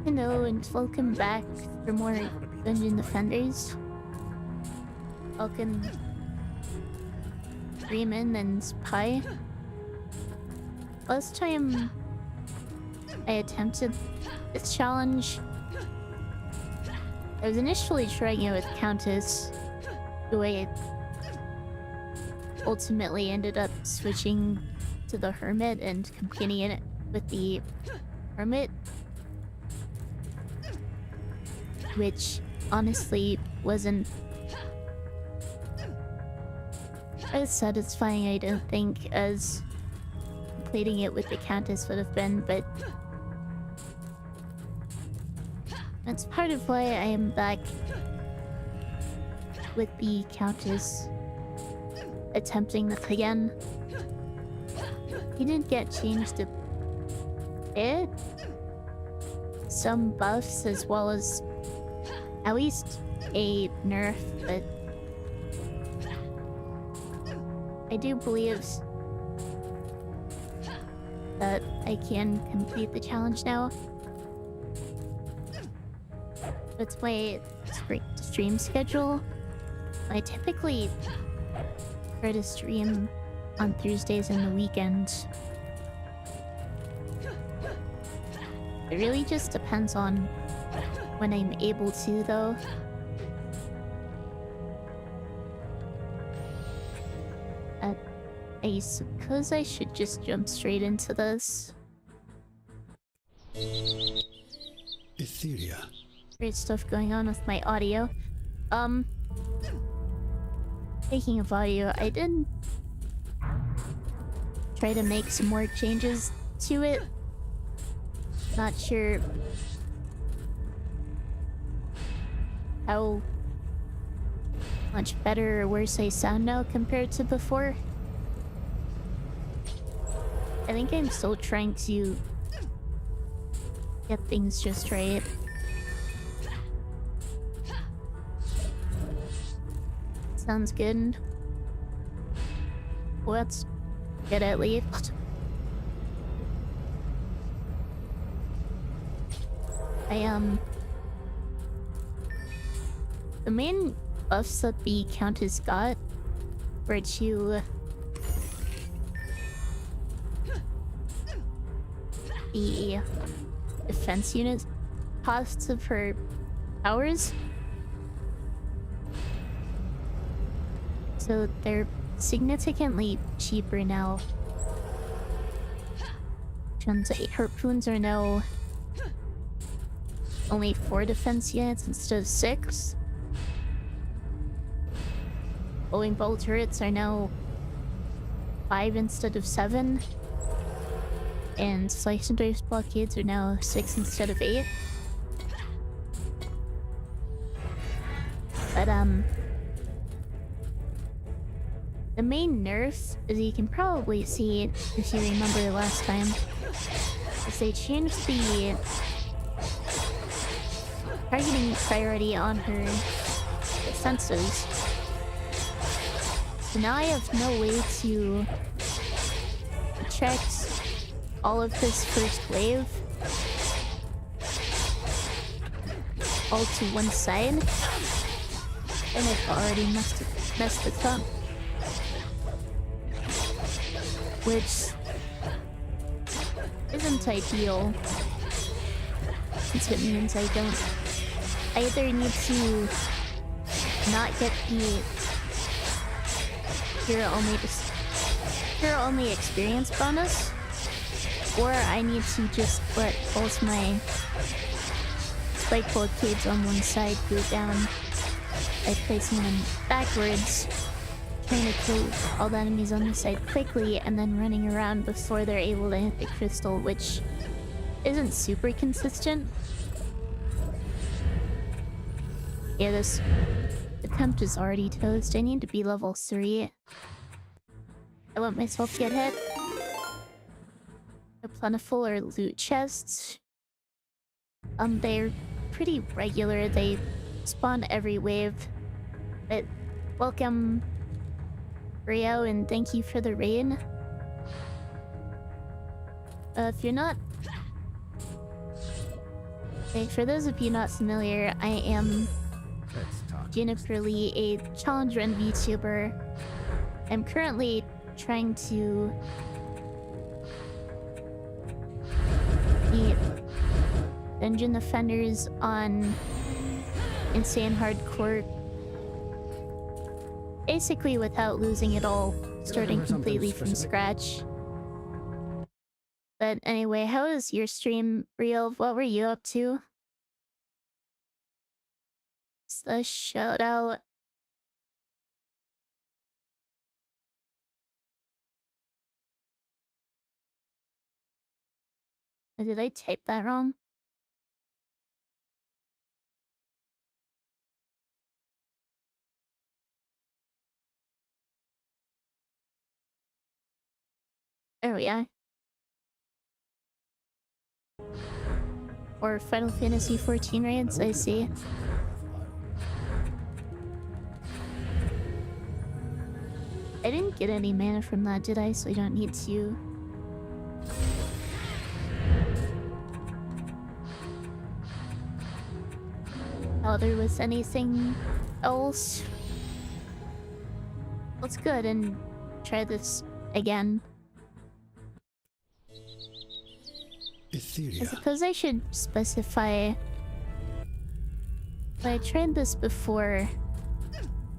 Hello and welcome back for more Dungeon Defenders. Welcome Freeman and Spy. Last time I attempted this challenge, I was initially trying it with Countess, who I ultimately ended up switching to the Hermit and competing in it with the Hermit, which honestly wasn't as satisfying, I don't think, as completing it with the Countess would have been, but that's part of why I am back with the Countess, attempting this again. He didn't get changed a bit. Some buffs as well as at least a nerf, but I do believe that I can complete the challenge now. That's my stream schedule. I typically try to stream on Thursdays and the weekends. It really just depends on when I'm able to, though. I suppose I should just jump straight into this. Etheria. Great stuff going on with my audio. Speaking of audio, I did try to make some more changes to it. Not sure how much better or worse I sound now compared to before. I think I'm still trying to get things just right. Sounds good. Well, that's good at least. The main buffs that the Countess got were to the defense unit costs of her powers. So they're significantly cheaper now. Harpoons are now only 4 defense units instead of 6. Bowling bolt turrets are now 5 instead of 7. And slice and dice blockades are now 6 instead of 8. But the main nerf, as you can probably see if you remember last time, is they changed the targeting priority on her defenses. So now I have no way to protect all of this first wave all to one side, and I've already messed it up, which isn't ideal, since it means I don't either need to not get the hero only experience bonus, or I need to just let both my spike blockades on one side go down by placing them backwards, trying to kill all the enemies on this side quickly and then running around before they're able to hit the crystal, which isn't super consistent. Yeah, this attempt is already toast. I need to be level 3. I let myself get hit. Plentiful or loot chests. They're pretty regular. They spawn every wave. But welcome, Rio, and thank you for the raid. If you're not Okay, for those of you not familiar, I am Juniper Lee, a challenge run VTuber. I'm currently trying to beat dungeon offenders on insane hardcore, basically without losing it all, starting completely from scratch. But anyway, how was your stream, Real? What were you up to? It's a shout out. Or did I type that wrong? There we are. Or Final Fantasy 14 raids, I see. I didn't get any mana from that, did I? So I don't need to. Oh, there was anything else? Let's go ahead and try this again. I suppose I should specify. When I tried this before,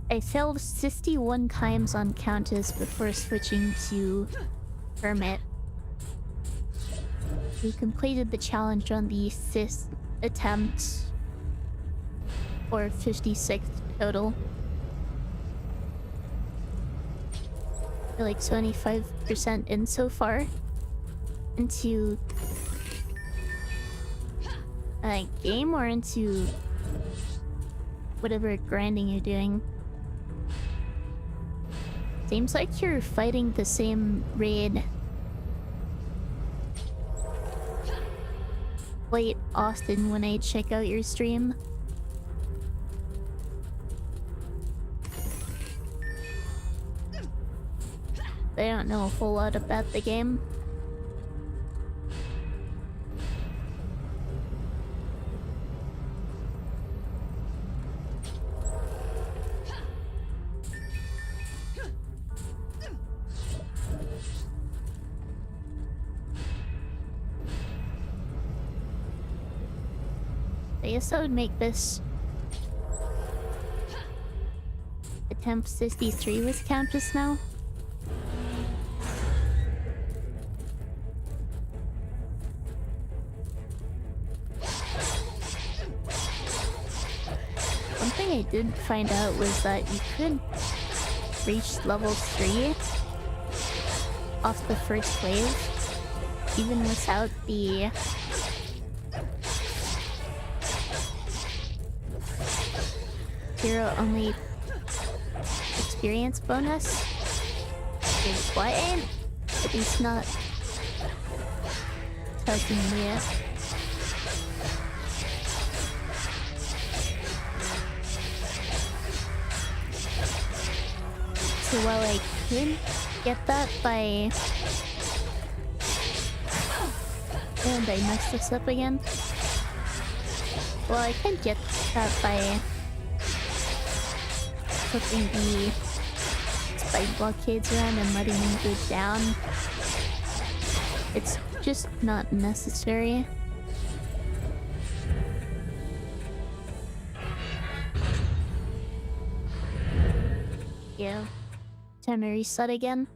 I failed 51 times on Countess before switching to Hermit. We completed the challenge on the 5th attempt, or 56th total. We're like 25% in so far into game, or into whatever grinding you're doing. Seems like you're fighting the same raid quite often when I check out your stream. I don't know a whole lot about the game. I guess I would make this attempt 63 with Countess now. One thing I did find out was that you could reach level 3 off the first wave, even without the hero only experience bonus. Is what? At least not touching me. So while I could get that by... And I messed this up again. Well, I could get that by putting the spike blockades around and letting them go down. It's just not necessary. Yeah. Time to reset again.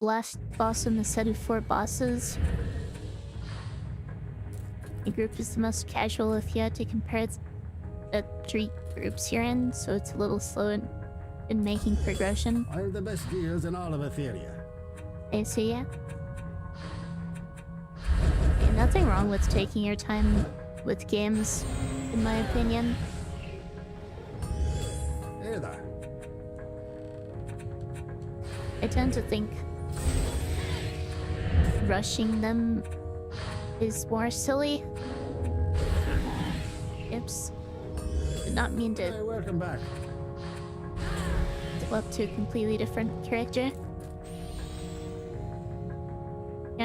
Last boss in the set of 4 bosses. The group is the most casual if you had to compare the 3 groups you're in, so it's a little slow in making progression. I have the best gears in all of Etheria. I see, yeah. Okay, nothing wrong with taking your time with games, in my opinion. Hey there. I tend to think rushing them is more silly. Oops. Did not mean to Hey, welcome back. go up to a completely different character.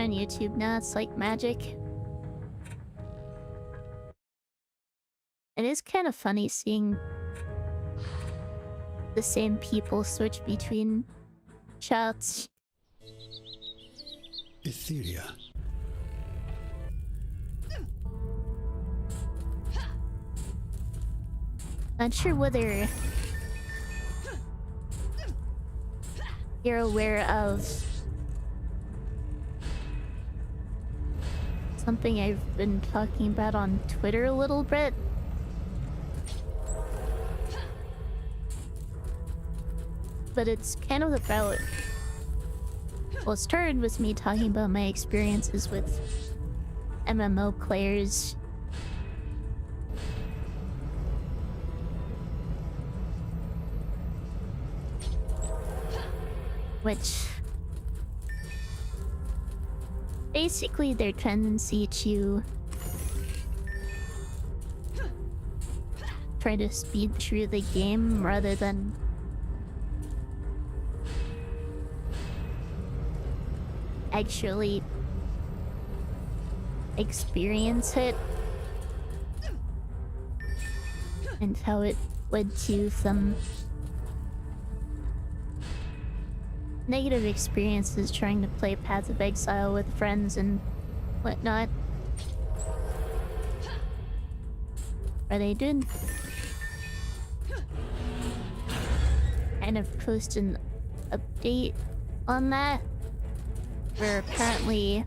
on YouTube now, it's like magic. It is kind of funny seeing the same people switch between chats. Etheria. Not sure whether you're aware of something I've been talking about on Twitter a little bit. But it's kind of about... Well, it started with me talking about my experiences with MMO players. Which... basically their tendency to try to speed through the game rather than actually experience it, and how it led to some negative experiences trying to play Path of Exile with friends and whatnot. But I did kind of post an update on that, where apparently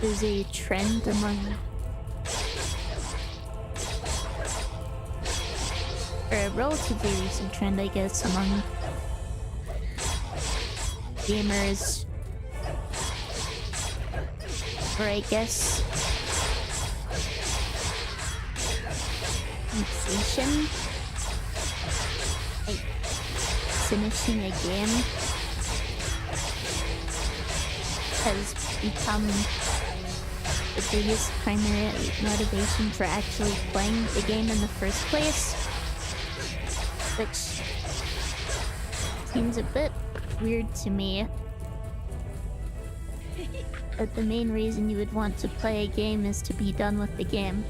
there's a trend among, or a relatively recent trend, I guess, among gamers, or I guess completion, like finishing a game, has become the biggest primary motivation for actually playing the game in the first place, which seems a bit weird to me. That the main reason you would want to play a game is to be done with the game.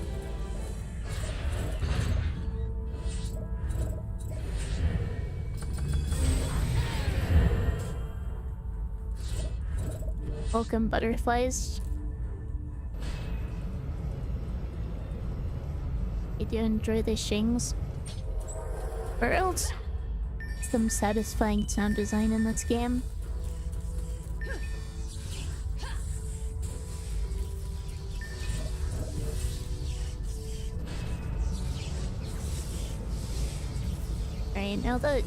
Welcome, butterflies. You do enjoy the shings? Or else some satisfying sound design in this game. Alright, now that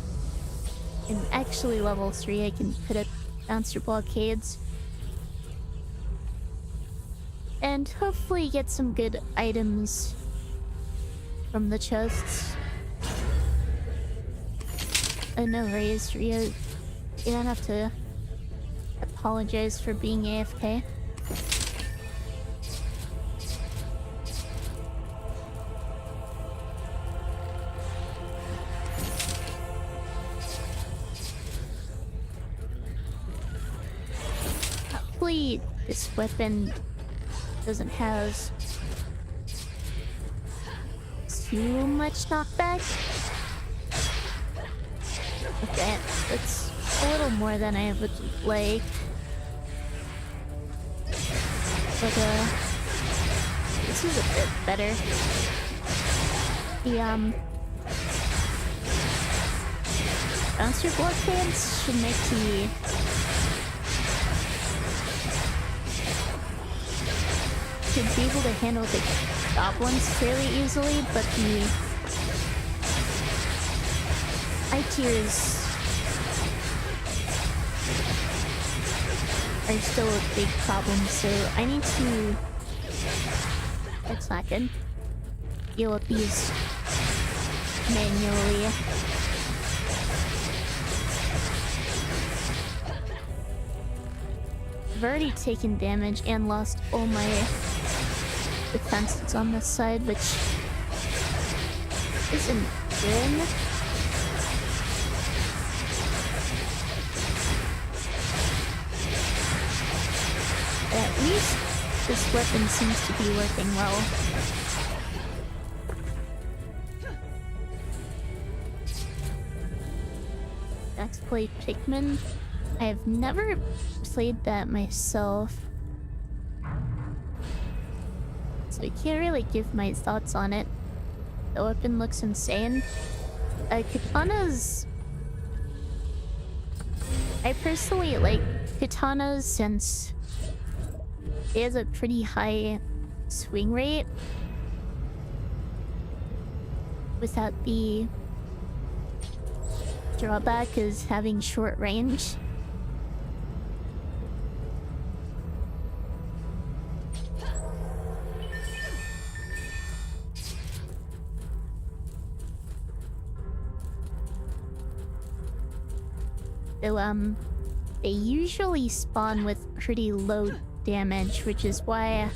I'm actually level 3, I can put up bouncer blockades and hopefully get some good items from the chests. Oh, no worries, Rio. You don't have to apologize for being AFK. Hopefully this weapon doesn't have too much knockback. Okay, that's a little more than I would like. But this is a bit better. The bouncer blockades should make the should be able to handle the goblins fairly easily, but the high tiers are still a big problem, so I need to... That's not good. Deal with these manually. I've already taken damage and lost all my defenses on this side, which isn't good. this weapon seems to be working well. Next, play Pikmin. I have never played that myself, so I can't really give my thoughts on it. The weapon looks insane. Katanas... I personally like katanas since it has a pretty high swing rate without the drawback is having short range. So, they usually spawn with pretty low damage, which is why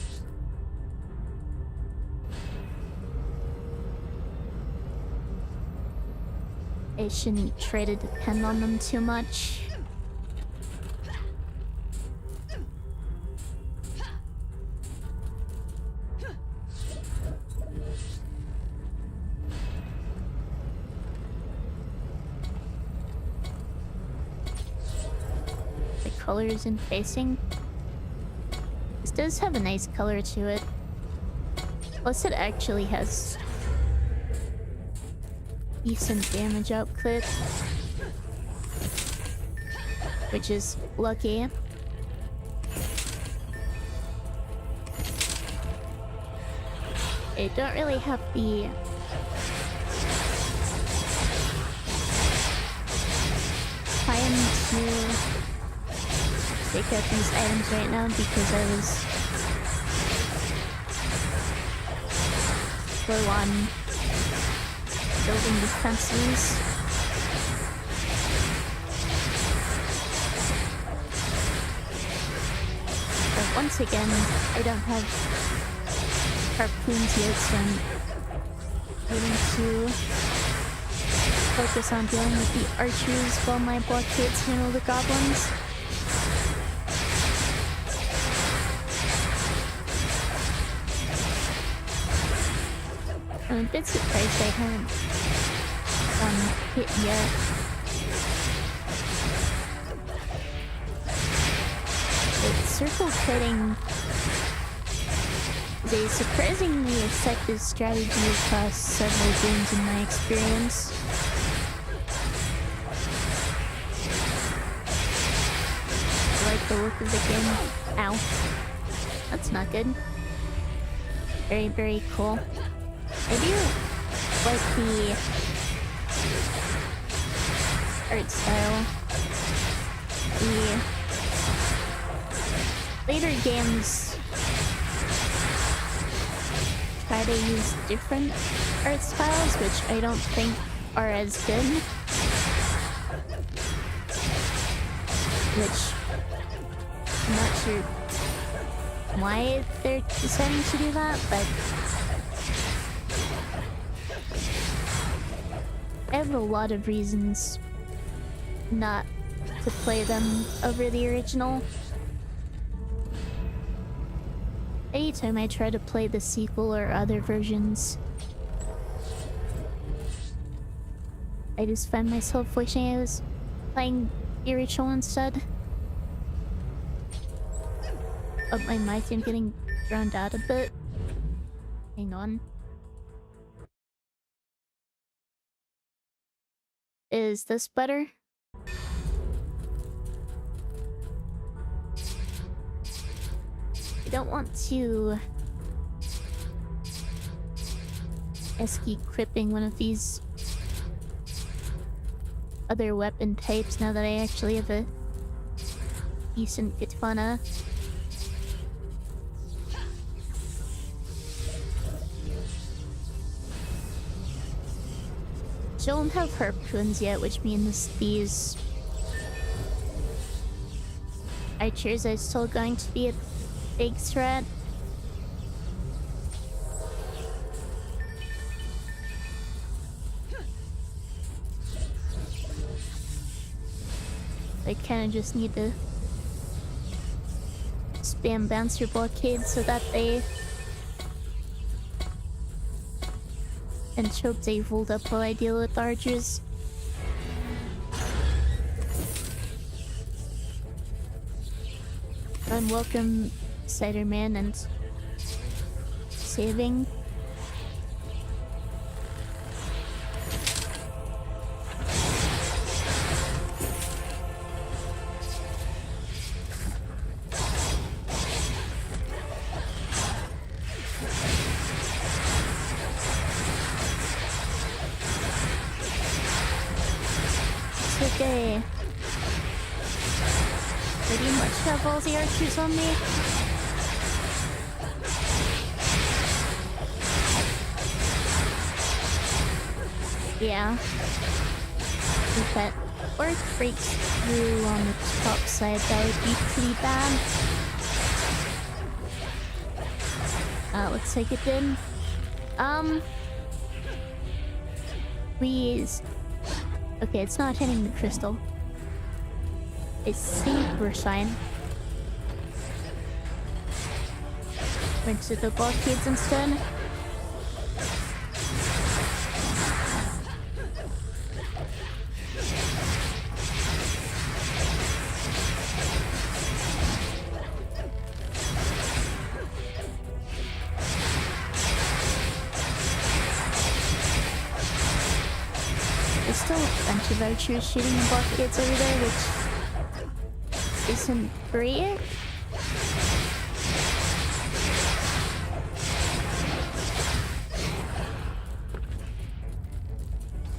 I shouldn't try to depend on them too much. Colors and facing. This does have a nice color to it. Plus it actually has decent damage output, which is lucky. I don't really have the time to pick up these items right now because I was slow on building defenses. But once again, I don't have harpoons yet, so I'm needing to focus on dealing with the archers while my blockades handle the goblins. I'm a bit surprised I haven't hit yet. But circle cutting is a surprisingly effective strategy across several games in my experience. I like the look of the game. Ow. That's not good. Very, very cool. I do like the art style. The later games try to use different art styles, which I don't think are as good. Which I'm not sure why they're deciding to do that, but I have a lot of reasons not to play them over the original. Anytime I try to play the sequel or other versions, I just find myself wishing I was playing the original instead. Oh, my mic, I'm getting drowned out a bit. Hang on. Is this better? I don't want to equipping one of these other weapon types now that I actually have a decent katana. Don't have harpoons yet, which means these archers are still going to be a big threat. I kind of just need to spam bouncer blockade so that they and choke they hold up while I deal with archers. Welcome Ciderman and saving. Okay. Pretty much have all the archers on me. Yeah. If that orc breaks through on the top side, that would be pretty bad. Looks like it did. Please. Okay, it's not hitting the crystal. It's super fine. Went to the blockades instead. There's still a bunch of archers shooting the blockades over there, which isn't great.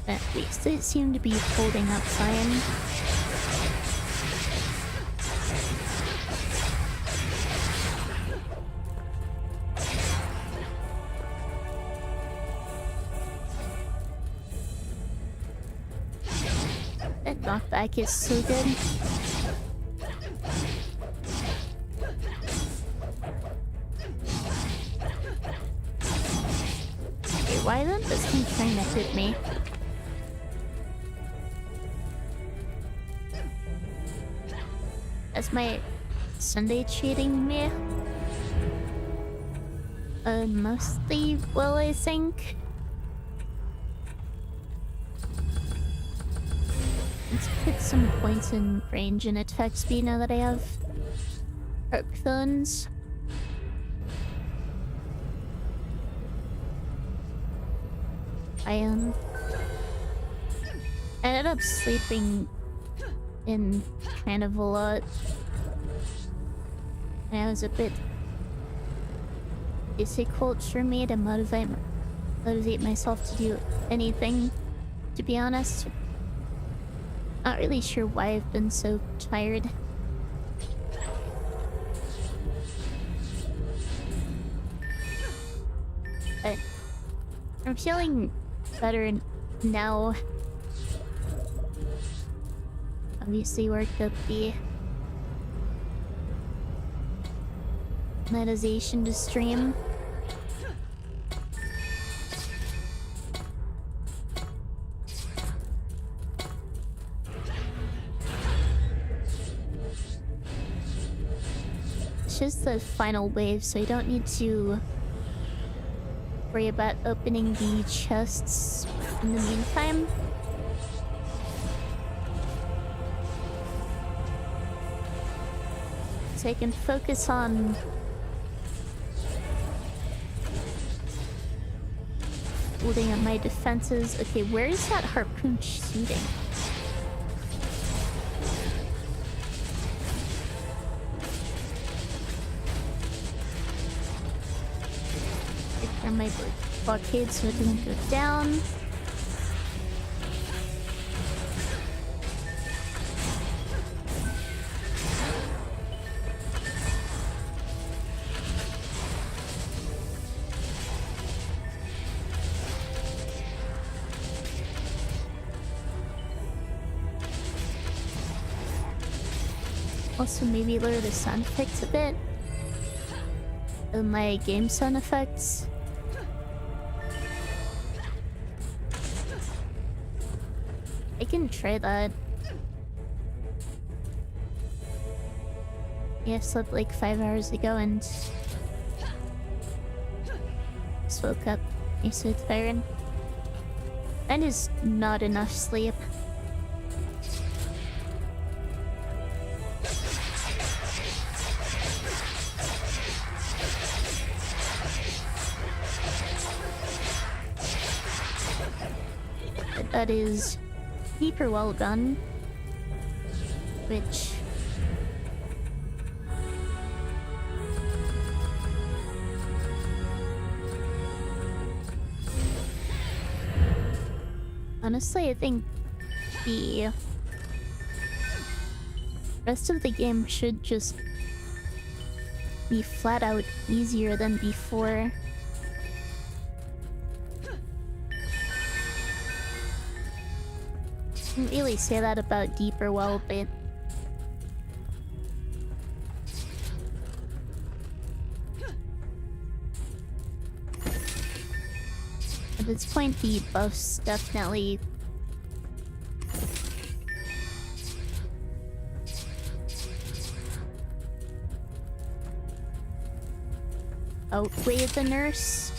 At least they seem to be holding up fine. That knockback is so good. Okay, why then does he trying to hit me? That's my Sunday cheating me. Mostly well, I think. Let's put some points in range and attack speed now that I have Harp Thorns. I ended up sleeping in kind of a lot. And it was a bit difficult for me to motivate myself to do anything, to be honest. Not really sure why I've been so tired. But I'm feeling better now. Obviously worked up the meditation to stream. It's just the final wave, so I don't need to worry about opening the chests in the meantime. So I can focus on building up my defenses. Okay, where is that harpoon shooting? Ignore my blockade so it doesn't go down. Also, maybe lower the sound effects a bit. My game sound effects. I can try that. Yeah, I slept like 5 hours ago and just woke up. I'm so tired. That is not enough sleep. But that is super well done. Which... honestly, I think the rest of the game should just be flat out easier than before. Didn't really say that about Deeper Well, but at this point the buffs definitely outweigh the nurse.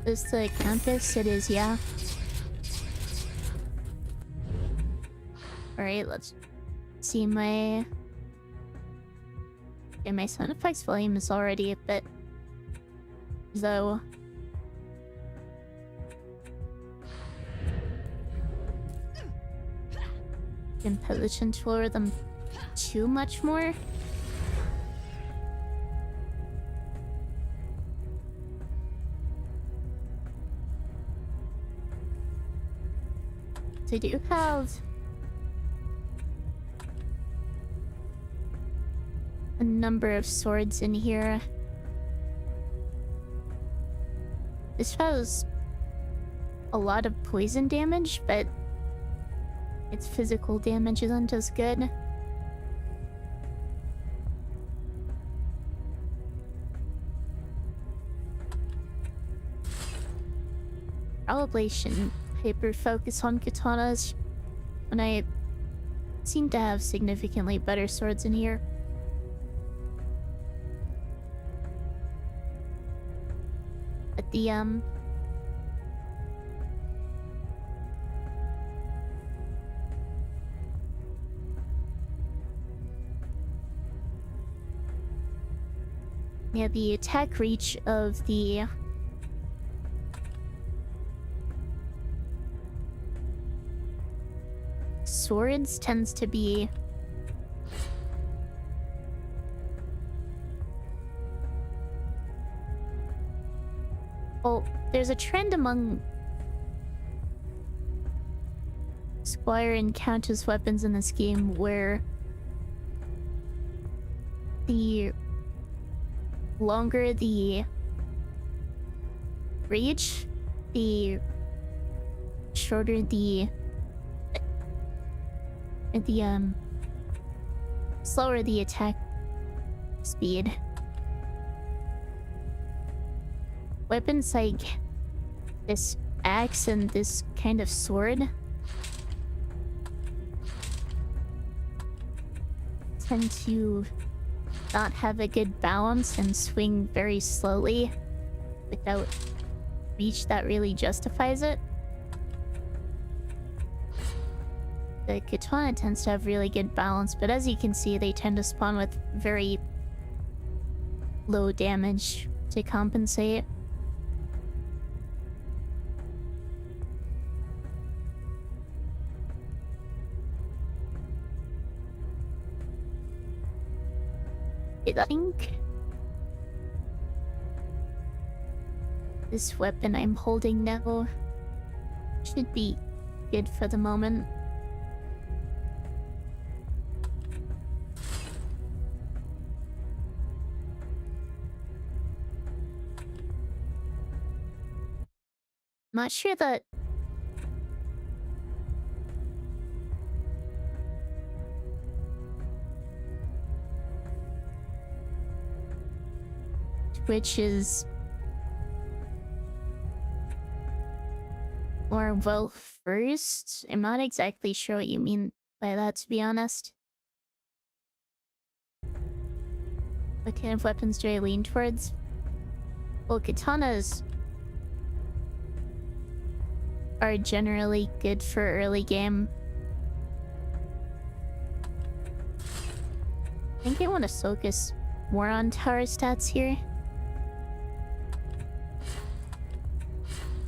Is the Countess? It is, yeah. Alright, let's see my... okay, my sound effects volume is already a bit low. In position to lower them too much more. I do have a number of swords in here. This has a lot of poison damage, but its physical damage isn't as good. Probably shouldn't hyper-focus on katanas when I seem to have significantly better swords in here. But the yeah, the attack reach of the swords tends to be well, there's a trend among Squire and Countess weapons in this game where the longer the reach, the shorter the slower the attack speed. Weapons like this axe and this kind of sword tend to not have a good balance and swing very slowly without reach that really justifies it. The katana tends to have really good balance, but as you can see, they tend to spawn with very low damage to compensate. I think this weapon I'm holding now should be good for the moment. Not sure that which is more well first. I'm not exactly sure what you mean by that, to be honest. What kind of weapons do I lean towards? Well, katanas are generally good for early game. I think I want to focus more on tower stats here,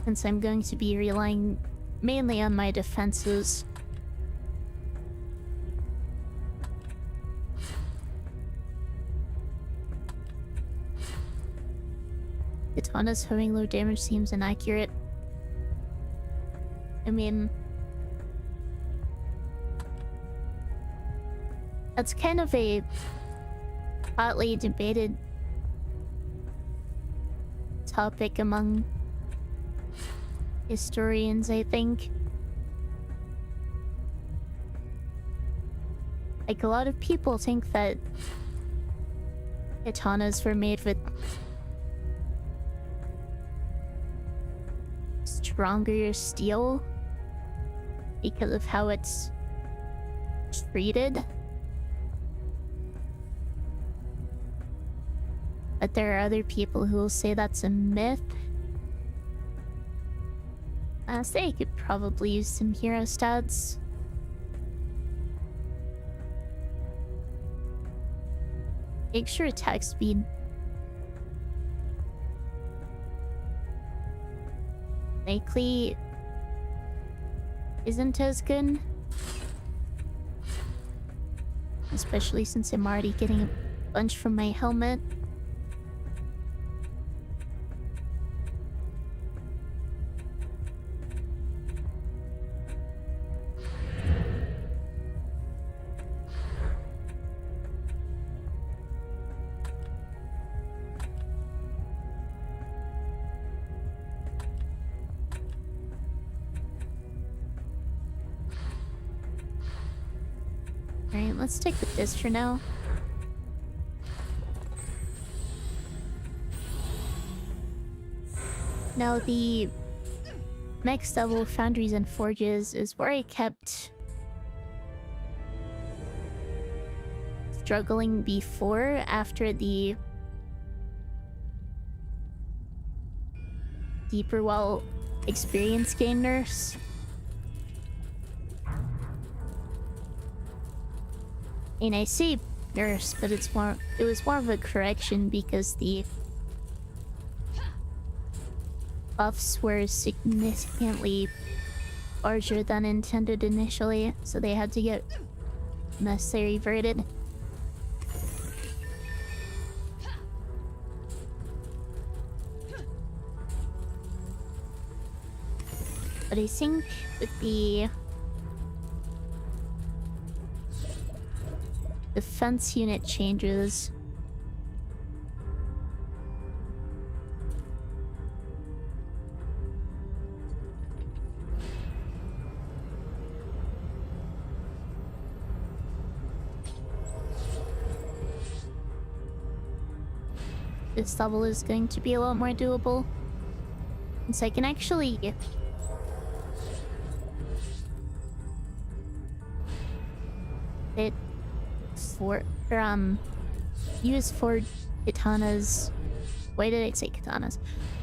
since I'm going to be relying mainly on my defenses. Katana's having low damage seems inaccurate. I mean, that's kind of a hotly debated topic among historians, I think. Like, a lot of people think that katanas were made with stronger steel because of how it's treated. But there are other people who will say that's a myth. I say I could probably use some hero stats. Make sure attack speed likely isn't as good, especially since I'm already getting a bunch from my helmet. Alright, let's stick with this for now. Now, the next level, Foundries and Forges, is where I kept struggling before, after the Deeper Well experience gain nerfs. And I say nerfs, but it was more of a correction because the buffs were significantly larger than intended initially, so they had to get necessarily reverted. But I think with the defense unit changes, this level is going to be a lot more doable. And so I can actually use 4 katanas. Why did I say katanas?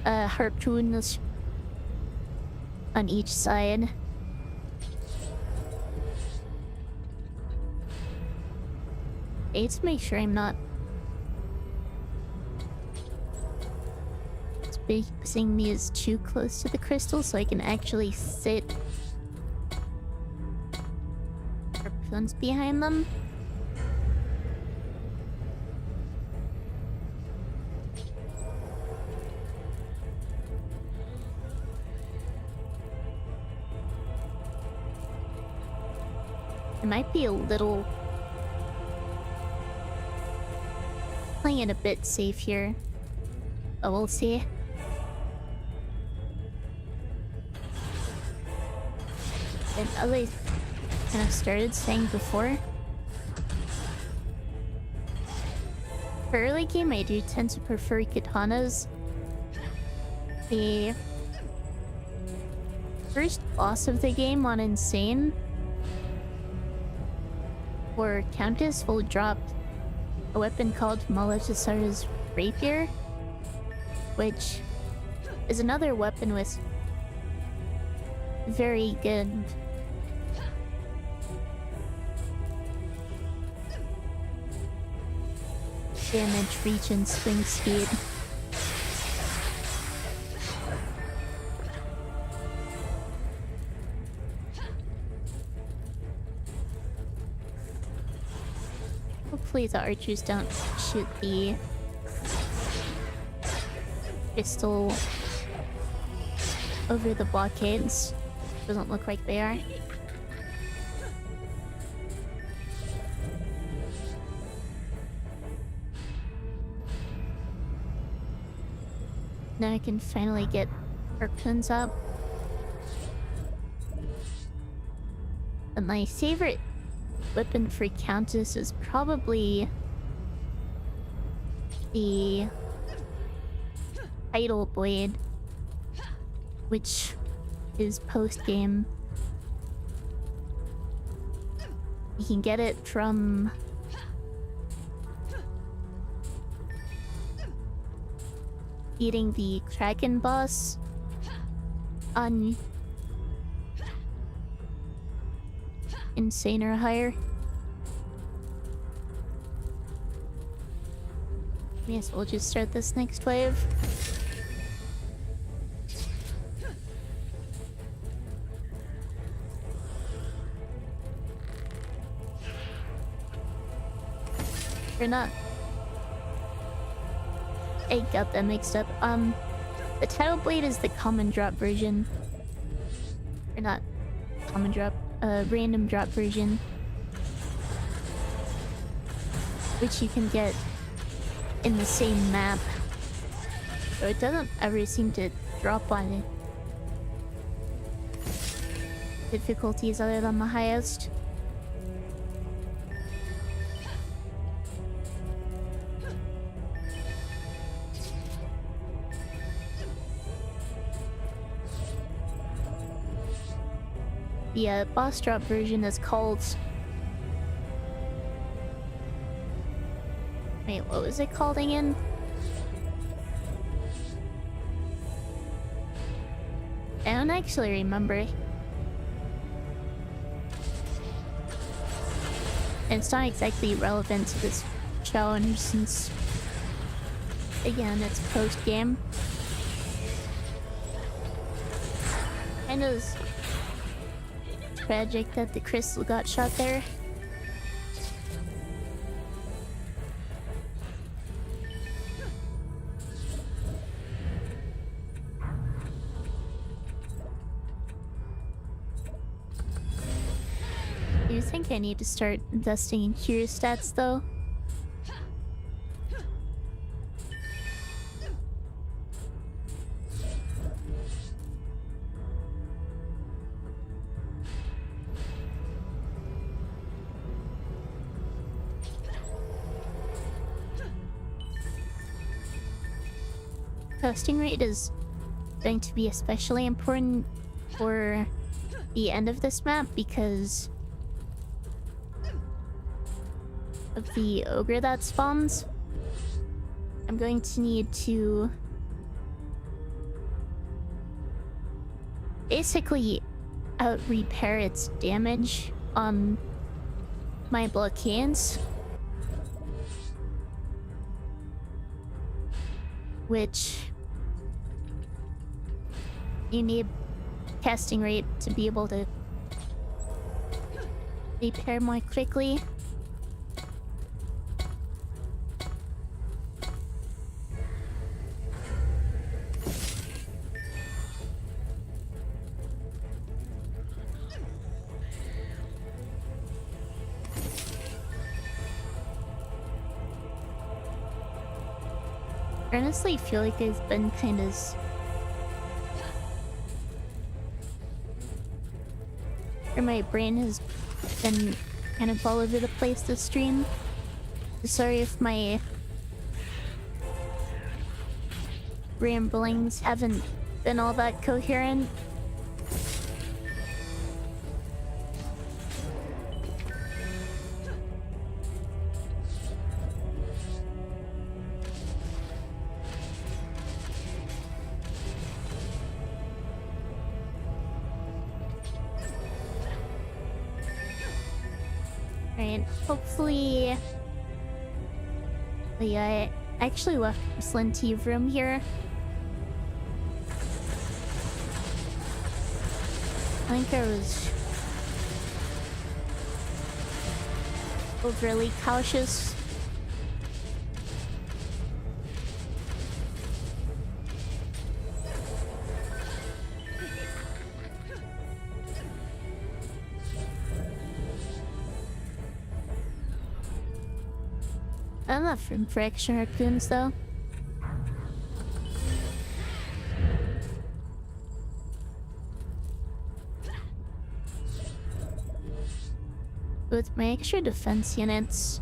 Harpoons on each side. I need to make sure I'm not spacing these too close to the crystal so I can actually sit harpoons behind them. It might be a little playing it a bit safe here, but we'll see. And as I kind of started saying before, for early game I do tend to prefer katanas. The first boss of the game on Insane for Countess will drop a weapon called Malachasara's Rapier, which is another weapon with very good damage, reach, and swing speed. Hopefully the archers don't shoot the crystal over the blockades. Doesn't look like they are. Now I can finally get harpoons up. But my favorite weapon for Countess is probably the Idol Blade, which is post-game. You can get it from beating the Kraken boss on Insane or higher. Yes, we'll just start this next wave. Or not. I got that mixed up. The Tidal Blade is the common drop version. Or not common drop, random drop version. Which you can get in the same map. So it doesn't ever seem to drop on it. Difficulties other than the highest. The boss drop version is called... Wait, what was it called again? I don't actually remember. And it's not exactly relevant to this challenge since, again, it's post-game. And it was tragic that the crystal got shot there. Do you think I need to start investing in hero stats though? Casting rate is going to be especially important for the end of this map because of the ogre that spawns. I'm going to need to basically out-repair its damage on my blockades, which you need casting rate to be able to repair more quickly. I honestly feel like I've been kind of my brain has been kind of all over the place this stream. Sorry if my ramblings haven't been all that coherent. Alright, hopefully... Oh yeah, I actually left plenty of room here. I think I was overly cautious. Enough room for extra harpoons though. With my extra defense units,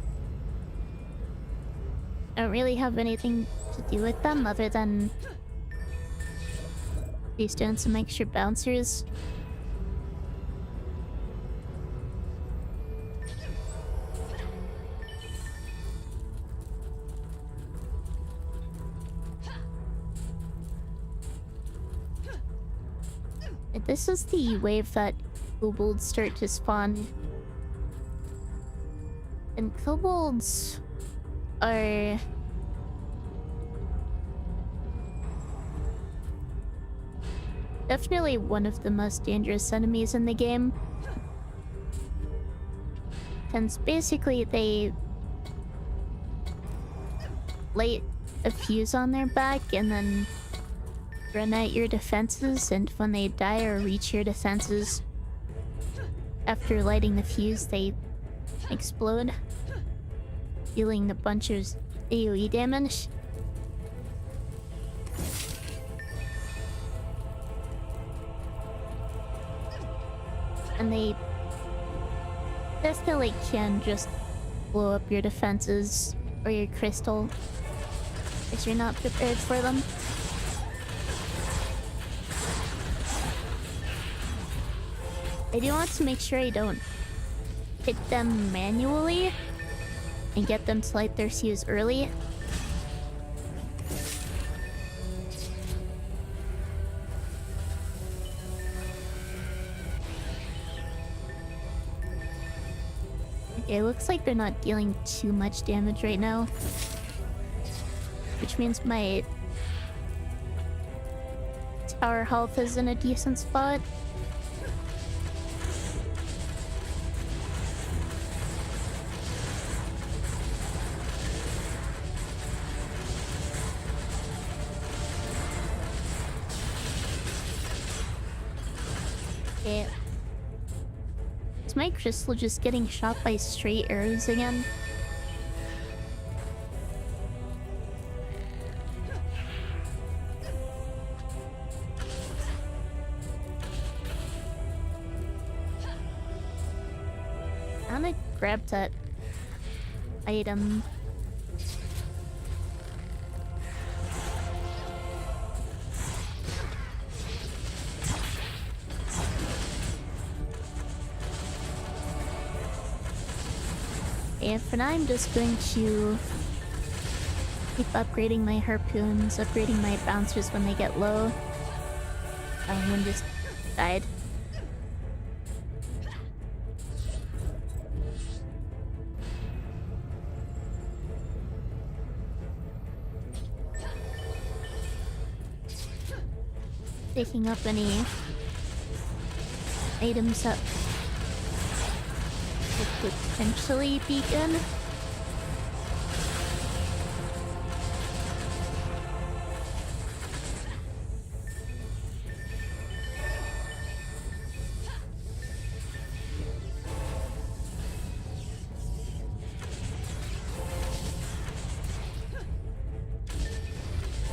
I don't really have anything to do with them other than these doing some extra bouncers. This is the wave that kobolds start to spawn. And kobolds are definitely one of the most dangerous enemies in the game. Since basically they light a fuse on their back and then run at your defenses, and when they die or reach your defenses after lighting the fuse, they explode, dealing a bunch of AoE damage. And they definitely can just blow up your defenses or your crystal if you're not prepared for them. I do want to make sure I don't hit them manually and get them to light their fuse early. Okay, looks like they're not dealing too much damage right now, which means my tower health is in a decent spot. Okay. Is my crystal just getting shot by straight arrows again? I'm gonna grab that item. And for now, I'm just going to keep upgrading my harpoons, upgrading my bouncers when they get low. One just died. Picking up any items that could potentially be good.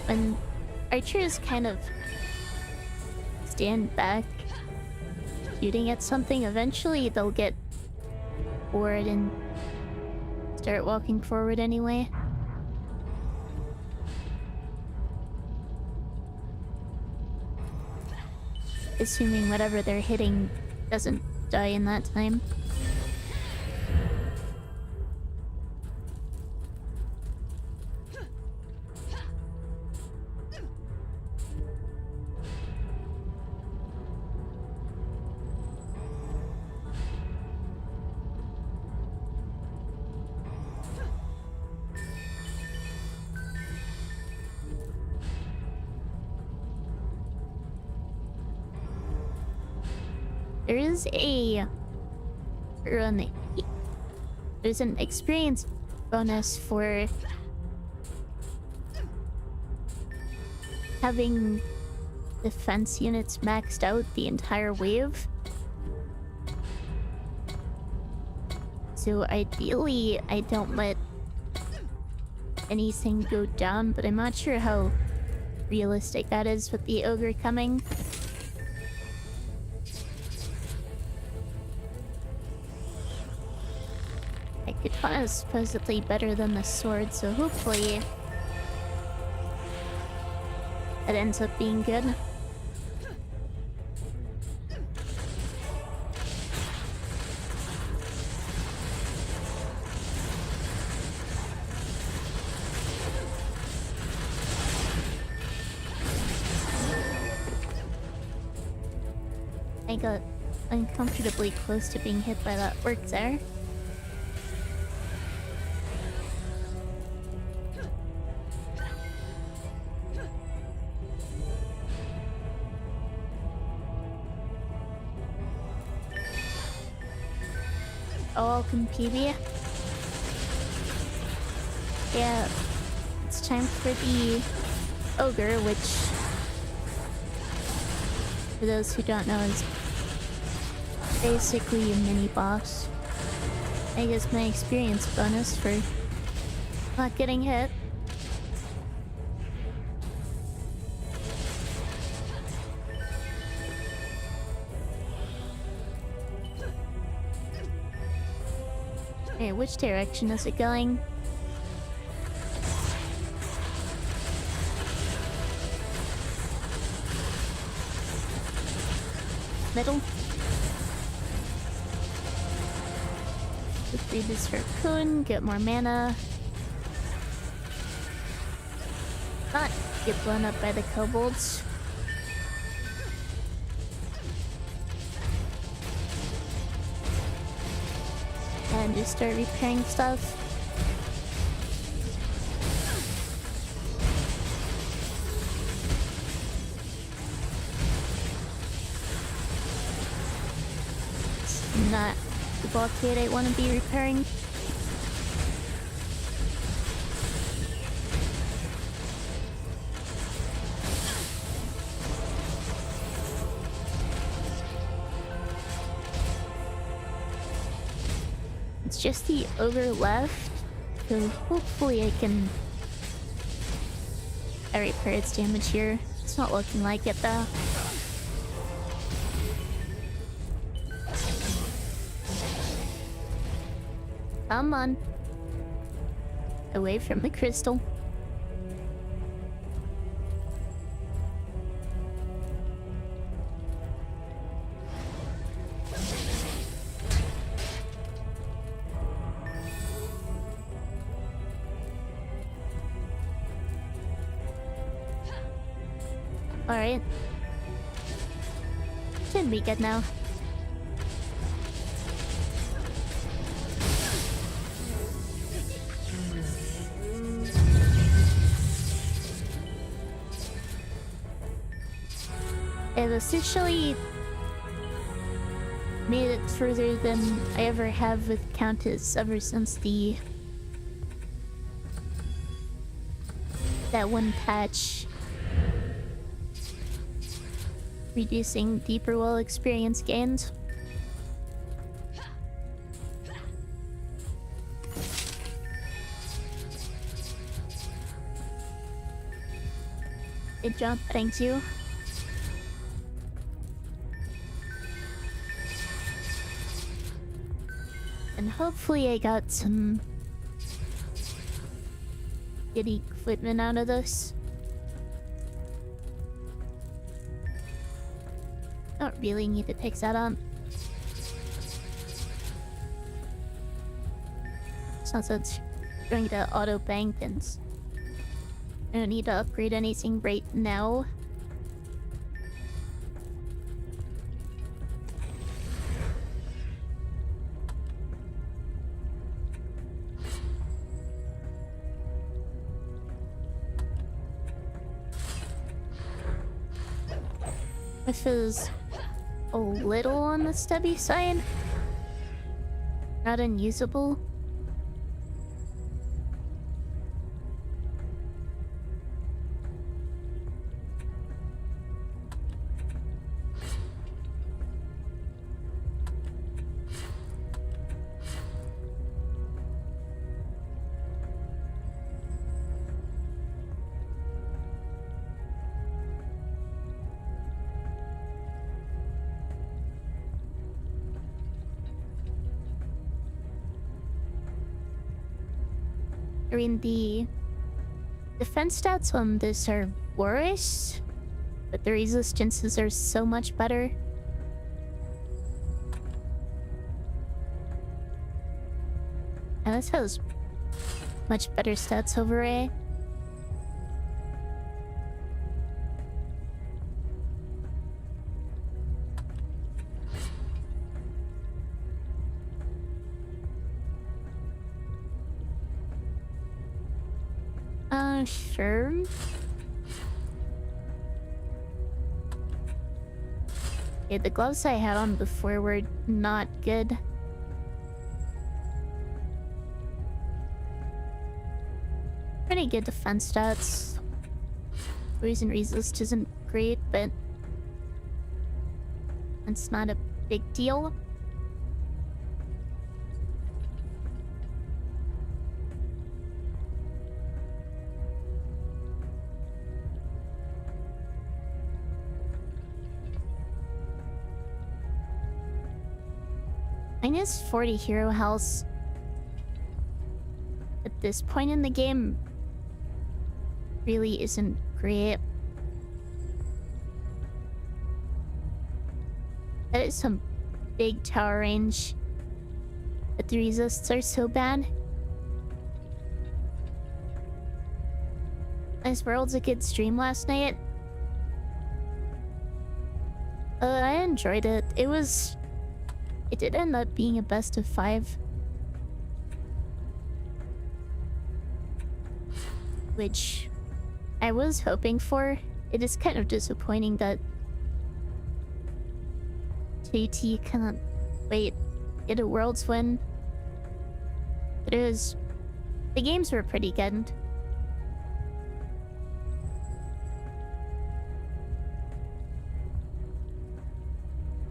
When archers kind of stand back shooting at something, eventually they'll get bored and start walking forward anyway. Assuming whatever they're hitting doesn't die in that time. There is a run. There's an experience bonus for having defense units maxed out the entire wave. So ideally, I don't let anything go down, but I'm not sure how realistic that is with the ogre coming. Katana is supposedly better than the sword, so hopefully it ends up being good. I got uncomfortably close to being hit by that orc there. Oh, PB. Yeah, it's time for the ogre, which, for those who don't know, is basically a mini boss. I guess my experience bonus for not getting hit. Okay, which direction is it going? Middle? Let's read this Harpoon, get more mana. Not get blown up by the kobolds. And just start repairing stuff. It's not the blockade I want to be repairing. It's just the ogre left, so hopefully I can repair its damage here. It's not looking like it though. Come on. Away from the crystal. Alright. Should be good now. I've officially made it further than I ever have with Countess ever since that one patch reducing deeper well experience gained. Good job, thank you. And hopefully I got some good equipment out of this. Don't really need to pick that up. Since it's going to auto bank and I don't need to upgrade anything right now. With his a little on the stubby side. Not unusable. I mean, the defense stats on this are worse, but the resistances are so much better. And this has much better stats over A. Sure. Yeah, the gloves I had on before were not good. Pretty good defense stats. Poison resist isn't great, but it's not a big deal. Minus 40 hero health at this point in the game really isn't great. That is some big tower range, but the resists are so bad. This World's a good stream last night. I enjoyed it. It did end up being a best of 5. Which I was hoping for. It is kind of disappointing that JT cannot get a Worlds win. But the games were pretty good.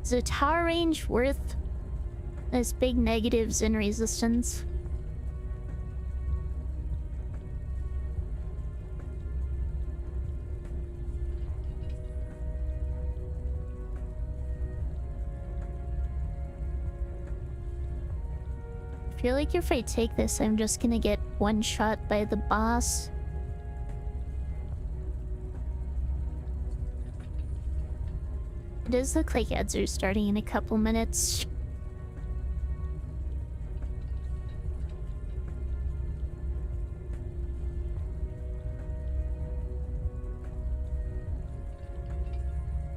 Is a tower range worth those big negatives in resistance? I feel like if I take this, I'm just gonna get one shot by the boss. It does look like ads are starting in a couple minutes.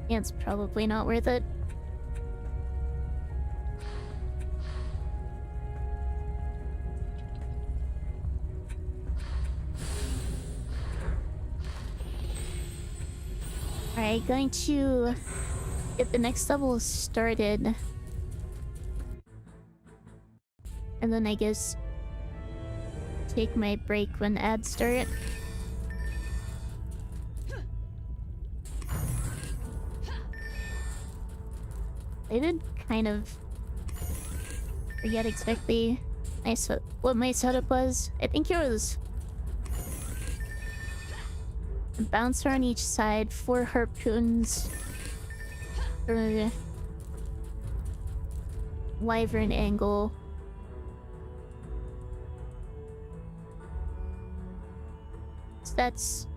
Yeah, it's probably not worth it. Alright, going to get the next level started. And then I guess take my break when ads start. I did kind of forget exactly what my setup was. I think it was a bouncer on each side, 4 harpoons for wyvern angle. So that's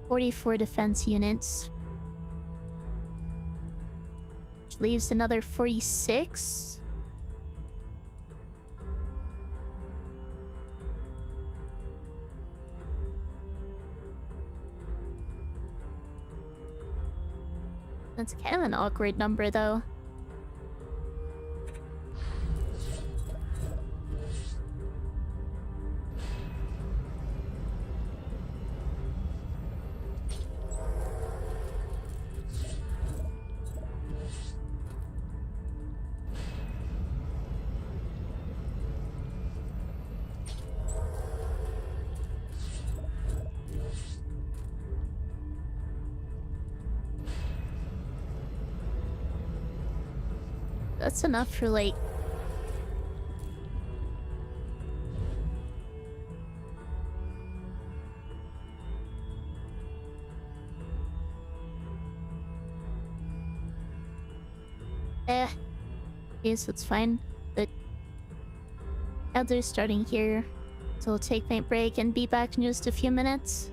44 defense units. Leaves another 46. That's kind of an awkward number, though. That's enough for like... Yes, that's fine. But others starting here. So we'll take my break and be back in just a few minutes.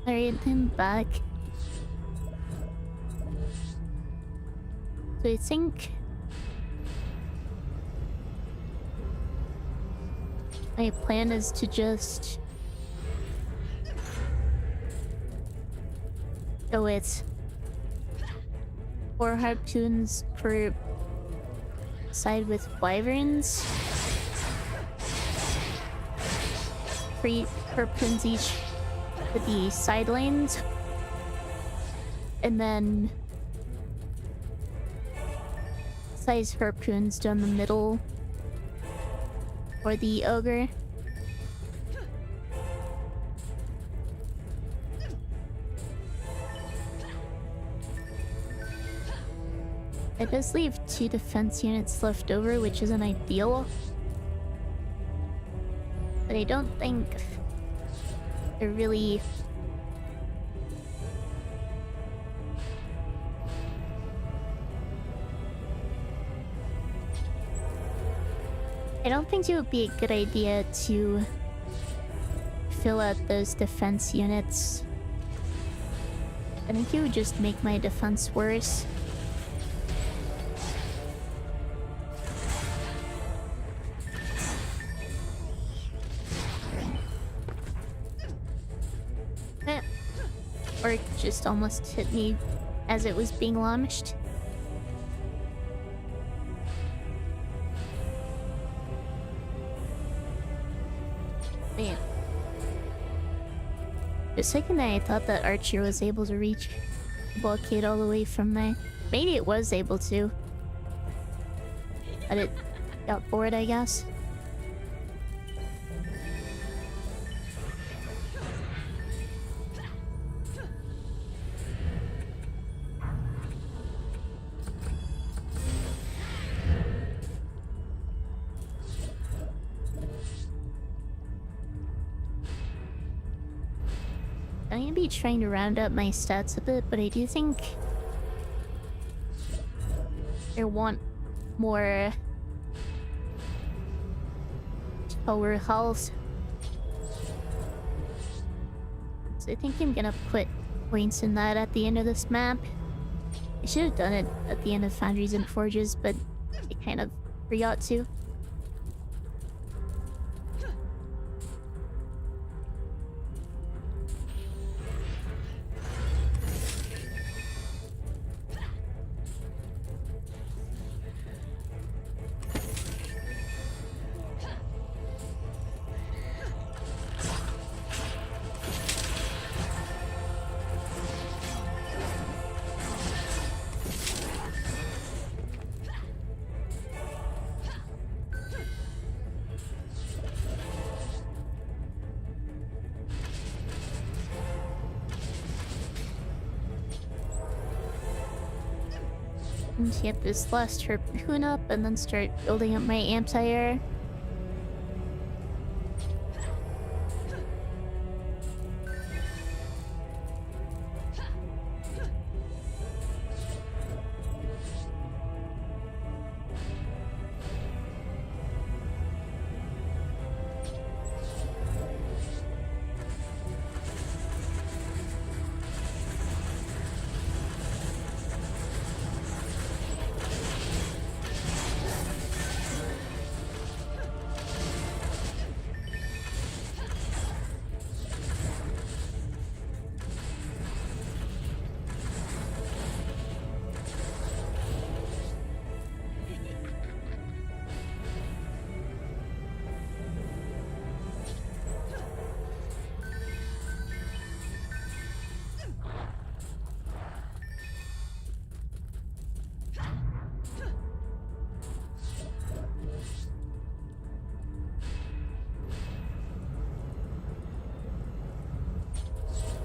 Alright, I'm back. So I think my plan is to just go with 4 harpoons per side with wyverns. 3 harpoons each for the side lanes. And then size harpoons down the middle for the ogre. It does leave 2 defense units left over, which isn't ideal. But I don't think they're really... I don't think it would be a good idea to fill out those defense units. I think it would just make my defense worse. Or it just almost hit me as it was being launched. Man. For a second I thought that Archer was able to reach the blockade all the way from my... Maybe it was able to. But it got bored, I guess. I'm gonna be trying to round up my stats a bit, but I do think I want more power health. So I think I'm gonna put points in that at the end of this map. I should have done it at the end of Foundries and Forges, but I kind of forgot to. And get this last harpoon up and then start building up my anti-air.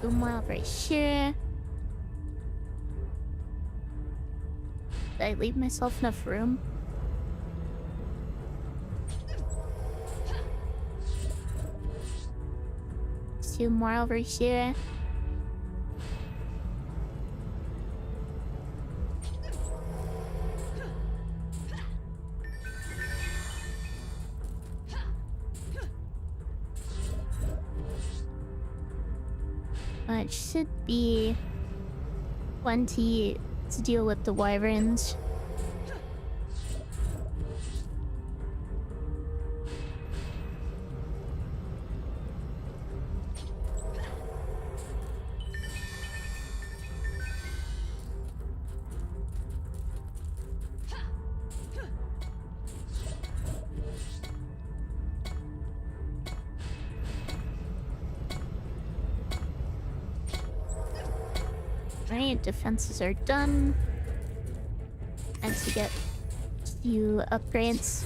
One over here. Did I leave myself enough room? Two more over here. It should be plenty to deal with the wyverns. Alright, defenses are done. And to get a few upgrades.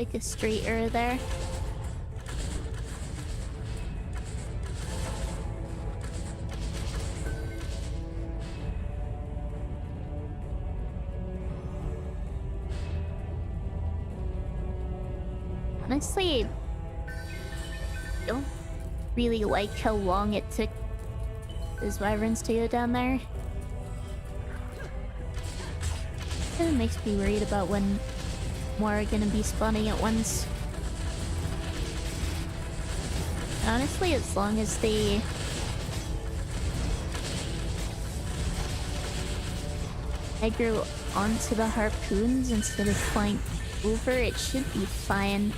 like a straight arrow there. Honestly, I don't really like how long it took those wyverns to go down there. It makes me worried about when more are gonna be spawning at once. Honestly, as long as they aggro onto the harpoons instead of flying over, it should be fine.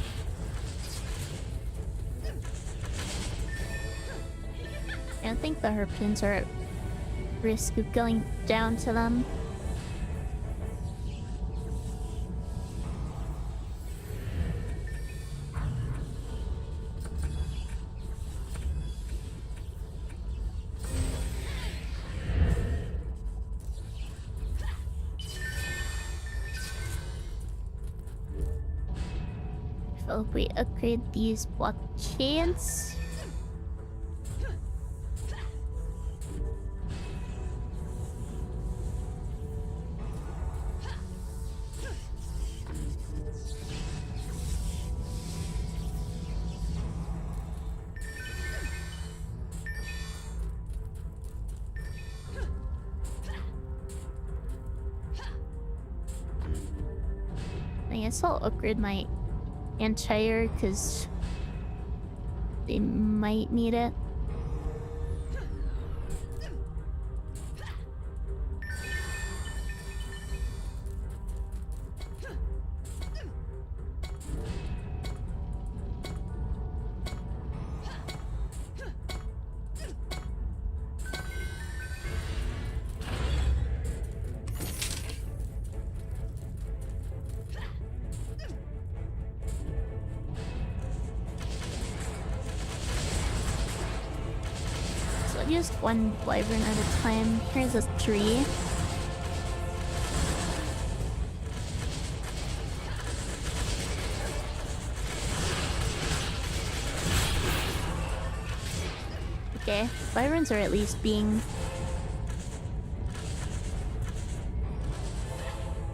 I don't think the harpoons are at risk of going down to them. So if we upgrade these blockades, I guess I'll upgrade my anti-air because they might need it. Just one wyvern at a time. Here's a tree. Okay, wyverns are at least being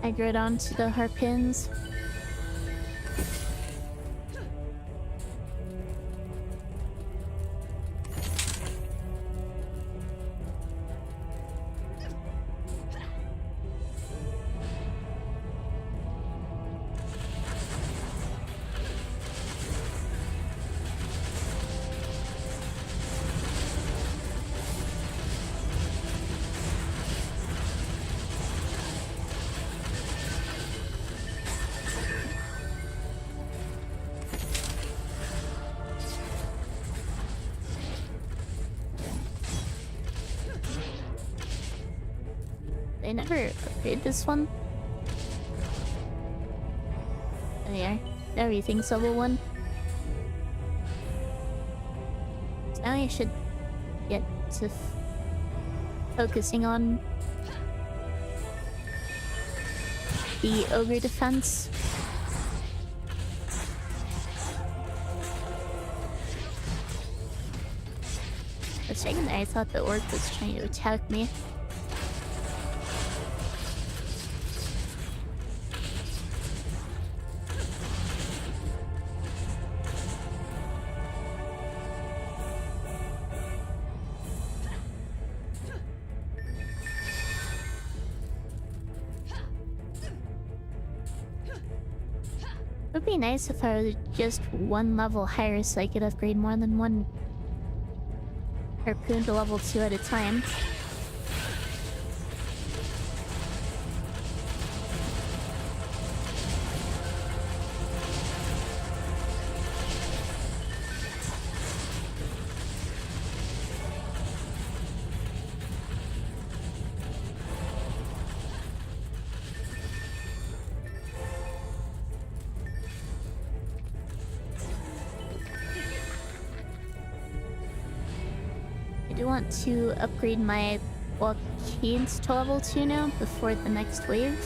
aggroed onto the harpoons. I never upgraded this one. Oh yeah, everything's level 1. So now I should get to focusing on the ogre defense. For a second there, I thought the orc was trying to attack me. It would be nice if I was just one level higher so I could upgrade more than one harpoon to level 2 at a time. I do want to upgrade my blockades to level 2 now before the next wave.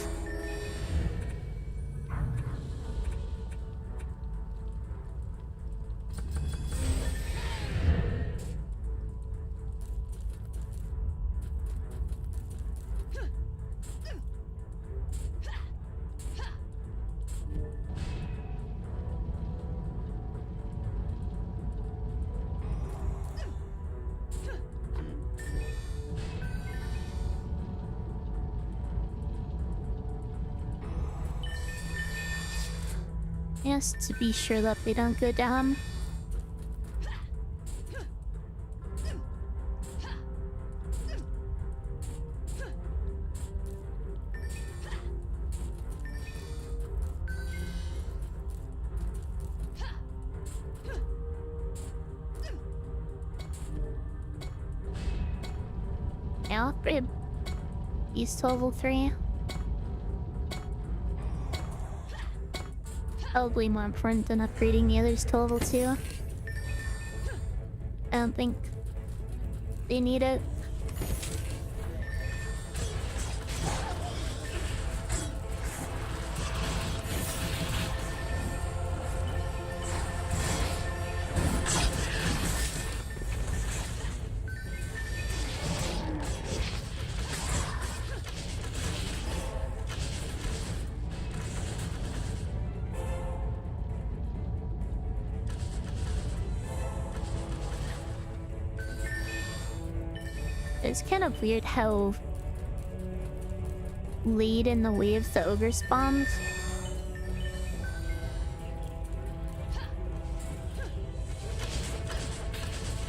Yes, to be sure that they don't go down. I'll upgrade these to level 3. Probably more important than upgrading the others to level 2. I don't think they need it. It's kind of weird how late in the wave the ogre spawns.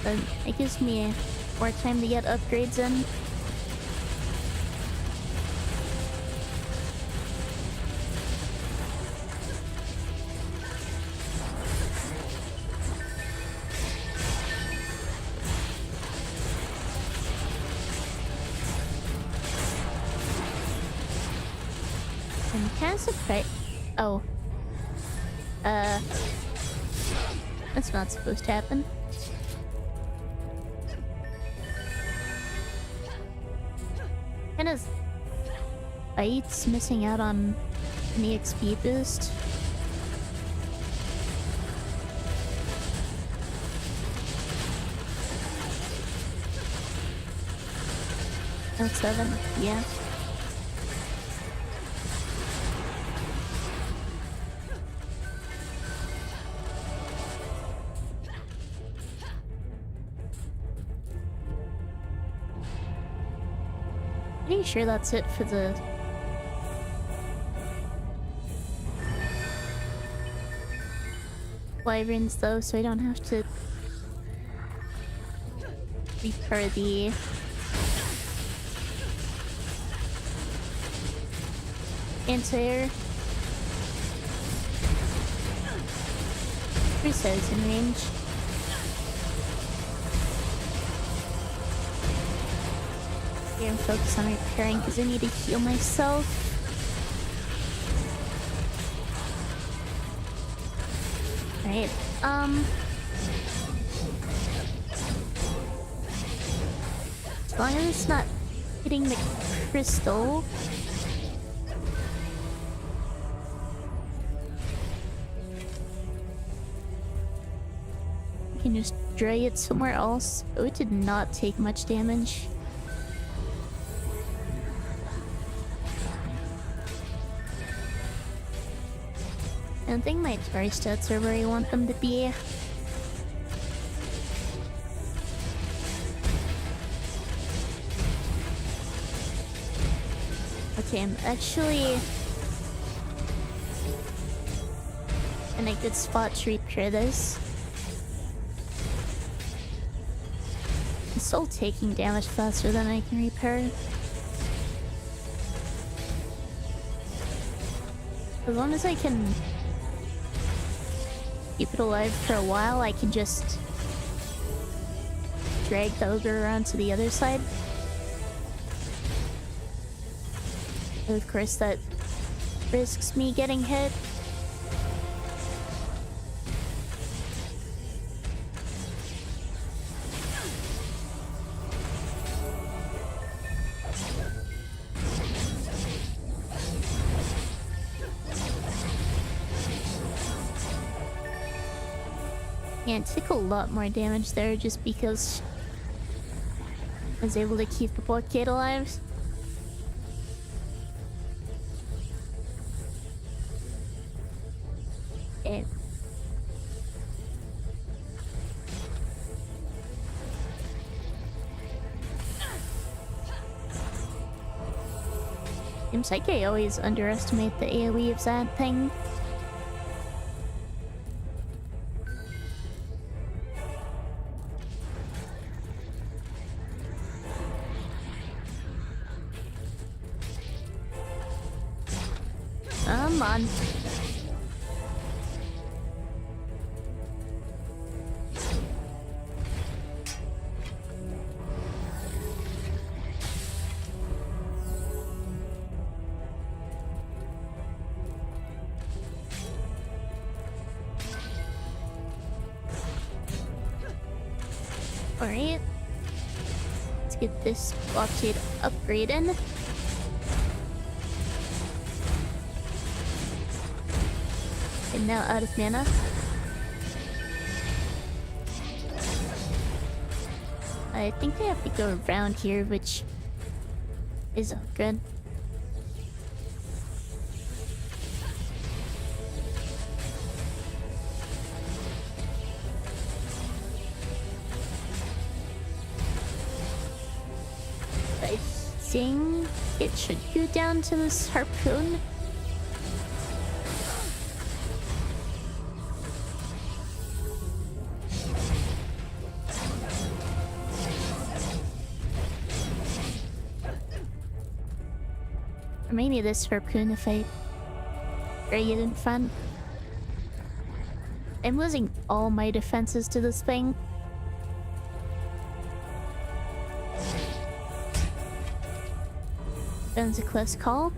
But it gives me more time to get upgrades in. I'm kind of surprised. Oh. That's not supposed to happen. Kind of bites missing out on an EXP boost. Oh, 7, yeah. Pretty sure that's it for the wyverns though, so I don't have to repair the anti-air. Ruleset is in range. Here and focus on repairing because I need to heal myself. Alright, as long as it's not hitting the crystal. I can just drag it somewhere else. Oh, it did not take much damage. I don't think my Atari stats are where I want them to be. Okay, I'm actually in a good spot to repair this. I'm still taking damage faster than I can repair. As long as I can keep it alive for a while, I can just drag the ogre around to the other side. And of course that risks me getting hit. Yeah, it took a lot more damage there just because I was able to keep the blockade alive. Okay. Seems like I always underestimate the AoE of that thing. Come on. Alright. Let's get this blockade upgraded. And now out of mana. I think I have to go around here, which is good. I think it should go down to this harpoon. Or maybe this harpoon if I bring it in front. I'm losing all my defenses to this thing. That's a close call.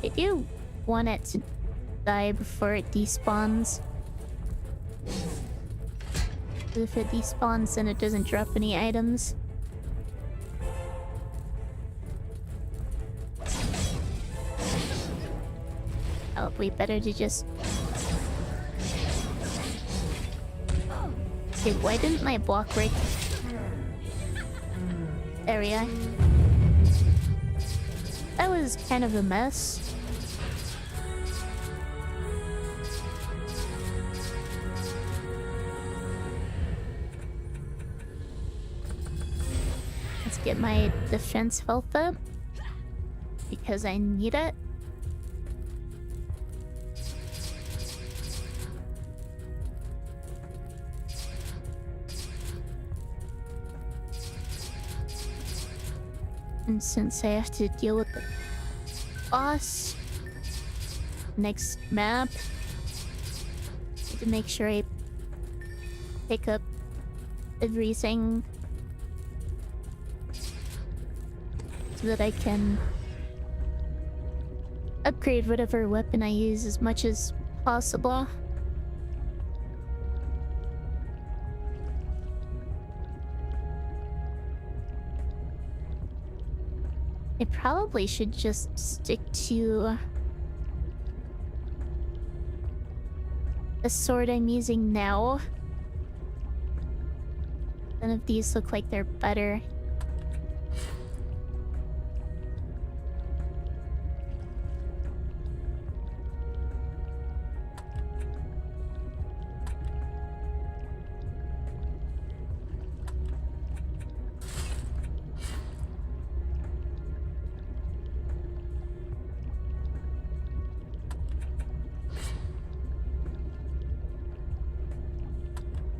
I do want it to die before it despawns. If it despawns, then it doesn't drop any items. Probably better to just... Okay, why didn't my block break? There we are. That was kind of a mess. Get my defense health up because I need it. And since I have to deal with the boss next map, I need to make sure I pick up everything so that I can upgrade whatever weapon I use as much as possible. I probably should just stick to the sword I'm using now. None of these look like they're better.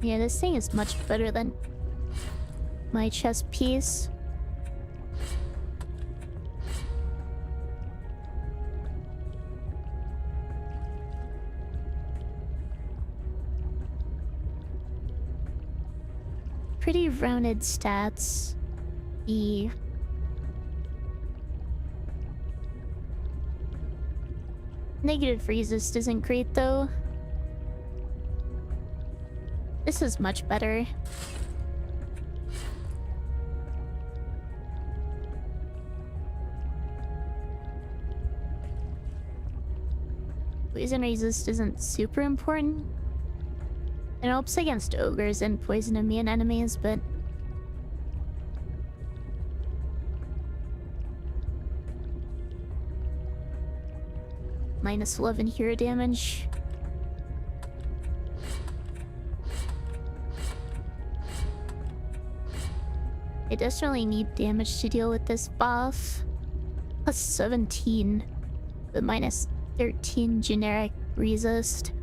Yeah, this thing is much better than my chest piece. Pretty rounded stats. The negative resist isn't great though. This is much better. Poison resist isn't super important. It helps against ogres and poison immune enemies, but minus 11 hero damage. I definitely need damage to deal with this buff. Plus 17, but minus 13 generic resist.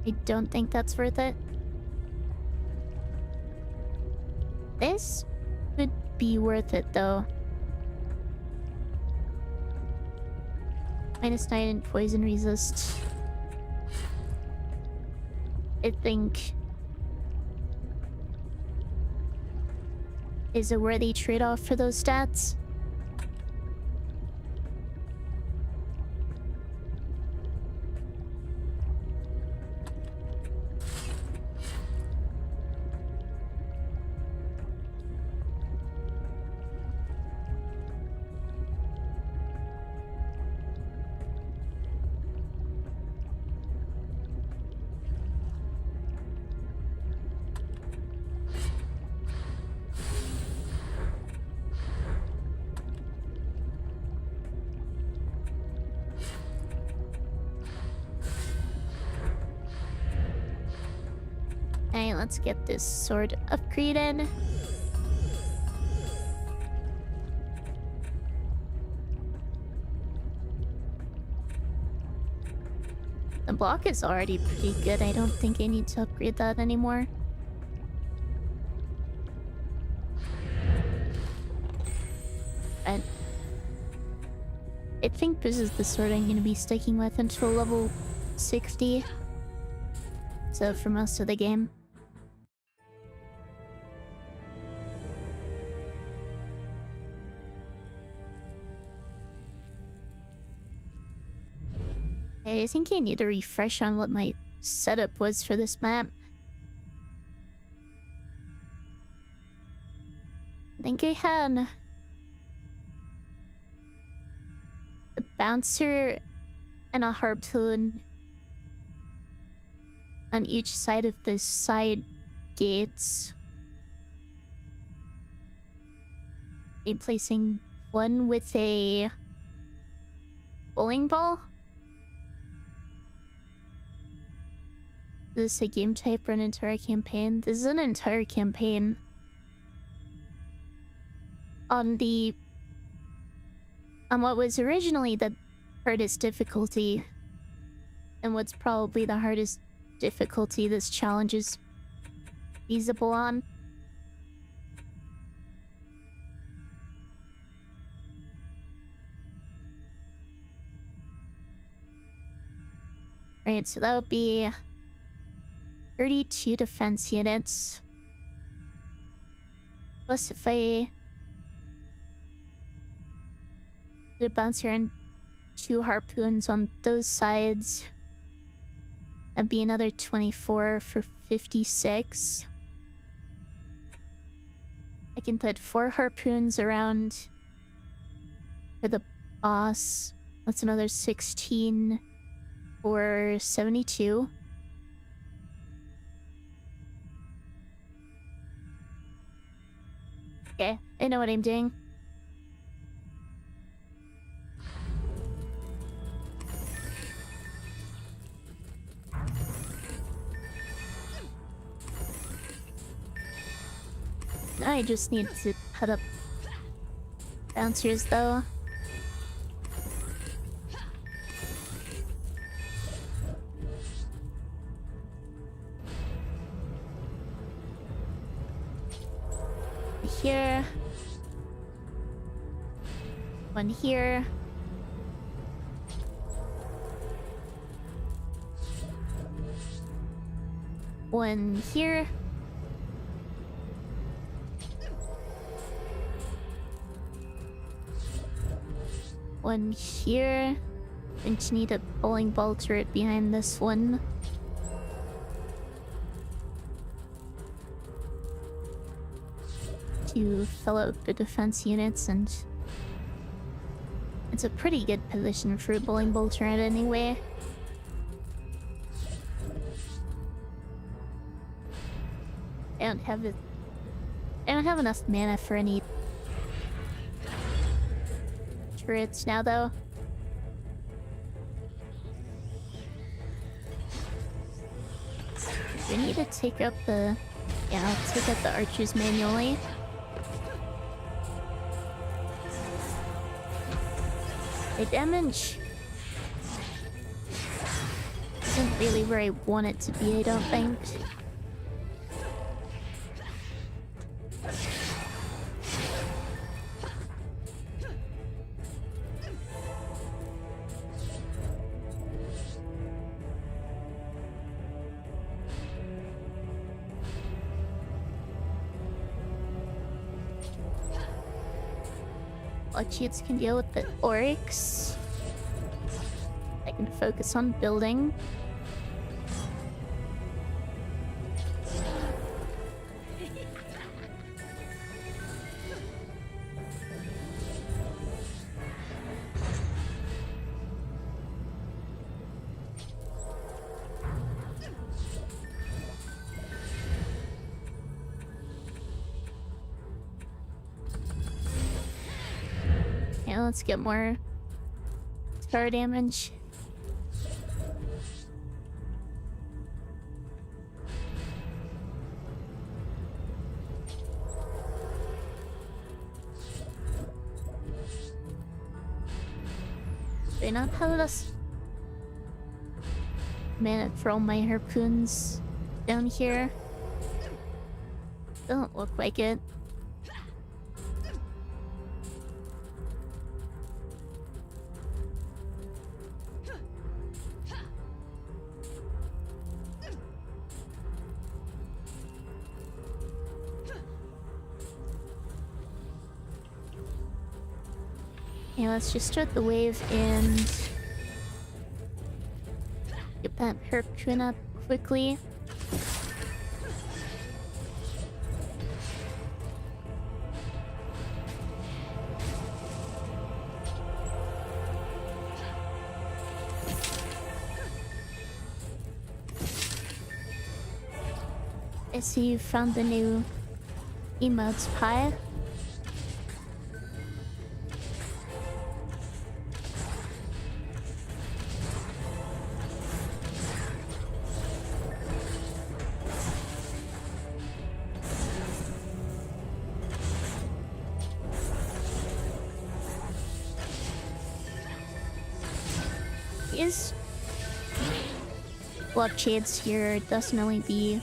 I don't think that's worth it. This could be worth it though. Minus 9 in poison resist. I think is a worthy trade-off for those stats. Alright, let's get this sword upgraded. The block is already pretty good. I don't think I need to upgrade that anymore. And I think this is the sword I'm going to be sticking with until level 60. So for most of the game. I think I need to refresh on what my setup was for this map. I think I had a bouncer and a harpoon on each side of the side gates. I'm placing one with a bowling ball. Is this a game type or an entire campaign? This is an entire campaign. On what was originally the hardest difficulty, and what's probably the hardest difficulty this challenge is feasible on. Right, so that would be 32 defense units. Plus if I did a bouncer and 2 harpoons on those sides, that'd be another 24 for 56. I can put 4 harpoons around for the boss. That's another 16 for 72. Okay, I know what I'm doing. I just need to put up bouncers though. Here. One here. One here. One here. I just need a bowling ball turret behind this one. To fill out the defense units, and it's a pretty good position for a bowling ball turret anyway. I don't have enough mana for any turrets now though. We need to take up the... Yeah, I'll take up the archers manually. The damage isn't really where I want it to be, I don't think. Cheats can deal with the oryx. I can focus on building. Let's get more star damage. Do I not have this mana for all my harpoons down here? Doesn't look like it. Yeah, let's just start the wave and get that harpoon up quickly. I see you found the new emotes pie. These blood shades here definitely be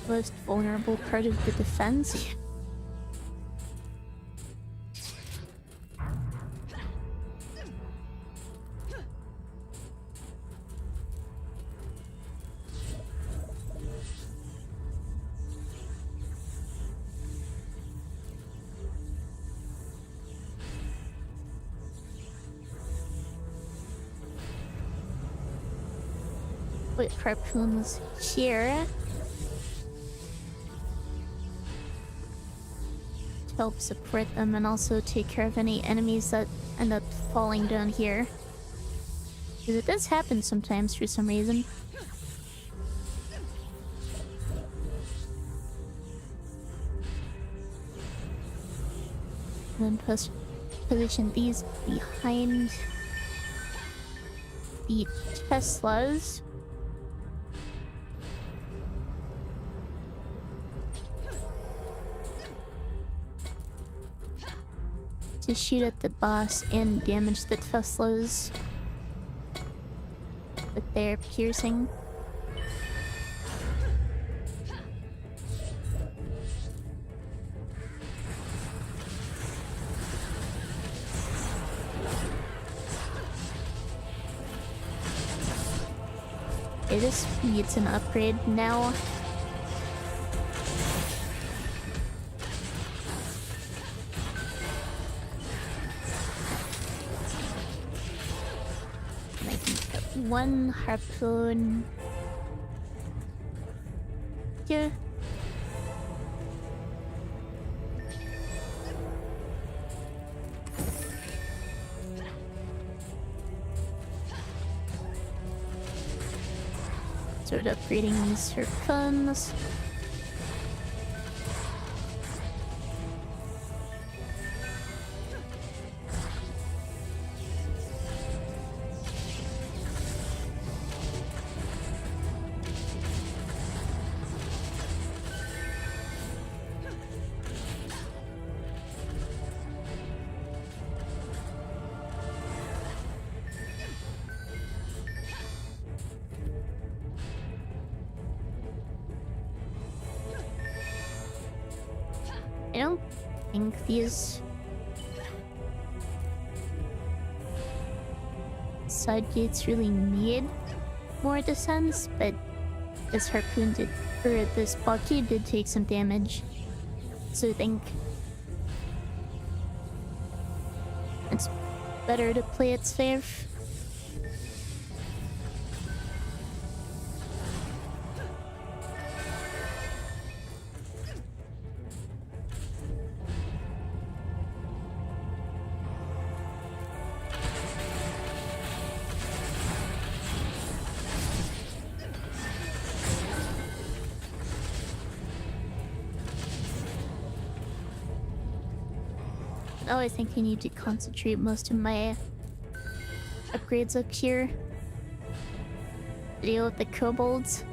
the most vulnerable part of the defense. Put harpoons here to help support them and also take care of any enemies that end up falling down here. Because it does happen sometimes for some reason. And then position these behind the Teslas. To shoot at the boss and damage the Teslas with their piercing. It just needs an upgrade now. One harpoon here. Start upgrading these harpoons. think these side gates really need more defense, but this harpoon did, or this blockade did take some damage. So I think it's better to play it safe. Oh, I think I need to concentrate most of my upgrades up here. Deal with the kobolds.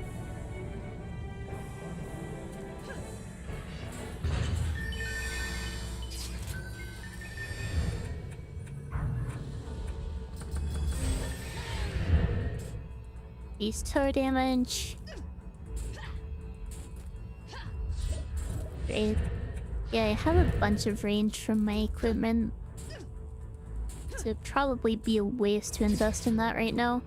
Beast toe damage. Great. Yeah, I have a bunch of range from my equipment. So it'd probably be a waste to invest in that right now.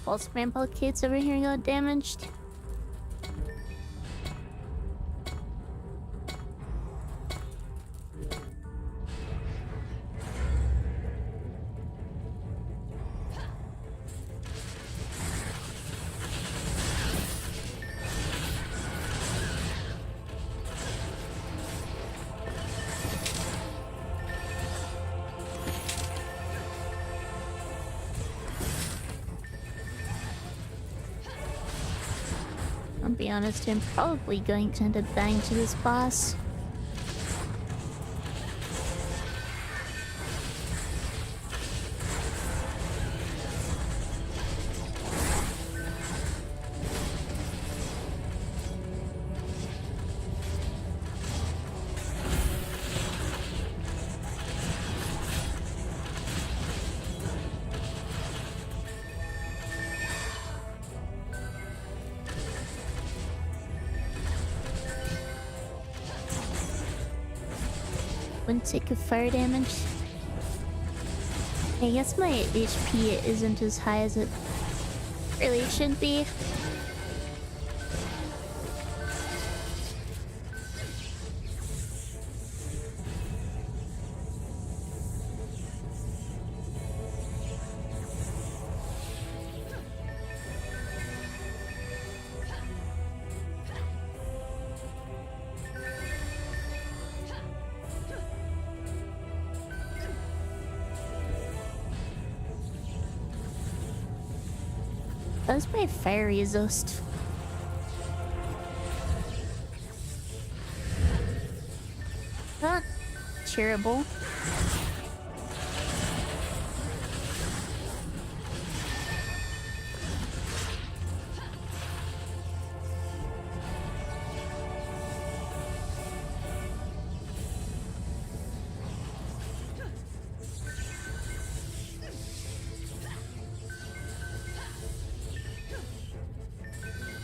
False ramparts over here got damaged. I'll be honest, I'm probably going to end up dying to this boss. Wouldn't take a fire damage. I guess my HP isn't as high as it really should be. That's my fire resist. Not terrible.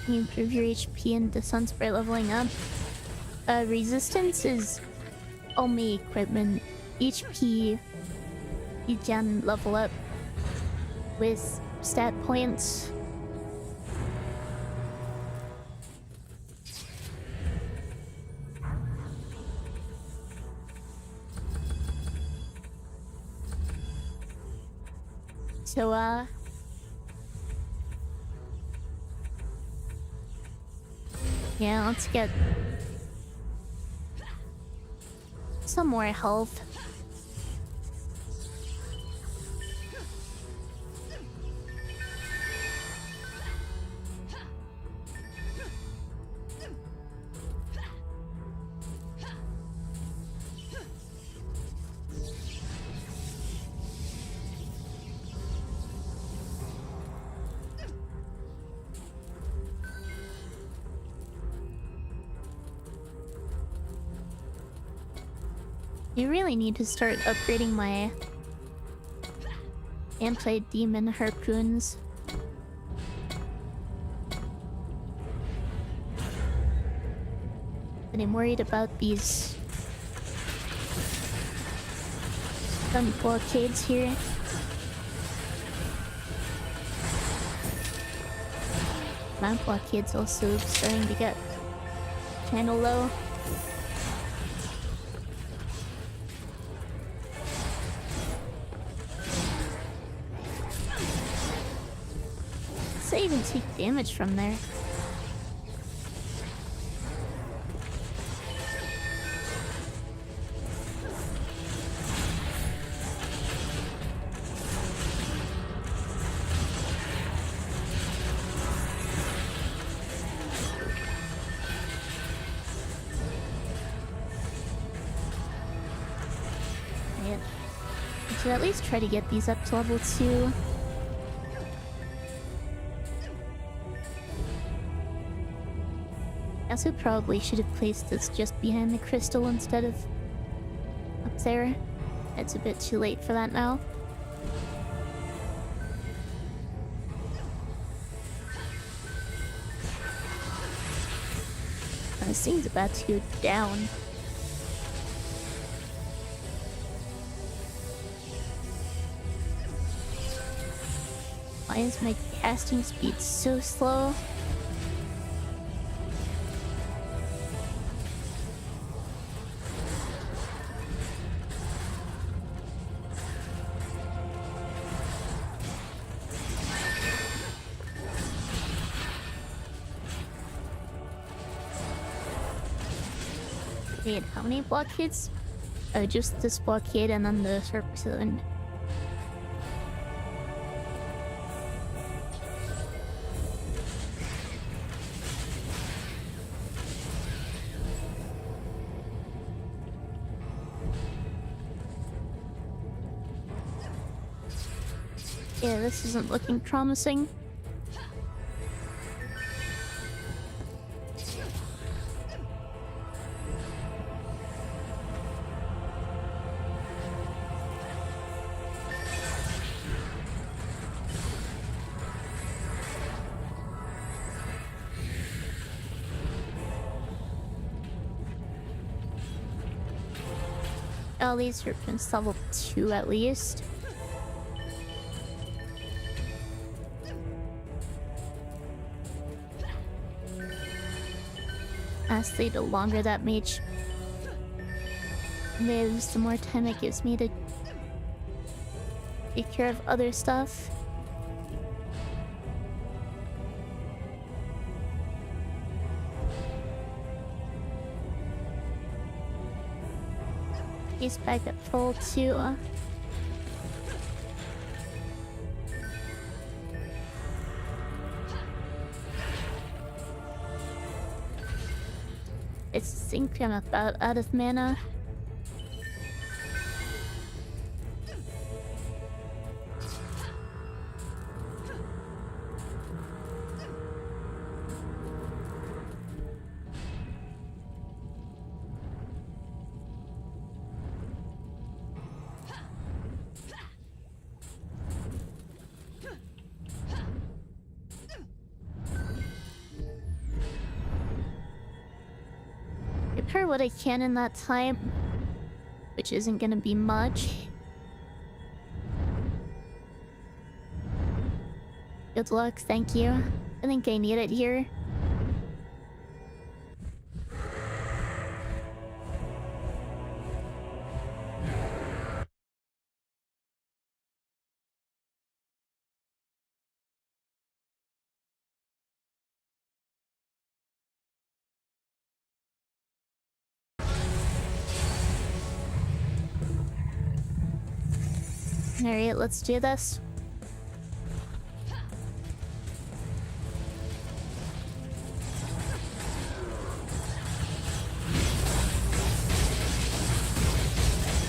You improve your HP and defense by leveling up. Resistance is only equipment. HP you can level up with stat points. So, yeah, let's get some more health. I really need to start upgrading my anti-demon harpoons. But I'm worried about these stun blockades here. Mount blockade's also starting to get kinda low. Does I even take damage from there? I should at least try to get these up to level 2. I also probably should have placed this just behind the crystal instead of up there. It's a bit too late for that now. This thing's about to go down. Why is my casting speed so slow? Wait, how many blockades? Oh, just this blockade and then the surface zone. Yeah, this isn't looking promising. All these are level 2 at least. Honestly, the longer that mage lives, the more time it gives me to take care of other stuff. He's back at full too. I think I'm about out of mana. Repair what I can in that time, which isn't gonna be much. Good luck, thank you. I think I need it here. Alright, let's do this.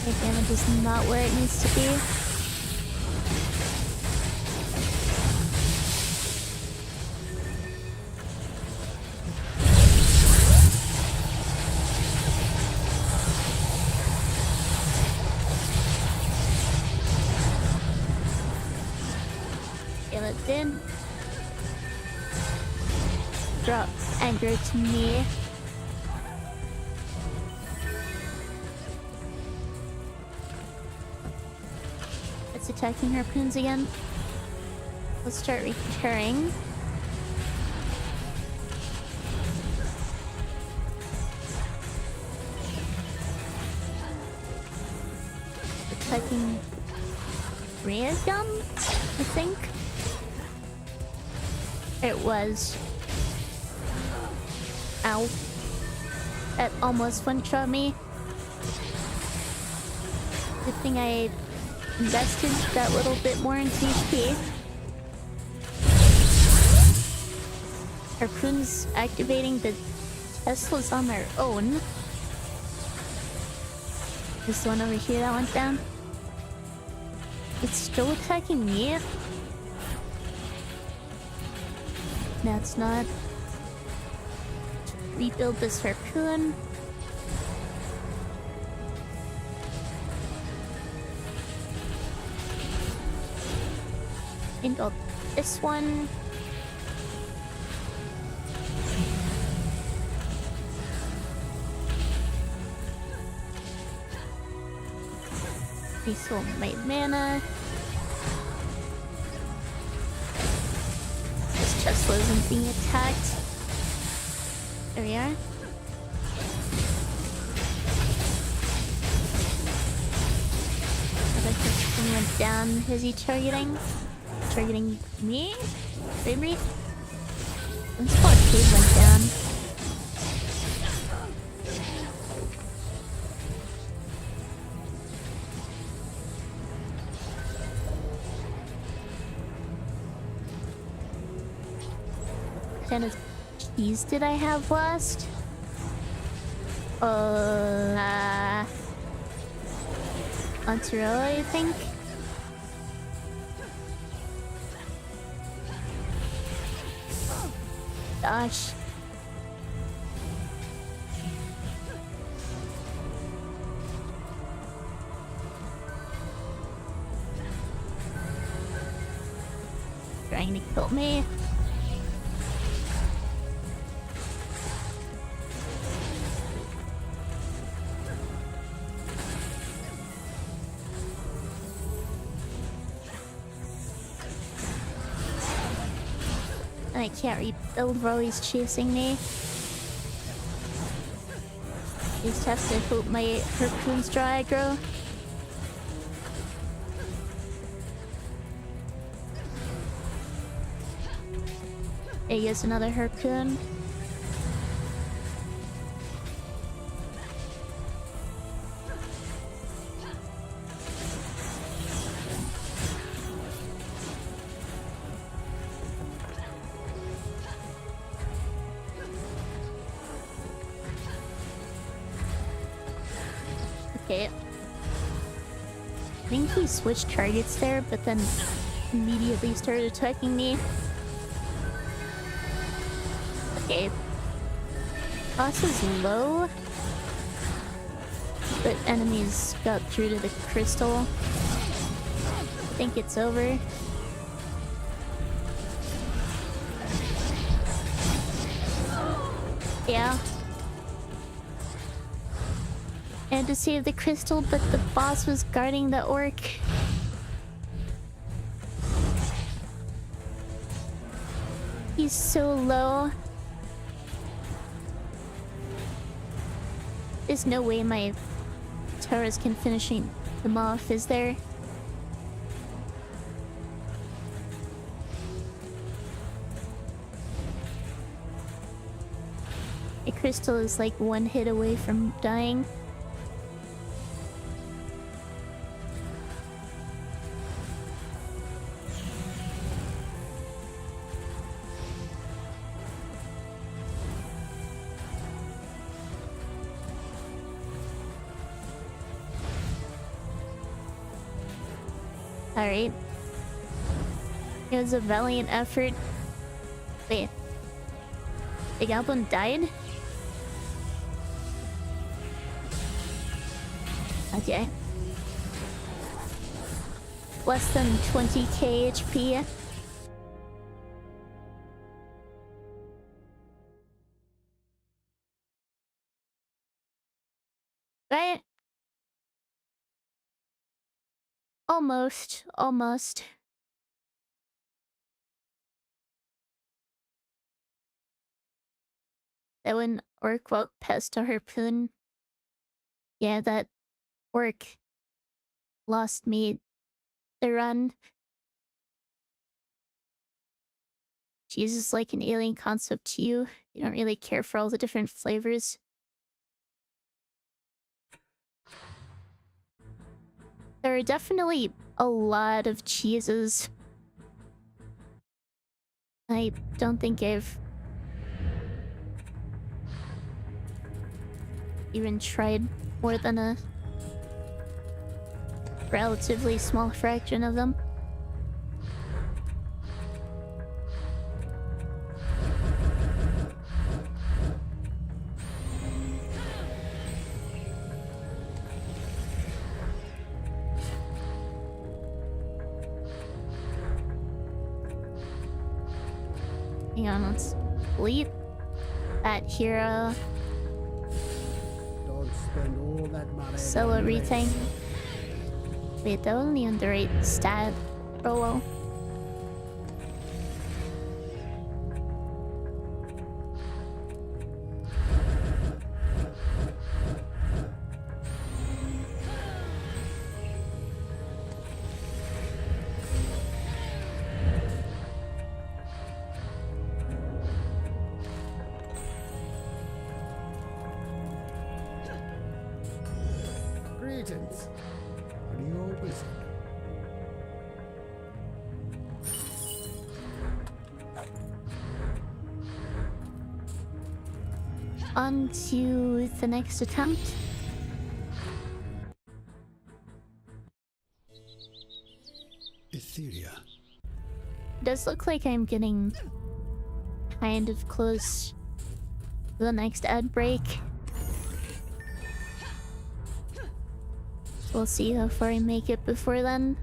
My damage is not where it needs to be. Then drop anger to me. It's attacking harpoons again. Let's start recurring. Attacking rear gun, I think. It was. Ow. That almost one-shot me. Good thing I invested that little bit more into HP. Harpoons activating the Teslas on their own. This one over here that went down. It's still attacking me. No, it's not. Rebuild this harpoon. Rebuild this one. Refill my mana. This Tesla isn't being attacked. There we are. Another person went down. Is he targeting? Targeting me? Maybe? This blockade went down. What kind of keys did I have last? Ontario, I think. Gosh. Trying to kill me. I can't rebuild while he's chasing me. Just have to hope my harpoons draw aggro. There goes another harpoon. Okay. I think he switched targets there, but then immediately started attacking me. Okay. Boss is low, but enemies got through to the crystal. I think it's over. Yeah. And to save the crystal, but the boss was guarding the orc. He's so low. There's no way my towers can finish him off, is there? A crystal is like one hit away from dying. Alright. It was a valiant effort. Wait. The goblin died? Okay. Less than 20k HP. Right? Almost. Almost. That when orc walked past a harpoon. Yeah, that orc lost me the run. Cheese is like an alien concept to you. You don't really care for all the different flavors. There are definitely a lot of cheeses. I don't think I've even tried more than a relatively small fraction of them. Hang on, let's delete that hero. Don't spend all that money. Sell everything. Wait, that wasn't the underrate stat. Oh well. Greetings. Are you all wizard? On to the next attempt. Etheria. It does look like I'm getting kind of close to the next ad break. We'll see how far I make it before then.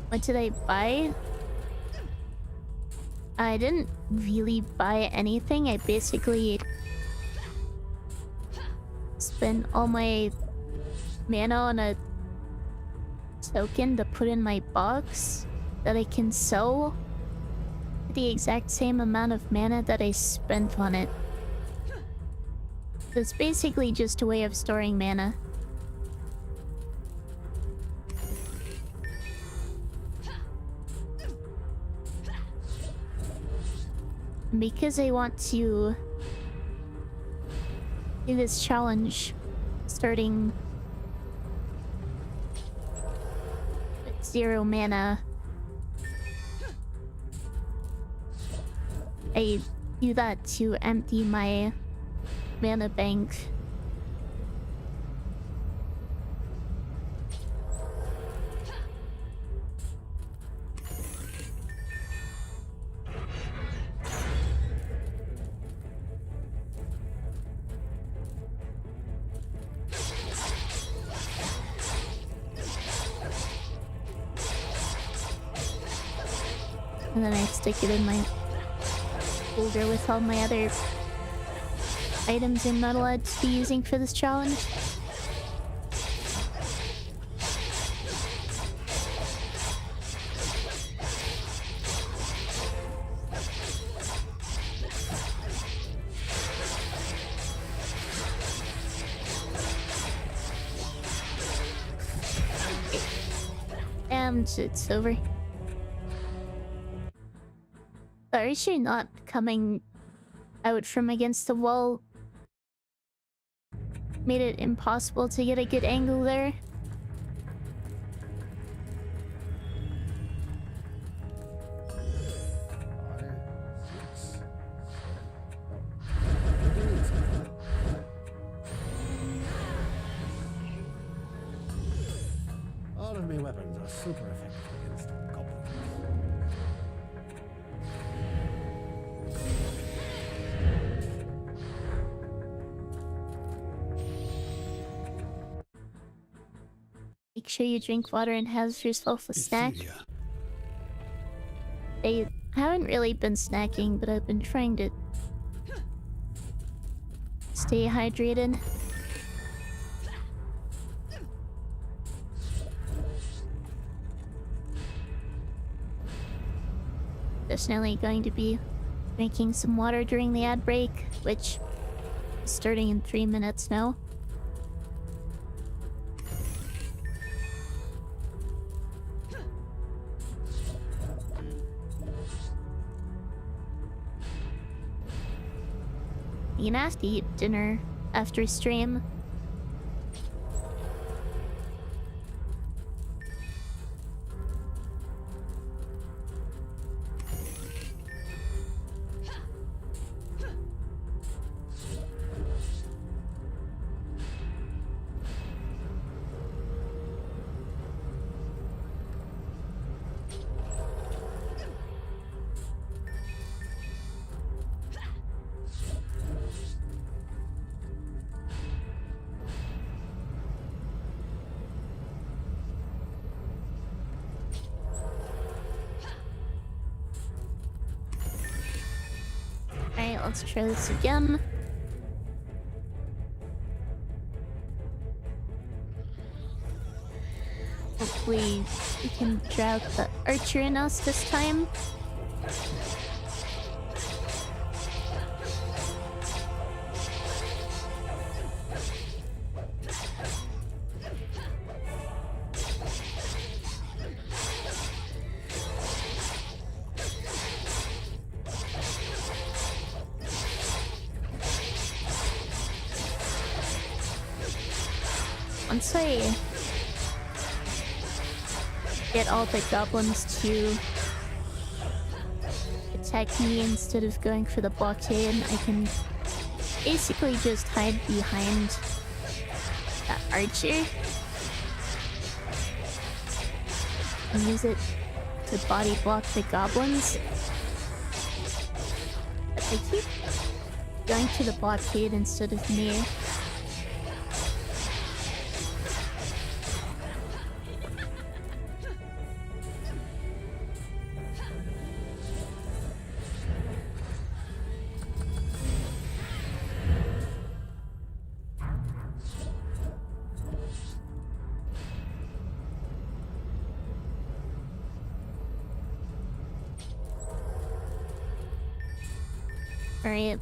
What did I buy? I didn't really buy anything. I basically spent all my mana on a token to put in my box that I can sell for the exact same amount of mana that I spent on it. It's basically just a way of storing mana. Because I want to do this challenge starting with 0 mana, I do that to empty my mana bank. And then I stick it in my folder with all my other items I'm not allowed to be using for this challenge. And it's over. Are you not coming out from against the wall? Made it impossible to get a good angle there. All of my weapons are super effective against goblins. Make sure you drink water and have yourself a snack. Etheria. They I haven't really been snacking, but I've been trying to stay hydrated. Definitely going to be drinking some water during the ad break, which is starting in 3 minutes now. I'm gonna have to eat dinner after stream. Alright, let's try this again. Hopefully we can drag the archer in us this time. Once I get all the goblins to attack me instead of going for the blockade, I can basically just hide behind that archer and use it to body block the goblins. But they keep going to the blockade instead of me. Alright,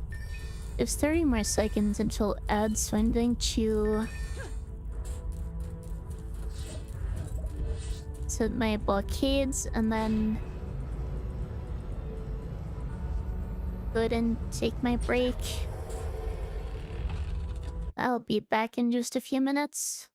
it's 30 more seconds until ads, so I'm going to set my blockades and then go ahead and take my break. I'll be back in just a few minutes.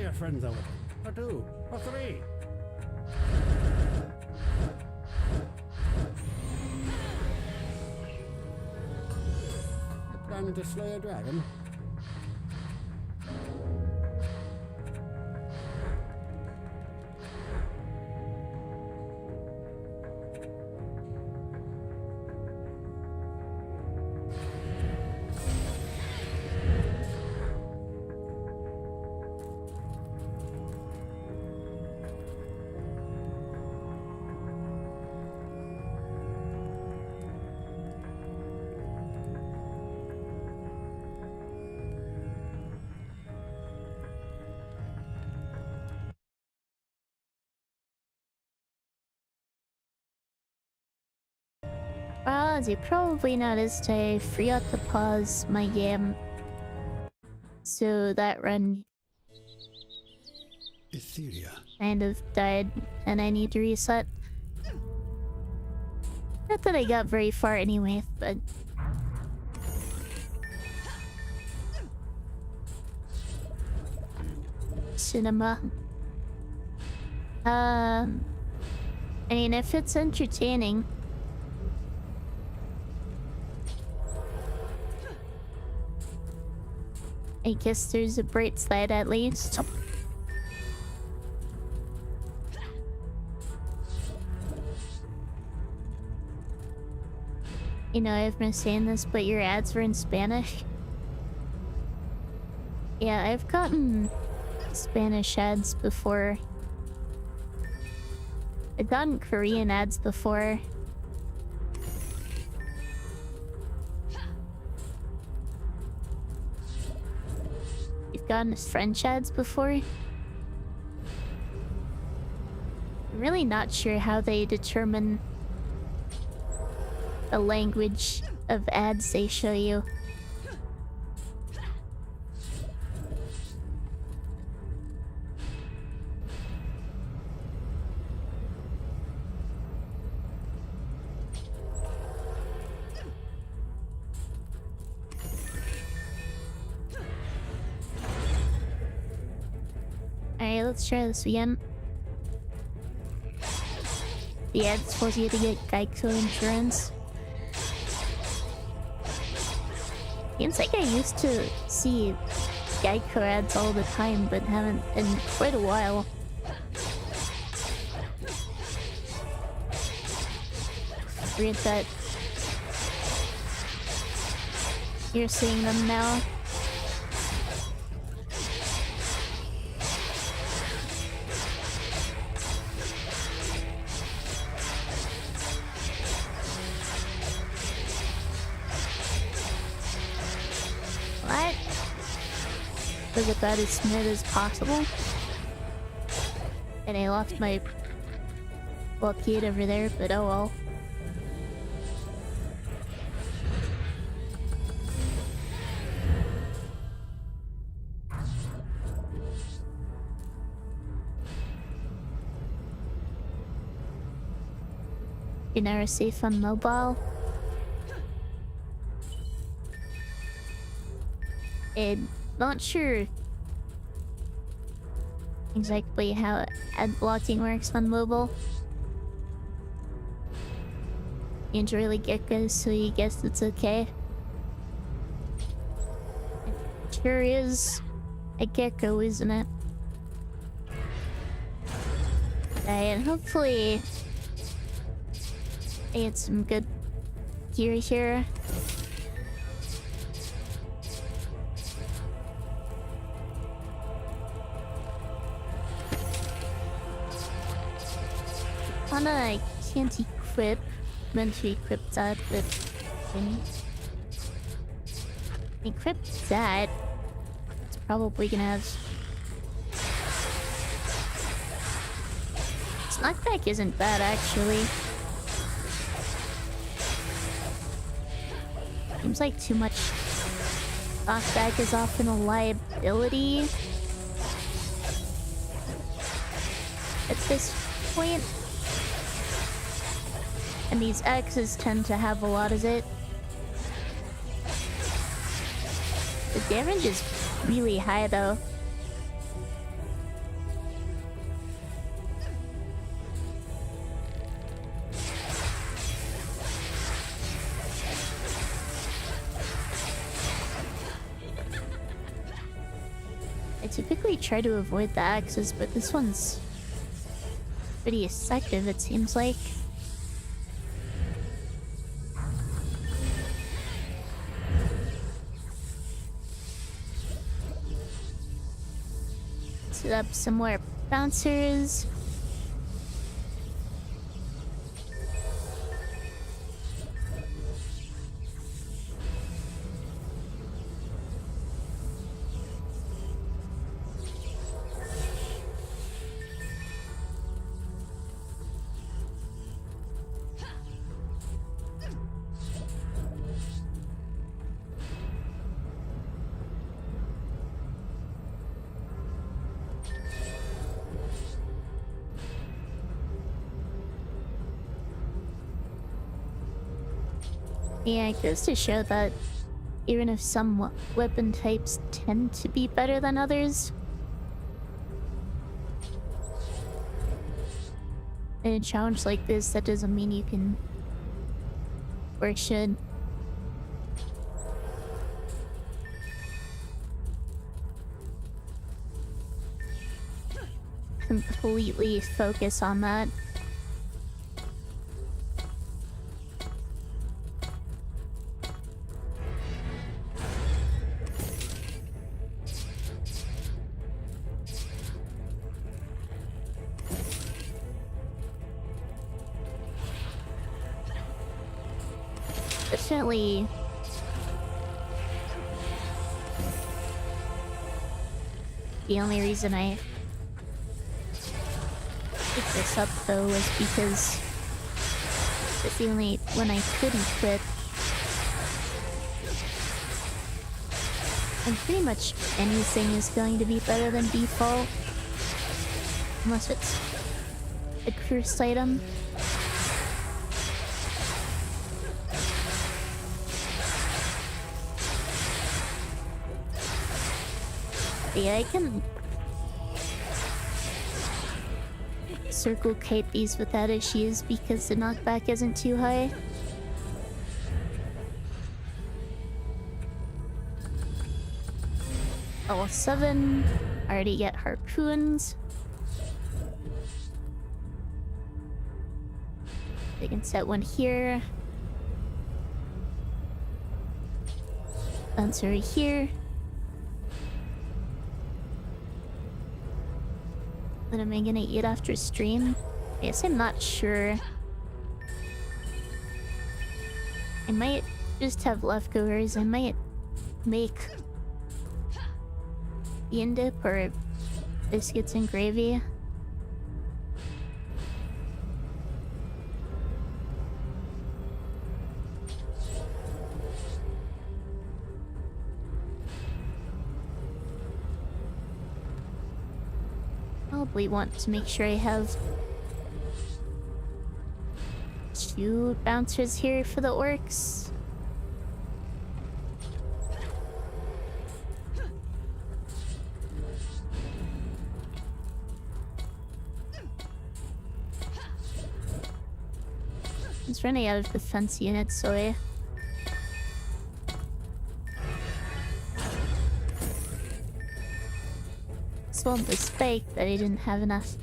your friends are with him. Or two. Or three. You planning to slay a dragon? Well, as you probably noticed, I forgot to pause my game. So that run Etheria. kind of died, and I need to reset. Not that I got very far anyway, but... Cinema. I mean, if it's entertaining... I guess there's a bright side at least. You know, I've been saying this, but your ads were in Spanish. Yeah, I've gotten Spanish ads before. I've gotten Korean ads before. You've gotten French ads before? I'm really not sure how they determine the language of ads they show you. Alright, let's try this again. The ads force you to get Geico insurance. Seems like I used to see Geico ads all the time, but haven't in quite a while. Weird that you're seeing them now. Was about as smooth as possible. And I lost my blockade over there, but oh well. You're never safe on mobile. Not sure exactly how ad blocking works on mobile. You enjoy really geckos, so you guess it's okay. It sure is a gecko, isn't it? And hopefully I get some good gear here. I can't meant to equip that, but equip that. It's probably gonna have. Knockback isn't bad actually. Seems like too much knockback is often a liability at this point. And these X's tend to have a lot of it. The damage is really high though. typically try to avoid the axes, but this one's pretty effective, it seems like. Set up some more bouncers. Yeah, it goes to show that even if some weapon types tend to be better than others, in a challenge like this, that doesn't mean you can or should completely focus on that. Definitely the only reason I picked this up though was because it's the only one I couldn't quit. And pretty much anything is going to be better than default. Unless it's a cursed item. Yeah, I can circle kite these without issues because the knockback isn't too high. Level 7. Already get harpoons. They can set one here. Bouncer here. What am I gonna eat after stream? I guess I'm not sure. I might just have leftovers. I might make bean dip or biscuits and gravy. Probably want to make sure I have 2 bouncers here for the orcs. It's running out of defense units, so I swallowed the spike that I didn't have enough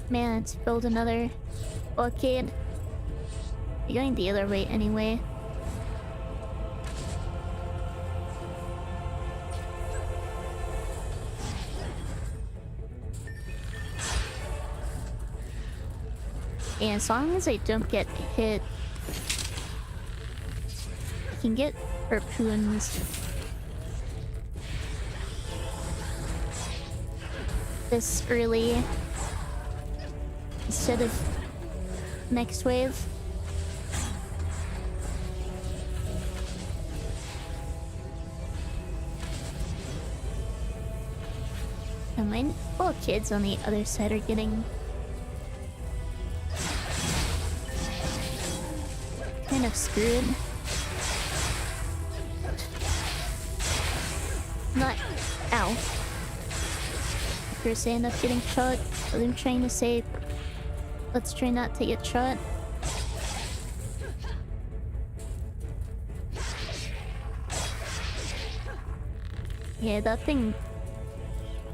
mana to build another blockade. You're going the other way anyway. And as long as I don't get hit, I can get harpoons this early instead of next wave. And my little kids on the other side are getting kind of screwed. Not ow. First I end up getting shot, but I'm trying to say let's try not to get shot. Yeah, that thing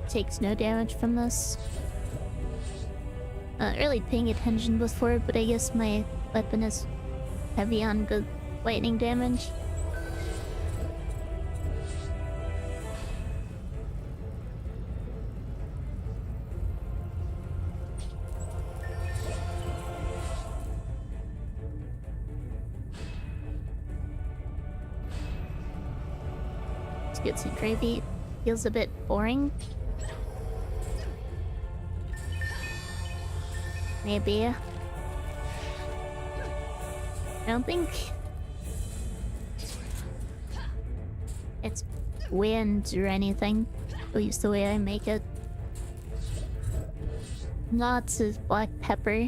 takes no damage from this. Not really paying attention before, but I guess my weapon is heavy on good lightning damage. Let's get some gravy. Feels a bit boring. Maybe. I don't think it's wind or anything, at least the way I make it. Lots of black pepper.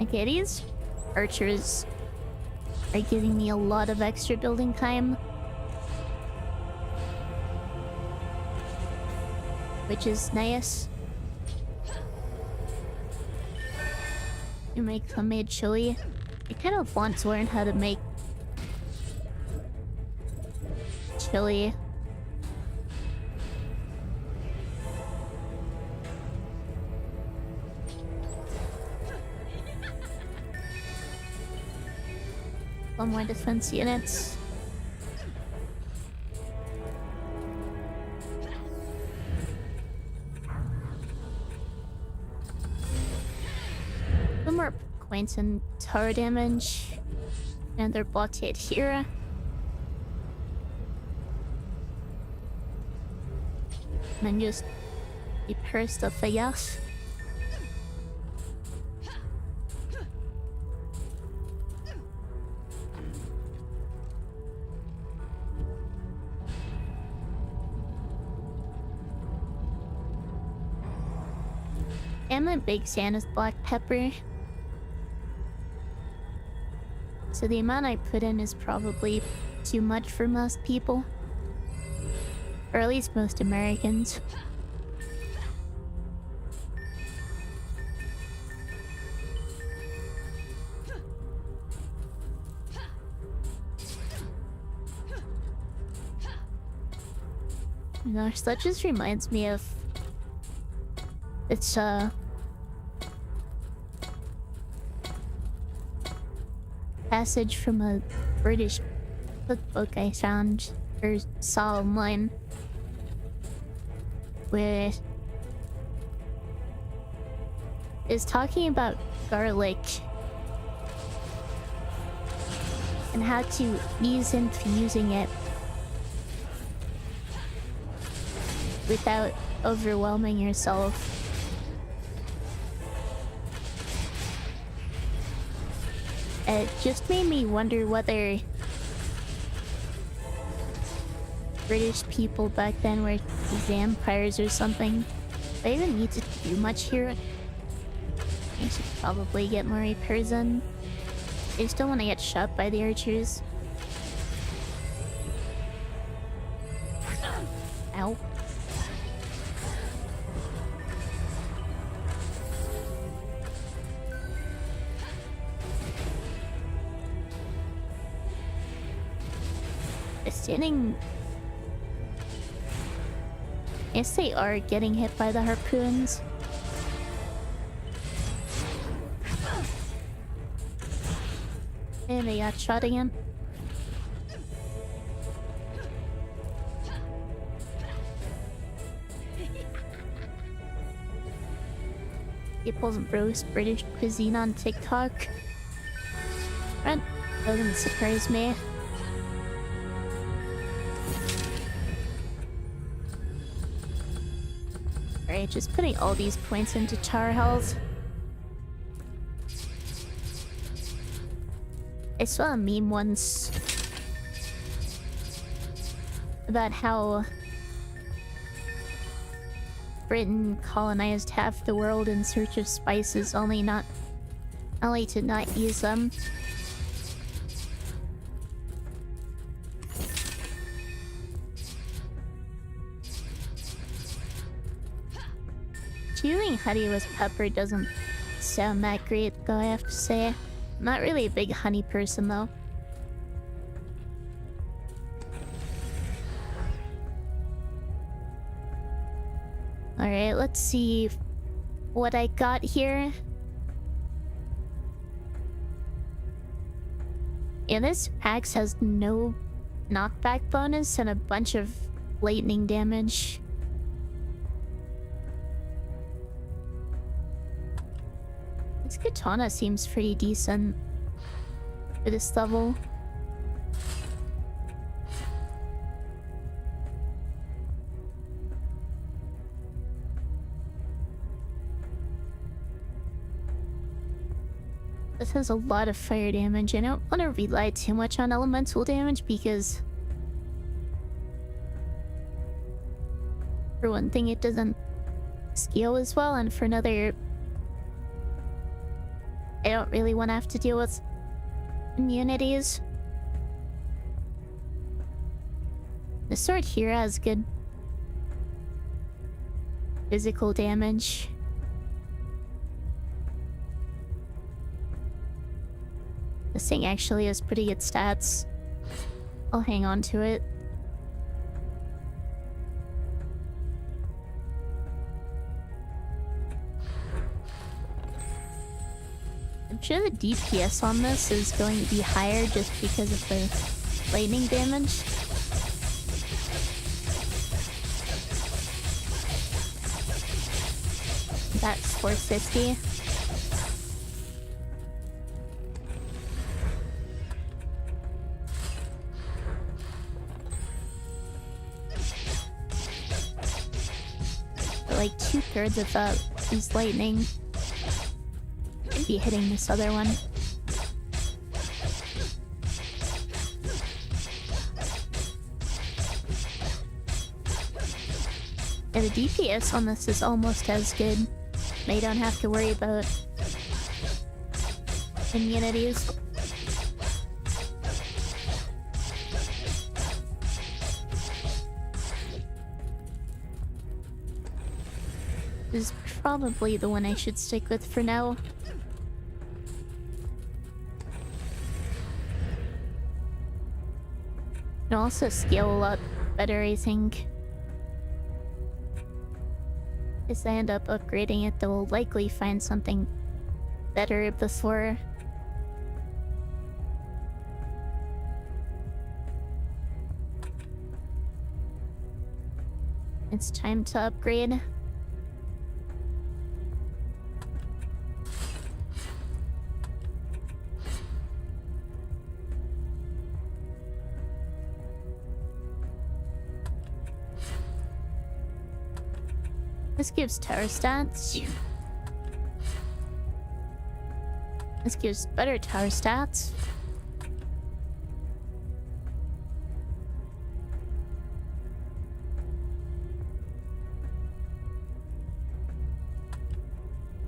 Okay, these archers are giving me a lot of extra building time, which is nice. You make homemade chili. I kind of want to learn how to make chili. One more defense units. One more points in tower damage. Another blockade here. And then just repair stuff, I guess. I'm a big fan of black pepper. So the amount I put in is probably too much for most people. Or at least most Americans. Gosh, that just reminds me of... It's, passage from a British cookbook I found or saw online, where it's talking about garlic and how to ease into using it without overwhelming yourself. It just made me wonder whether British people back then were vampires or something. Do I even need to do much here? I should probably get more repairs in. I still want to get shot by the archers. Ow. Standing... Yes, they are getting hit by the harpoons. And they got shot again. People's roast British cuisine on TikTok. That doesn't surprise me. Alright, just putting all these points into tower health. I saw a meme once about how Britain colonized half the world in search of spices, only to not use them. Chewing honey with pepper doesn't sound that great, though, I have to say. I'm not really a big honey person, though. Alright, let's see what I got here. Yeah, this axe has no knockback bonus and a bunch of lightning damage. This katana seems pretty decent for this level. This has a lot of fire damage. I don't want to rely too much on elemental damage because, for one thing, it doesn't scale as well, and for another, I don't really want to have to deal with immunities. The sword here has good physical damage. This thing actually has pretty good stats. I'll hang on to it. I'm sure the DPS on this is going to be higher just because of the lightning damage. That's 450. Like 2/3 of that is lightning. Be hitting this other one. And the DPS on this is almost as good. They don't have to worry about immunities. This is probably the one I should stick with for now. It'll also scale a lot better, I think. If I end up upgrading it, they'll likely find something better before. It's time to upgrade. This gives tower stats. This gives better tower stats.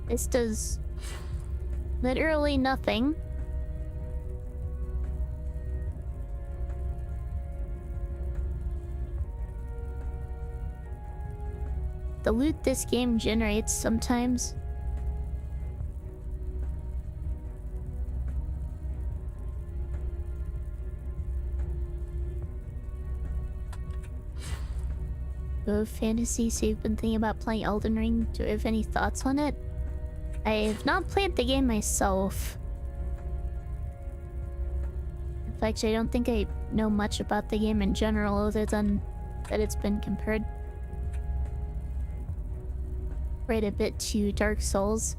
This does literally nothing. The loot this game generates sometimes. Oh, fantasy, so you've been thinking about playing Elden Ring. Do you have any thoughts on it? I have not played the game myself. In fact, I don't think I know much about the game in general other than that it's been compared quite a bit to Dark Souls.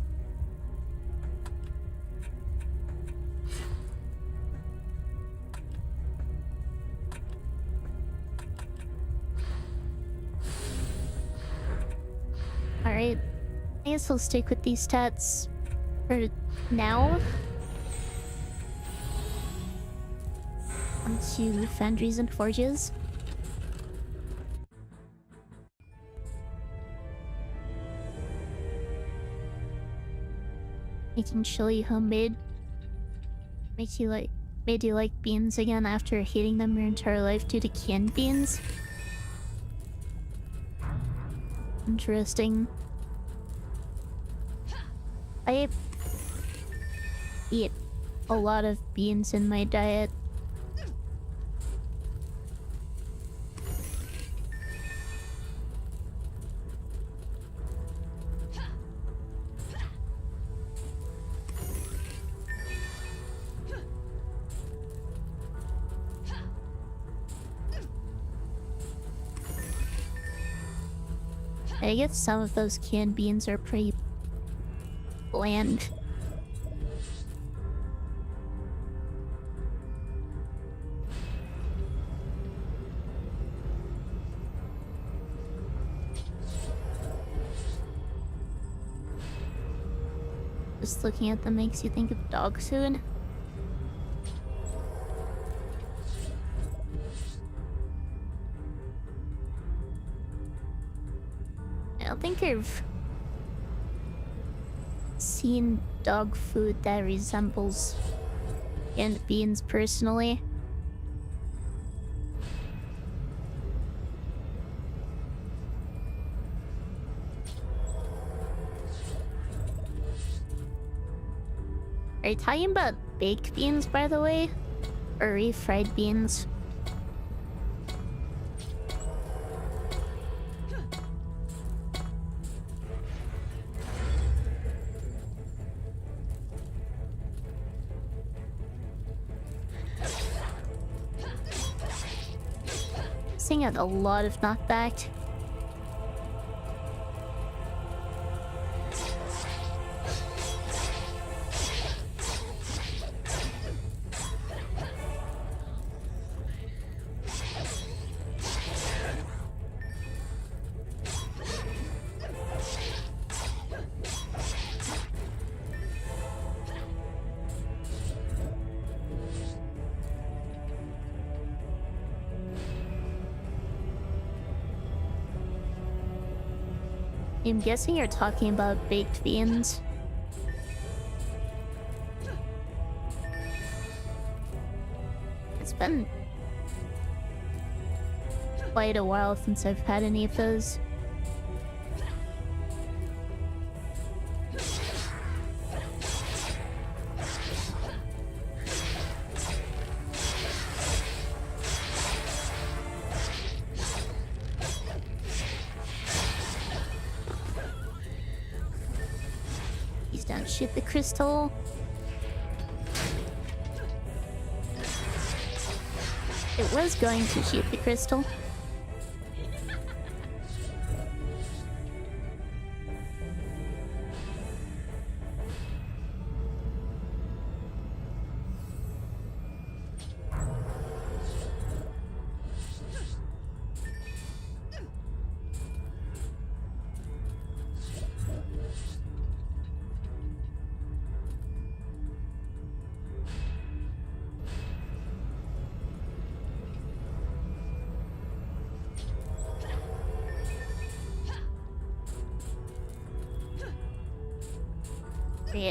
Alright, I guess I'll stick with these stats for now. Onto Foundries and Forges. Making chili homemade made you like beans again after hating them your entire life due to canned beans. Interesting. I eat a lot of beans in my diet. I guess some of those canned beans are pretty bland. Just looking at them makes you think of dog food. I don't think I've seen dog food that resembles canned beans personally. Are you talking about baked beans, by the way? Or refried beans? Seeing a lot of knockback. I'm guessing you're talking about baked beans. It's been quite a while since I've had any of those. Shoot the crystal. It was going to shoot the crystal.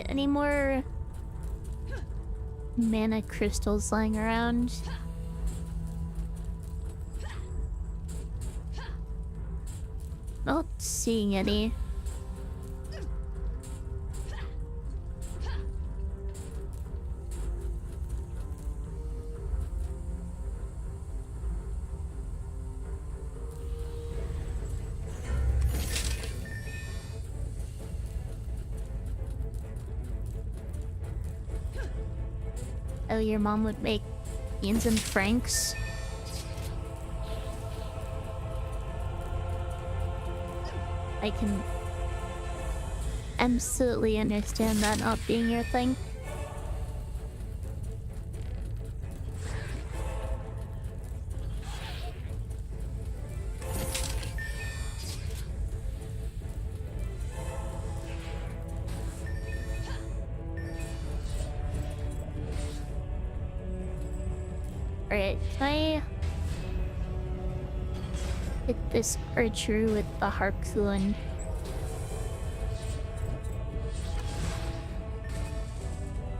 Any more mana crystals lying around? Not seeing any. Oh, your mom would make beans and franks. I can absolutely understand that not being your thing. Alright, can I hit this archer with the harpoon?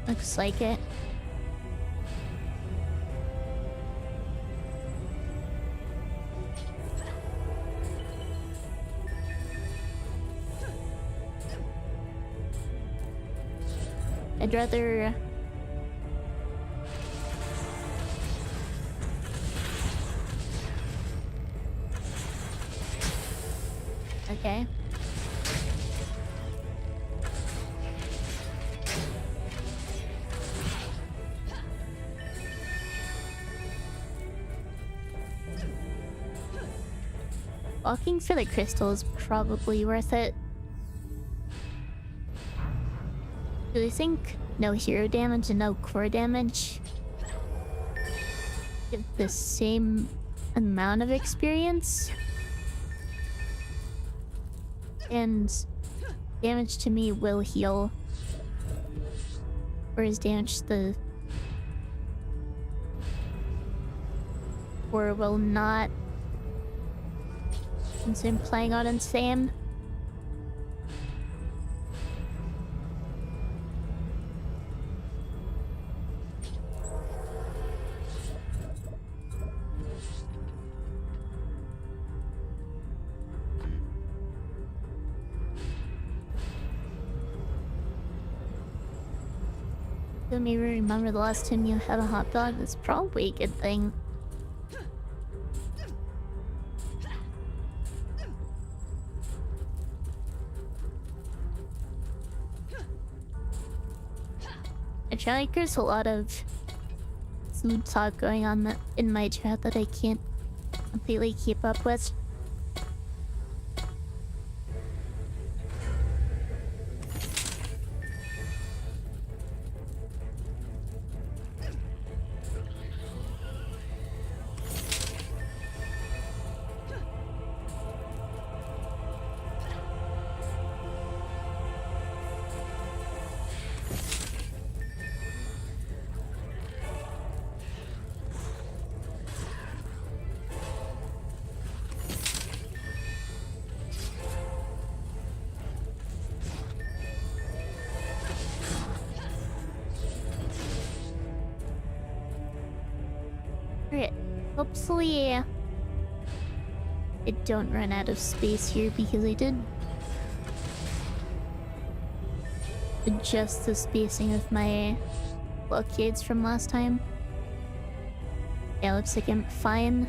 Looks like it. I'd rather... Okay. Walking for the crystal is probably worth it. Do you think no hero damage and no core damage give the same amount of experience? And damage to me will heal. Whereas damage to the core will not. Since I'm playing on insane. Don't maybe remember the last time you had a hot dog. That's probably a good thing. I feel like there's a lot of food talk going on in my chat that I can't completely keep up with. Hopefully I don't run out of space here because I did adjust the spacing of my blockades from last time. Yeah, looks like I'm fine.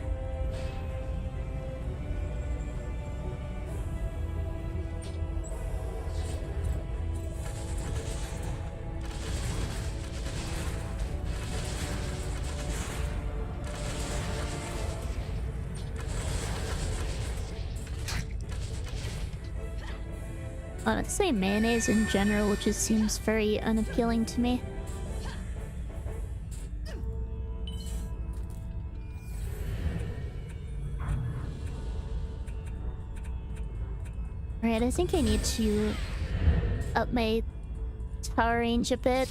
I'd say mayonnaise in general just seems very unappealing to me. Alright, I think I need to up my tower range a bit.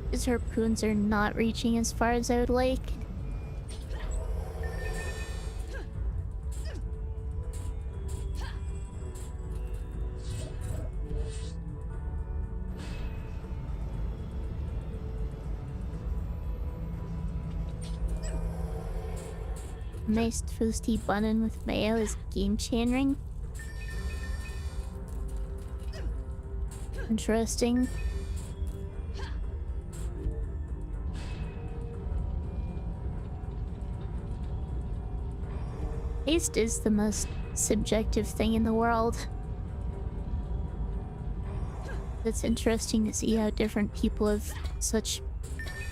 These harpoons are not reaching as far as I would like. Nice toasty bun with mayo is game changing. Interesting. Taste is the most subjective thing in the world. It's interesting to see how different people have such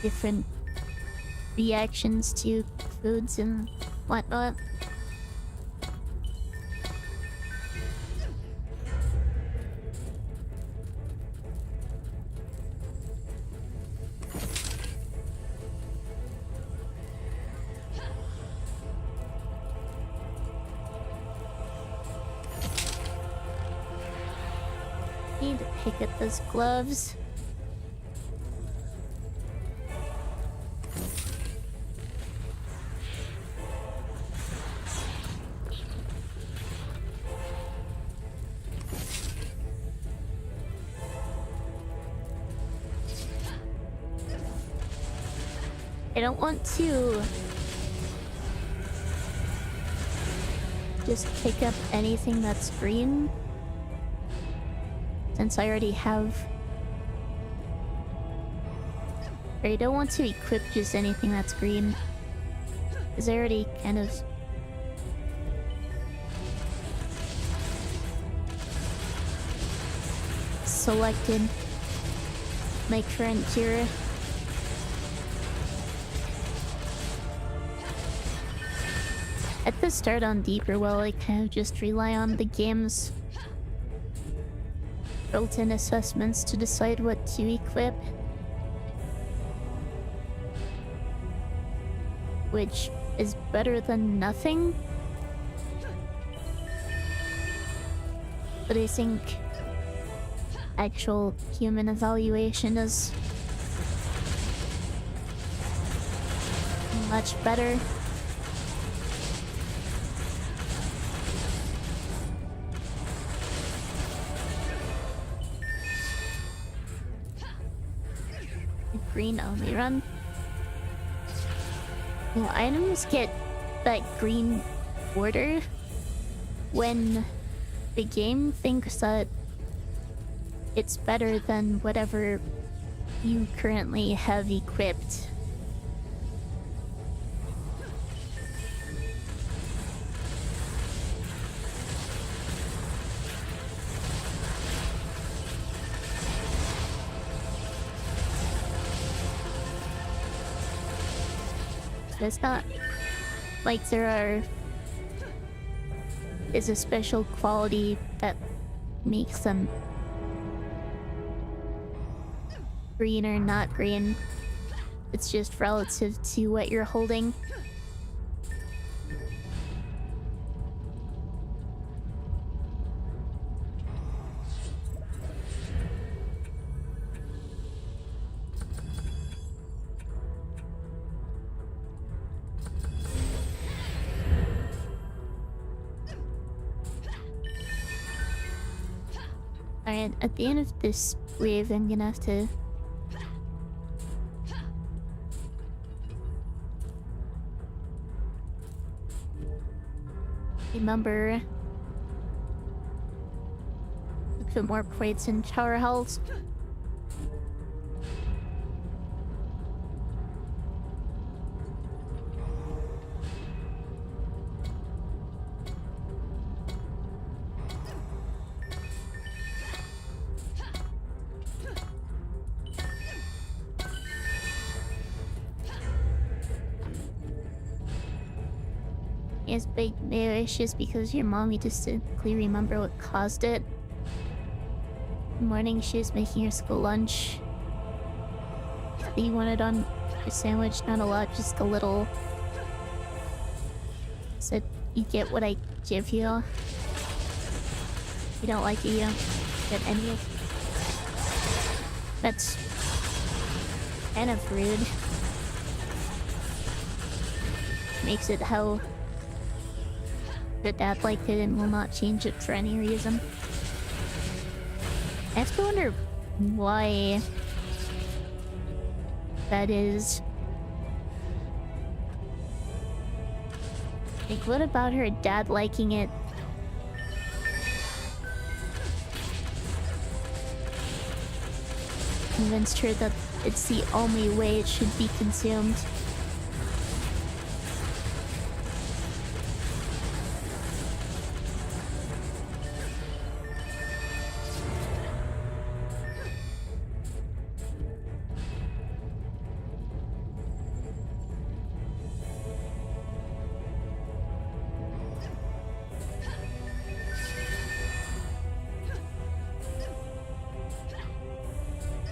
different reactions to foods and whatnot. Need to pick up those gloves. I don't want to just pick up anything that's green, since I already have. Or I don't want to equip just anything that's green, because I already kind of selected my current gear. At the start on Deeper Well, I kind of just rely on the game's built-in assessments to decide what to equip. Which is better than nothing. But I think actual human evaluation is much better. Green only run. Well, items get that green border when the game thinks that it's better than whatever you currently have equipped. It's not like is a special quality that makes them green or not green. It's just relative to what you're holding. Alright, at the end of this wave, I'm gonna have to remember to put more points in tower health. Yes, big issues because your mommy distinctly remember what caused it. In the morning, she was making her school lunch. You wanted on your sandwich, not a lot, just a little. Said you get what I give you. If you don't like it, you don't get any of it. That's kind of rude. Makes it how your dad liked it and will not change it for any reason. I have to wonder why that is. Like, what about her dad liking it convinced her that it's the only way it should be consumed?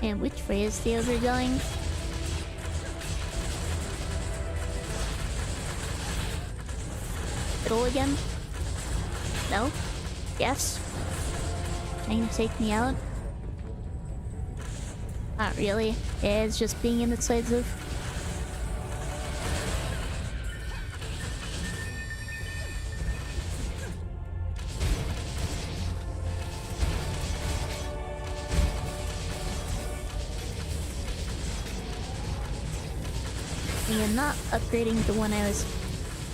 And which way is the ogre going? Middle again? No? Yes? Trying to take me out? Not really. It's just being indecisive. I'm not upgrading the one I was,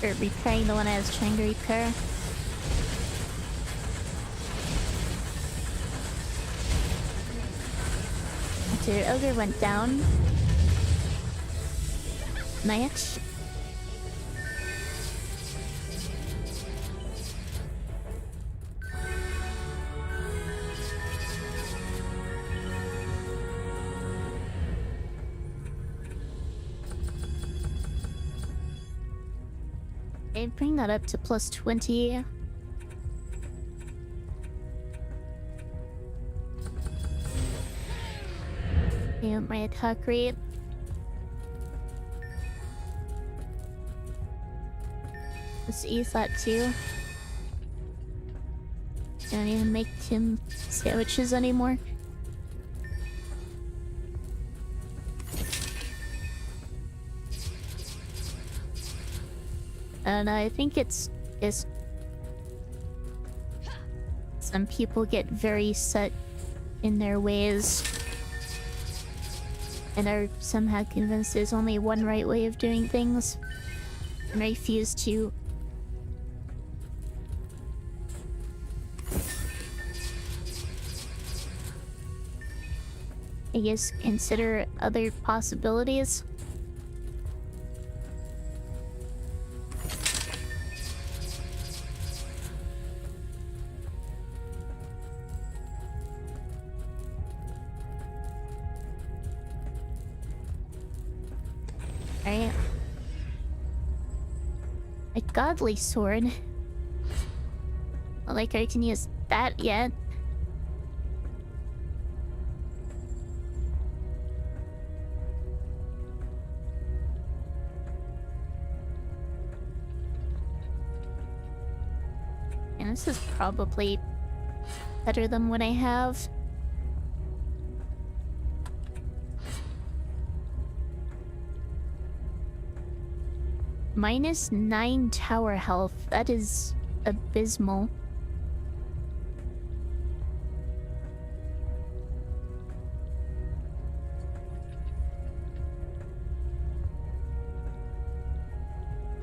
or repairing the one I was trying to repair. After the ogre went down. Nice. Okay, bring that up to plus 20. Okay, my attack rate. Let's eat that too. Don't even make him sandwiches anymore. And I think it's some people get very set in their ways and are somehow convinced there's only one right way of doing things and refuse to I guess consider other possibilities. Alright. A godly sword. Not like I can use that yet. And this is probably better than what I have. -9 tower health. That is abysmal.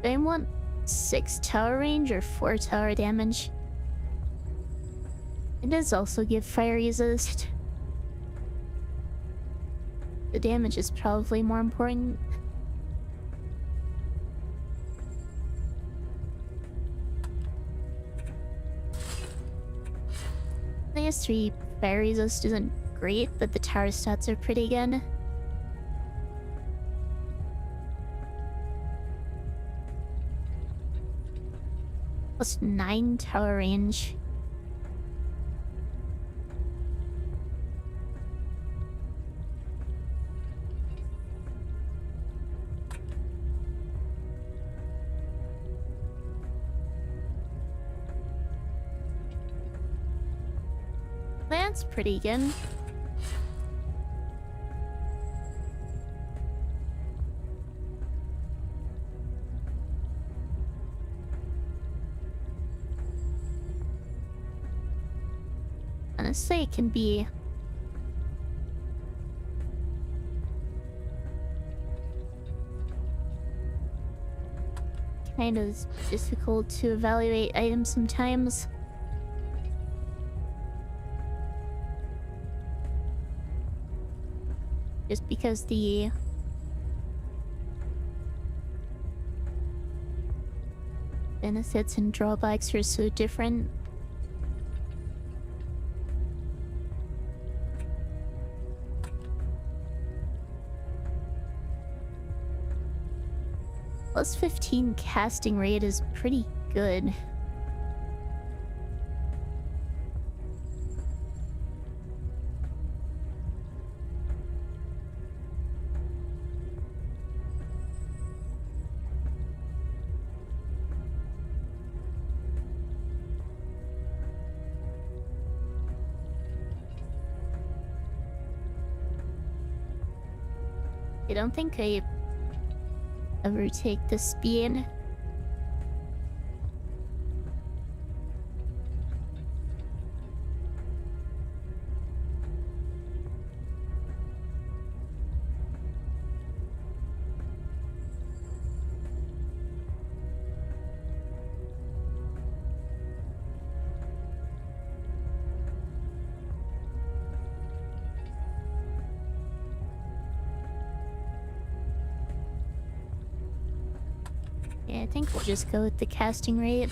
Do I want 6 tower range or 4 tower damage? It does also give fire resist. The damage is probably more important. I guess 3 fire resist isn't great, but the tower stats are pretty good. Plus 9 tower range. That's pretty good. Honestly, it can be kind of difficult to evaluate items sometimes. Just because the benefits and drawbacks are so different. Plus 15 casting rate is pretty good. I don't think I ever take the speed. Yeah, I think we'll just go with the casting rate.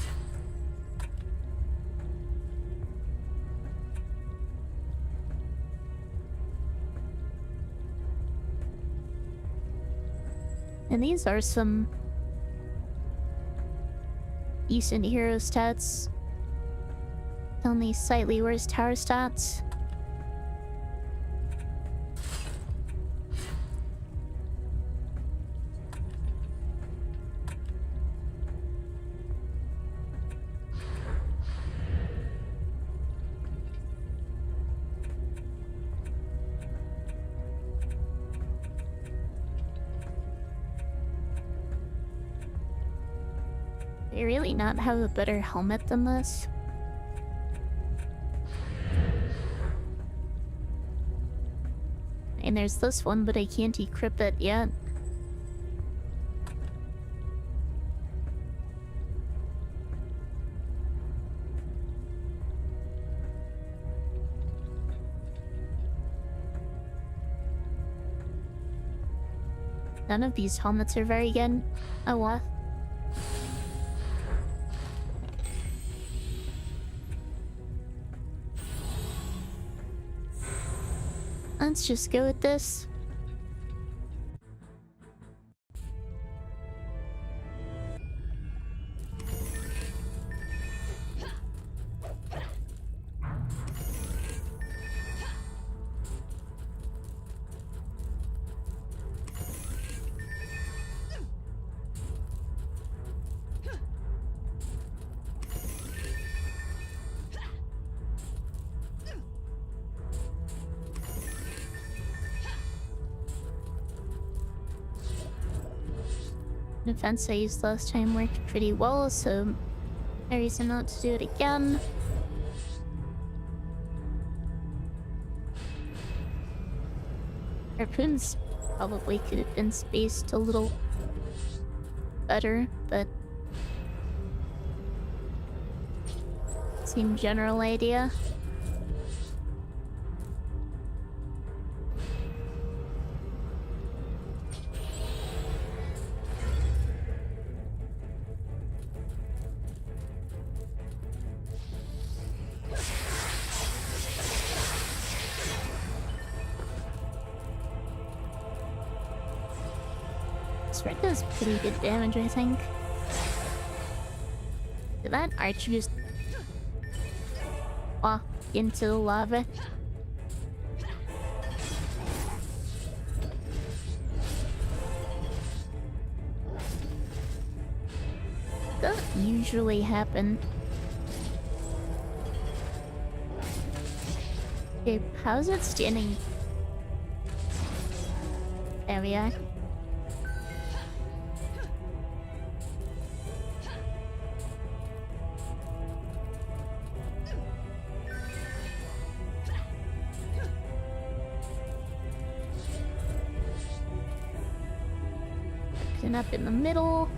And these are some decent hero stats. Only slightly worse tower stats. They really not have a better helmet than this? And there's this one, but I can't decrypt it yet. None of these helmets are very good. Oh what? Let's just go with this. Defense I used last time worked pretty well, so no reason not to do it again. Harpoons probably could have been spaced a little better, but same general idea. This does pretty good damage, I think. Did that archer just walk into the lava? Doesn't usually happen. Okay, how's it standing? There we are. Up in the middle.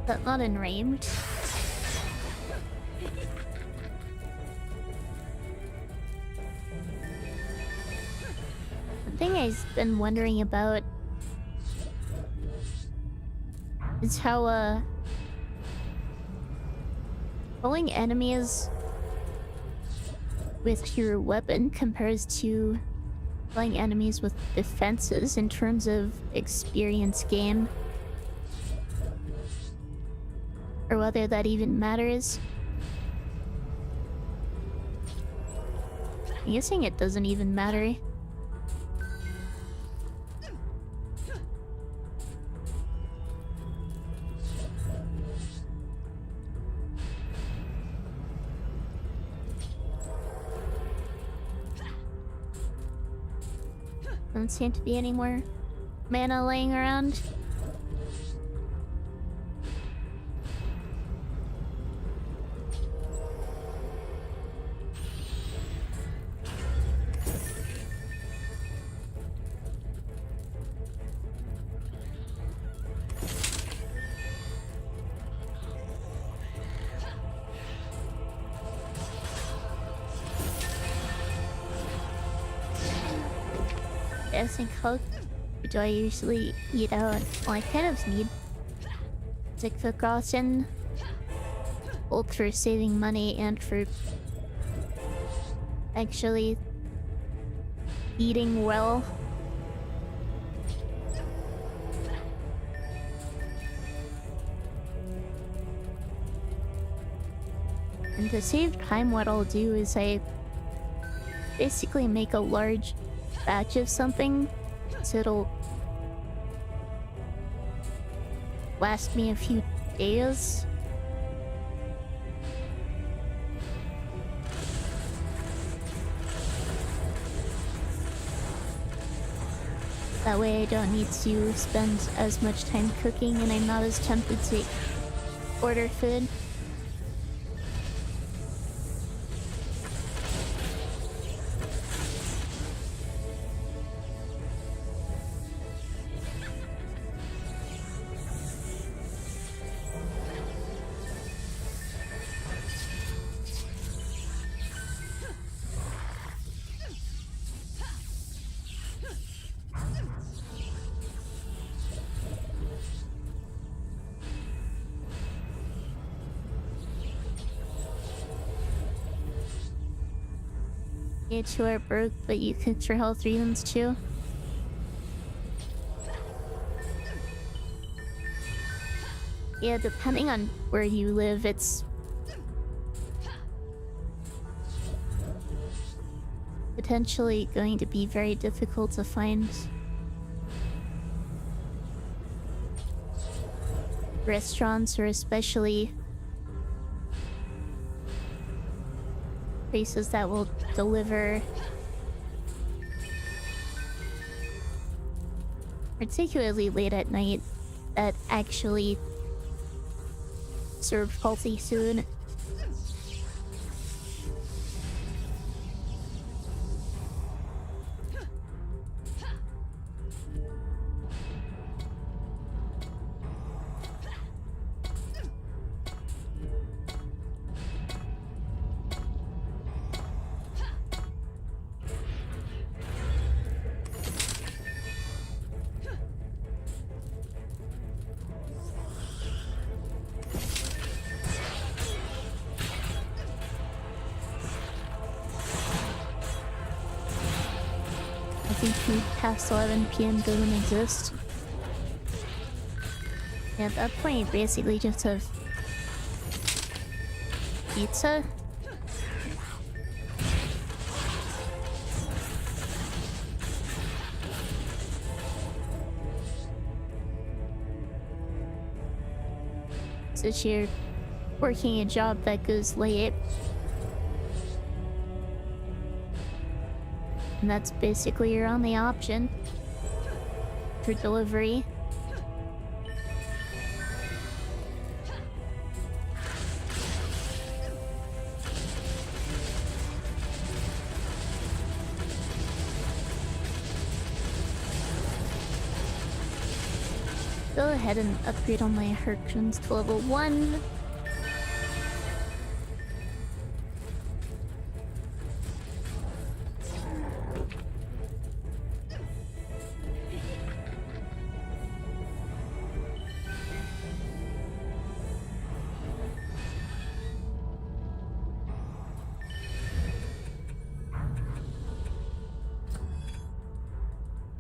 That's not enraged. The thing I've been wondering about is how killing enemies with your weapon compares to killing enemies with defenses in terms of experience gain, or whether that even matters. I'm guessing it doesn't even matter. Doesn't seem to be any more mana laying around. I think how do I usually eat out? Well, I kind of need Like forgotten, both for saving money and for actually eating well. And to save time, what I'll do is I basically make a large batch of something so it'll last me a few days. That way I don't need to spend as much time cooking and I'm not as tempted to order food. You two are broke, but you cooked for health reasons too. Yeah, depending on where you live, it's potentially going to be very difficult to find restaurants, or especially places that will deliver, particularly late at night, that actually serve healthy food. I think food past 11 PM doesn't exist. Yeah, at that point, you basically just have pizza. Since you're working a job that goes late. And that's basically your only option for delivery. Go ahead and upgrade all my Hercules to level 1.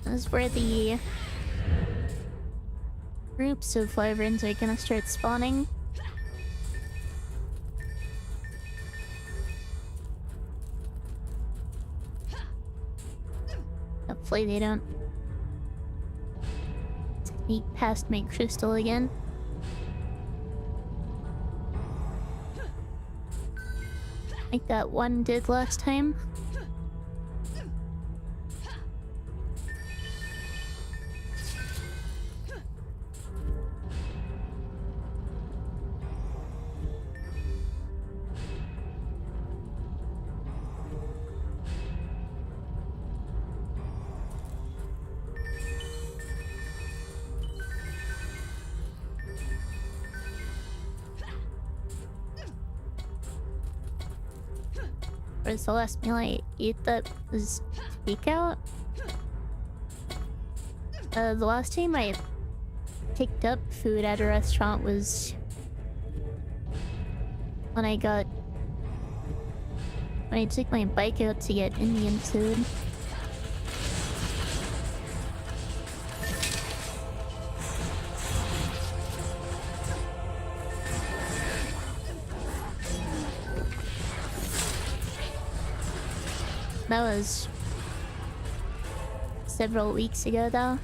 This is where the groups of wyverns are gonna start spawning. Hopefully they don't sneak past my crystal again. Like that one did last time. Was the last meal I ate that was takeout? The last time I picked up food at a restaurant was when I took my bike out to get Indian food. That was several weeks ago, though.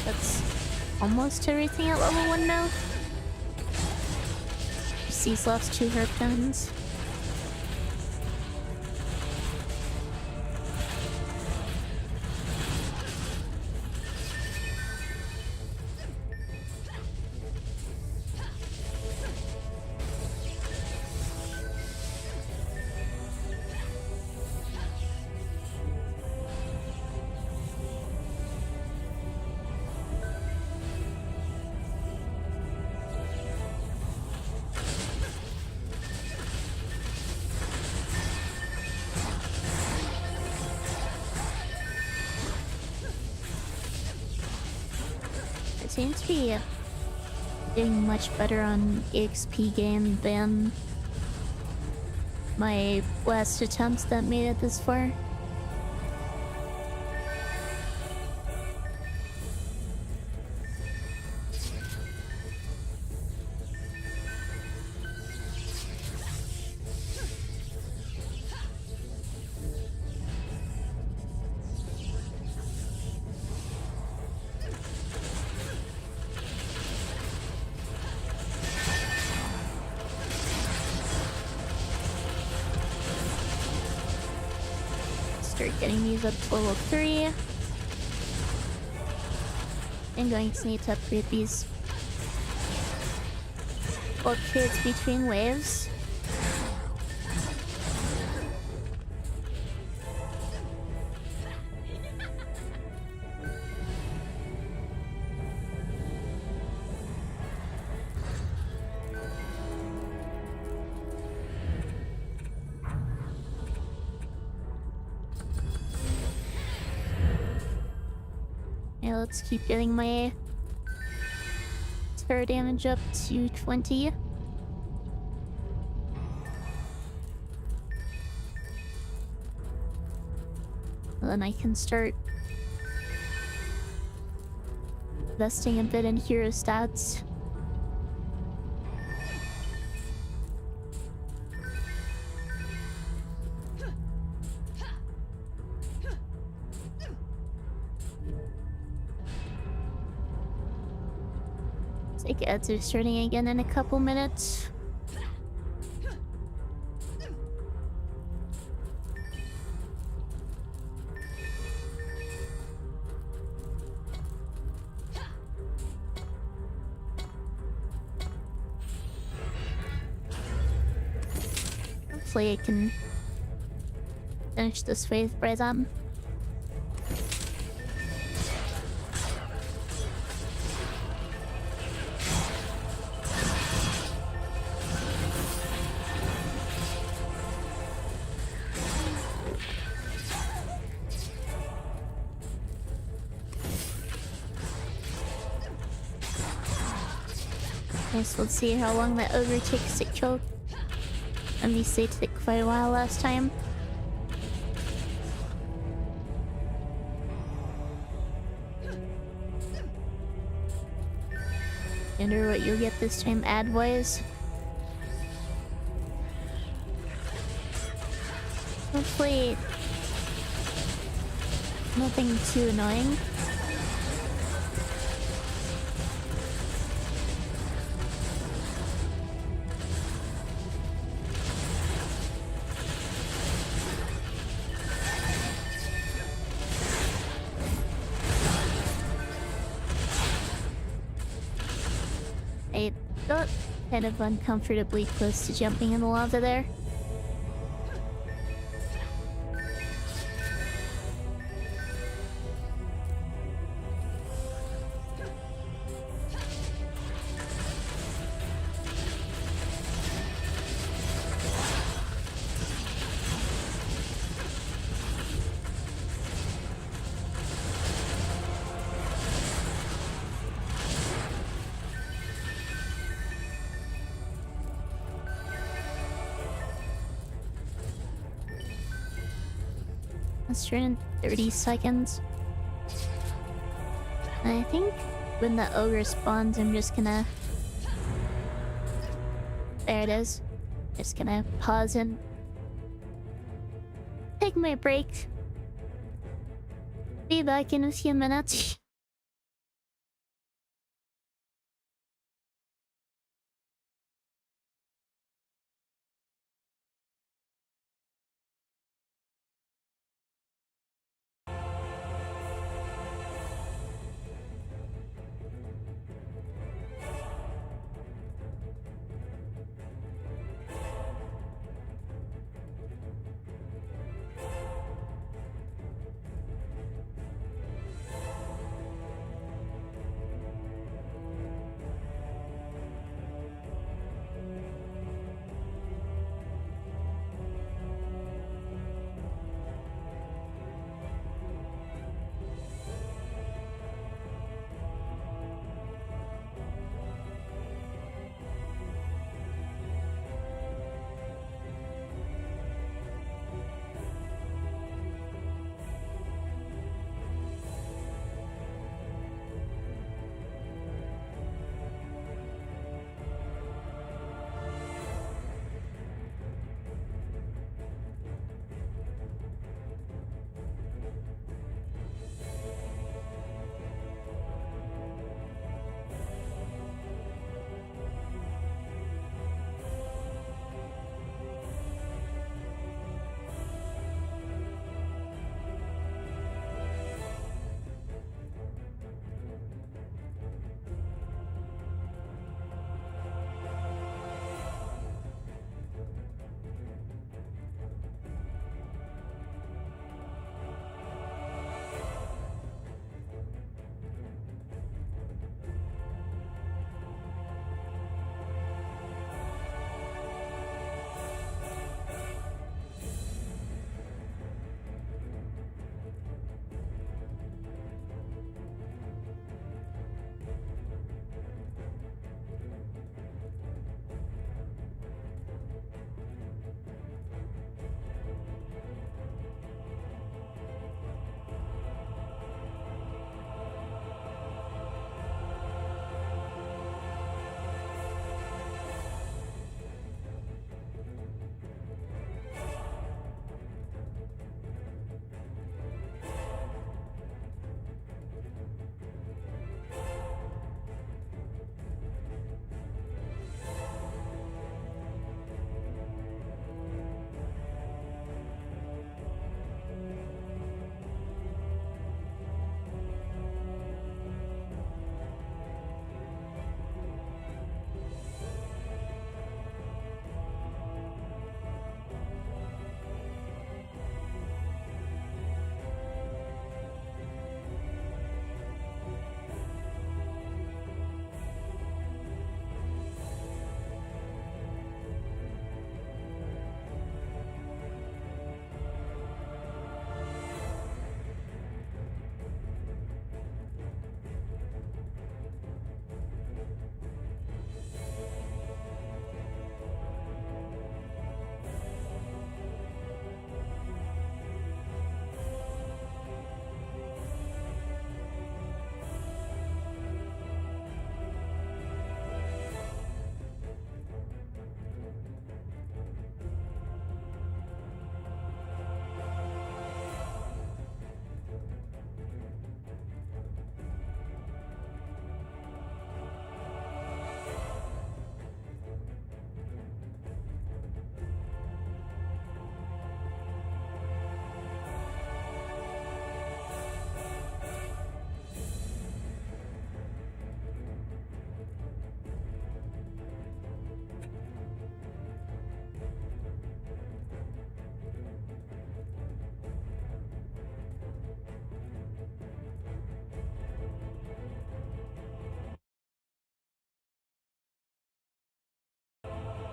That's almost everything at level 1 now. He's lost 2 herb guns. Seems to be doing much better on EXP game than my last attempts that made it this far. Start getting these up to level 3. I'm going to need to upgrade these bulk kids between waves. Let's keep getting my terror damage up to 20. And then I can start investing a bit in hero stats. Ads are starting again in a couple minutes. Hopefully I can finish this wave by then. Let's see how long that ogre takes to kill. And these they took quite a while last time. Wonder what you'll get this time ad-wise. Hopefully nothing too annoying. got kind of uncomfortably close to jumping in the lava there. Let's turn in 30 seconds. I think when the ogre spawns, I'm just gonna... There it is. Just gonna pause and take my break. Be back in a few minutes.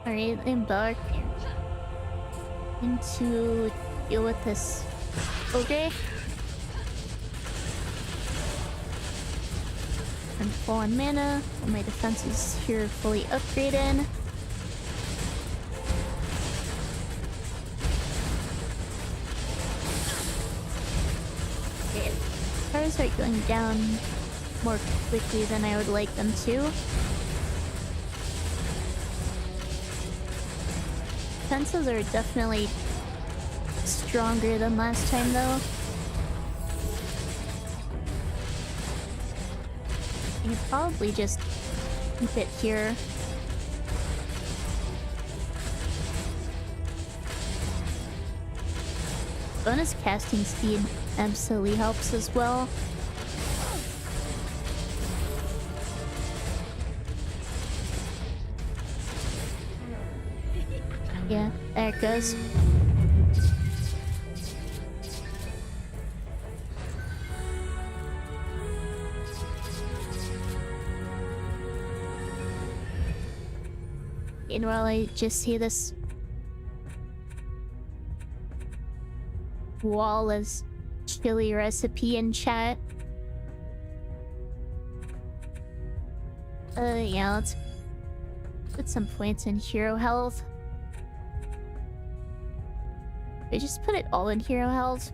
Alright, embark into deal with this. Okay. I'm full on mana. All my defenses here are fully upgraded. Okay, cars are going down more quickly than I would like them to. Defenses are definitely stronger than last time though. You could probably just keep it here. Bonus casting speed absolutely helps as well. Yeah, there it goes. And while I just see this wall as chili recipe in chat. Yeah, let's put some points in hero health. I just put it all in hero health.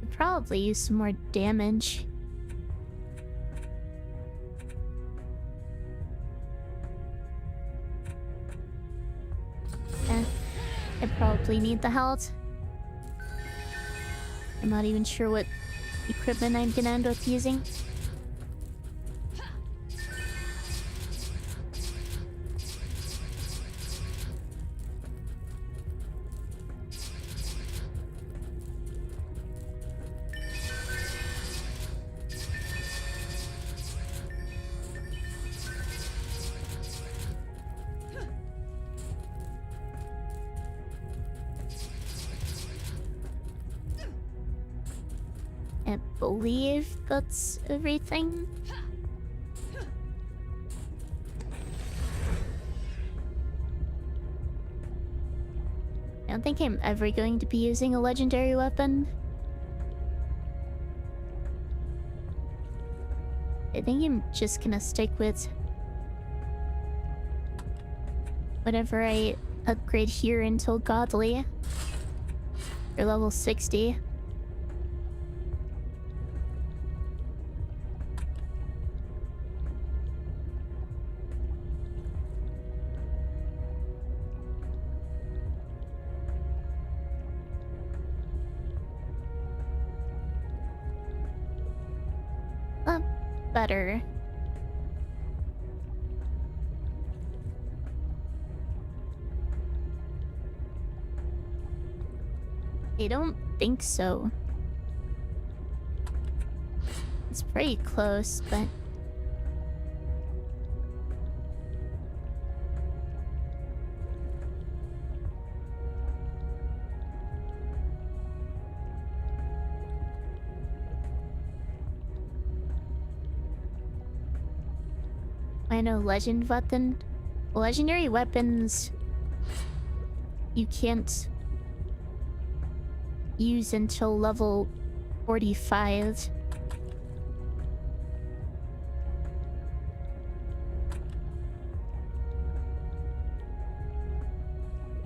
Could probably use some more damage. I probably need the health. I'm not even sure what equipment I'm gonna end up using. I believe that's everything. I don't think I'm ever going to be using a legendary weapon. I think I'm just gonna stick with whatever I upgrade here until godly. Or level 60. Better. I don't think so. It's pretty close, but... I know legendary weapons you can't use until level 45.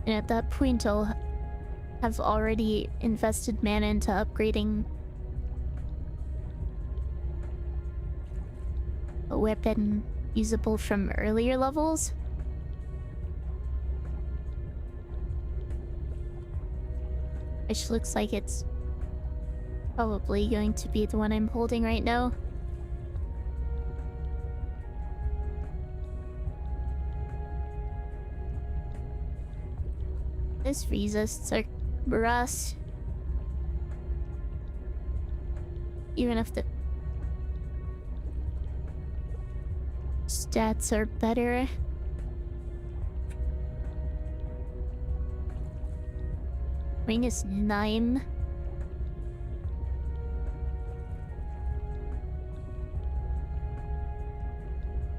And at that point I'll have already invested mana into upgrading a weapon usable from earlier levels. Which looks like it's probably going to be the one I'm holding right now. This resists are rust. Even if the stats are better. -9.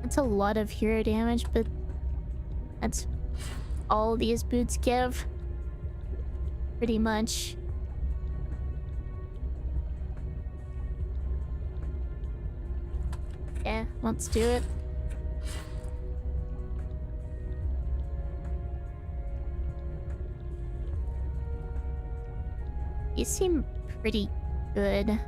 That's a lot of hero damage, but that's all these boots give. Pretty much. Yeah, let's do it. You seem pretty good.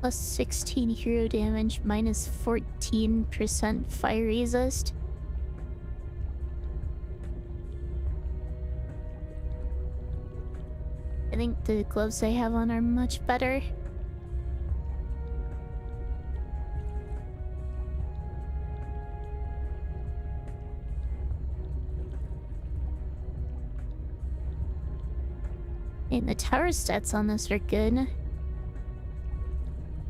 Plus 16 hero damage, minus 14% fire resist. I think the gloves I have on are much better. And the tower stats on this are good.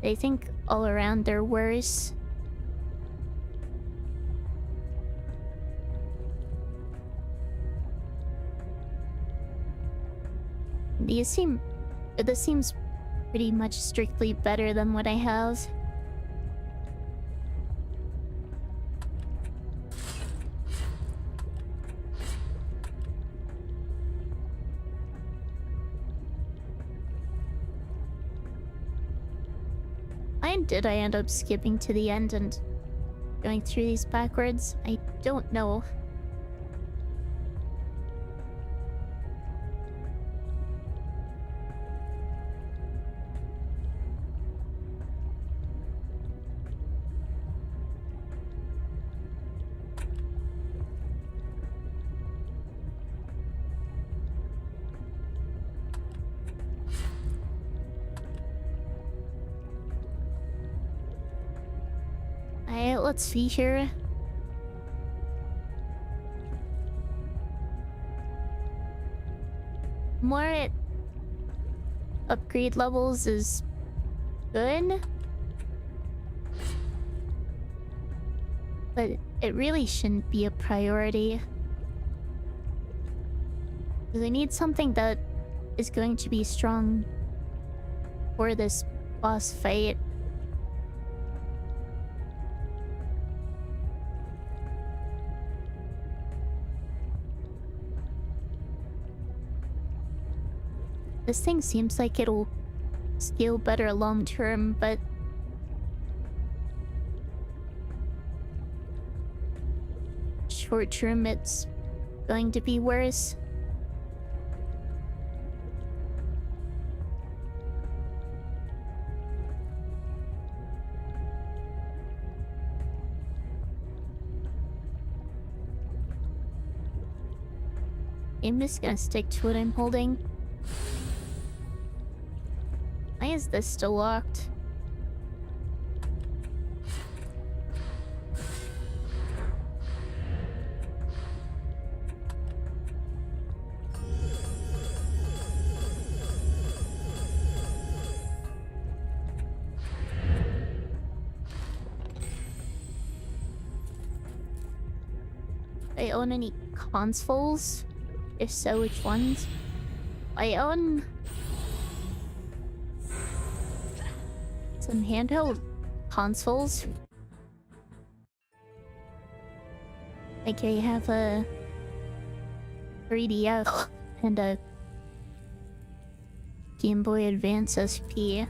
I think all around they're worse. This seems pretty much strictly better than what I have. Why did I end up skipping to the end and going through these backwards? I don't know. Alright, let's see here. More upgrade levels is good, but it really shouldn't be a priority. Because I need something that is going to be strong for this boss fight. This thing seems like it'll scale better long term, but short term it's going to be worse. I'm just gonna stick to what I'm holding. Why is this still locked? Do I own any consoles? If so, which ones? I own some handheld consoles. Like I have a 3DS and a Game Boy Advance SP.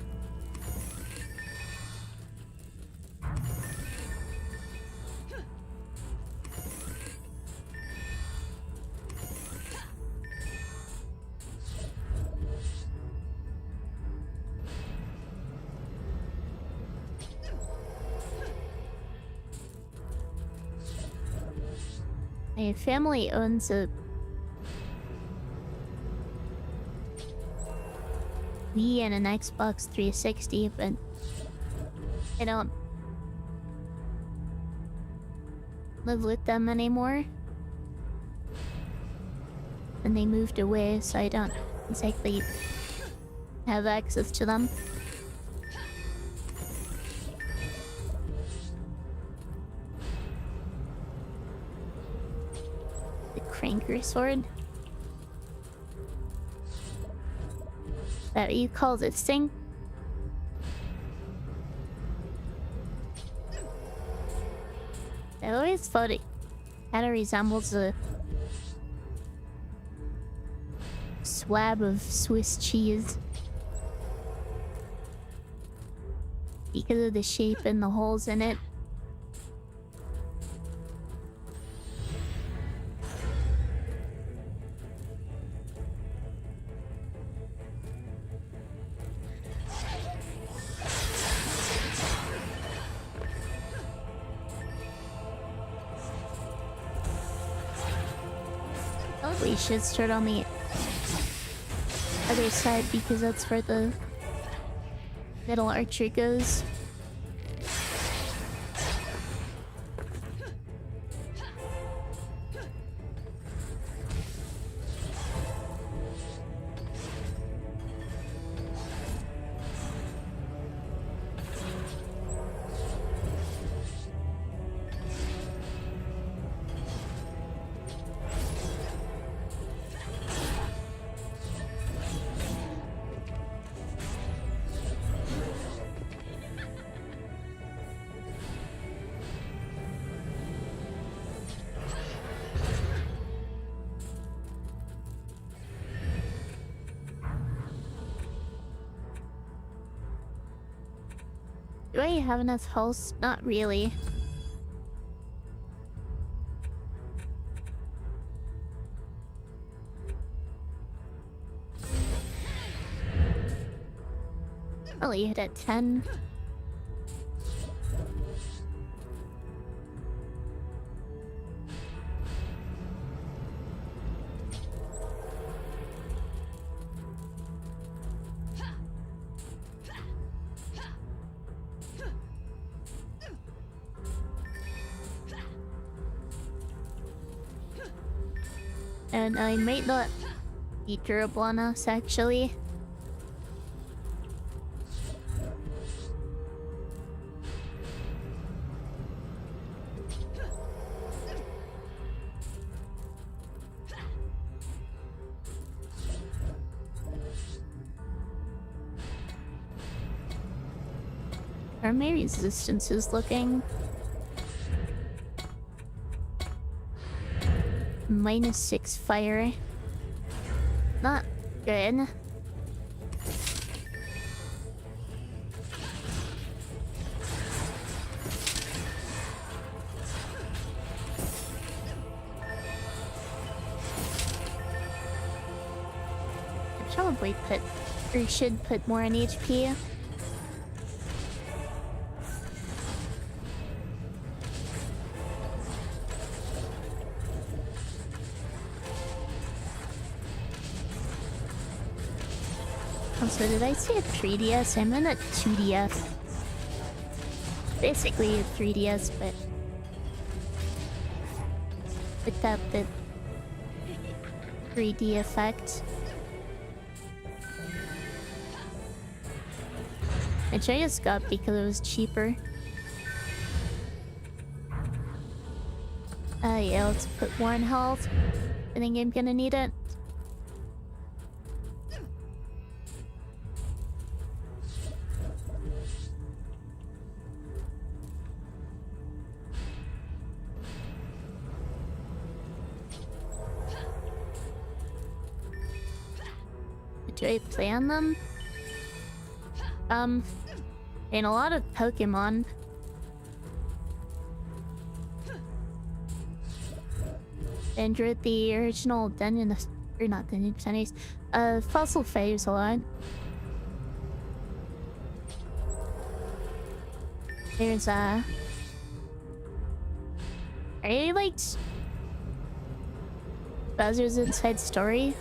My family owns a Wii and an Xbox 360, but I don't live with them anymore. And they moved away, so I don't exactly have access to them. The cranker sword. Is that what you call this thing? I always thought it kind of resembles a swab of Swiss cheese because of the shape and the holes in it. Oh, we should start on the other side because that's where the middle archer goes. Do I have enough health? Not really. Only hit at 10. And I might not be durable on us, actually. How are my resistances looking? -6 fire. Not good. I probably put, or should put more on HP. So did I say a 3DS? I meant a 2DS. Basically a 3DS, but without the 3D effect. Which I just got because it was cheaper. Yeah, let's put more in health. I think I'm gonna need it. Do I play on them? In a lot of Pokemon. I enjoyed the original Dungeon, or not Dungeon Centuries, Fossil Phase a lot. There's I really liked Bowser's Inside Story.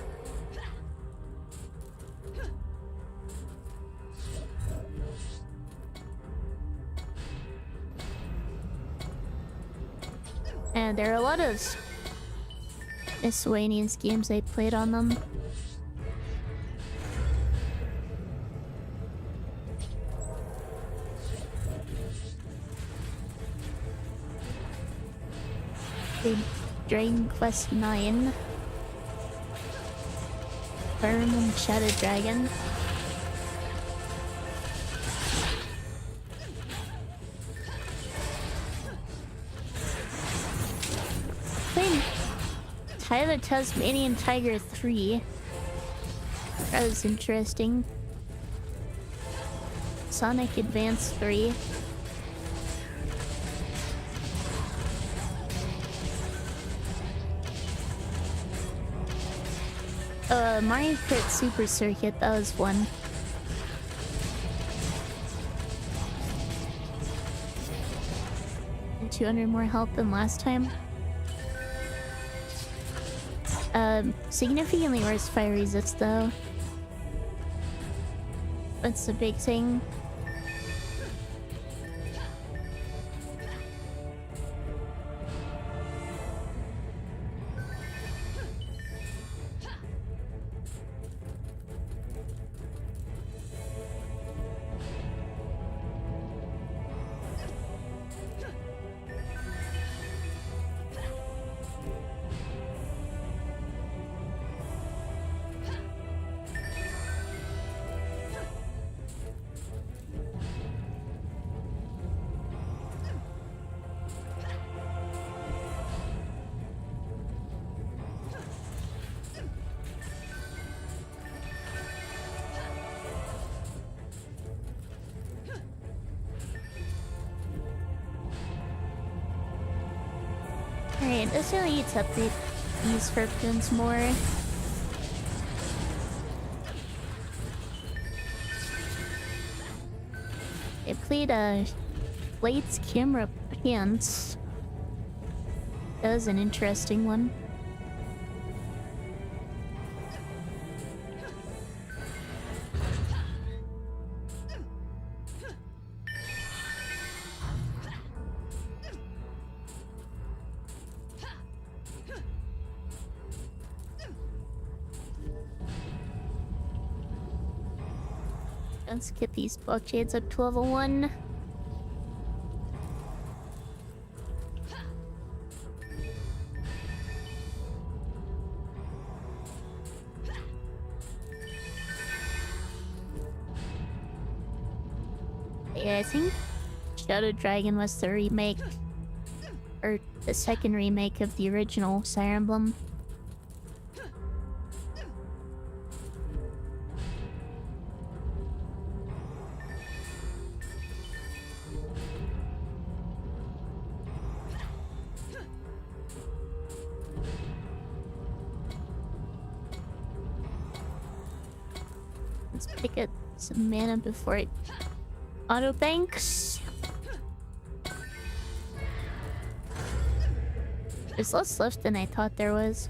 And there are a lot of miscellaneous games I played on them. Played Dragon Quest 9. Ironman Shadow Dragon. Played Tyler Tasmanian Tiger 3. That was interesting. Sonic Advance 3. Mario Kart Super Circuit, that was one. And 200 more health than last time. Significantly worse fire resist though. That's the big thing. Alright, this really needs to update these Herpkins more. I played Blade's Camera Pants. That was an interesting one. Let's get these block shades up to level 1. Yeah, I think Shadow Dragon was the remake, or the second remake of the original Fire Emblem. Let's pick up some mana before it auto banks. There's less left than I thought there was.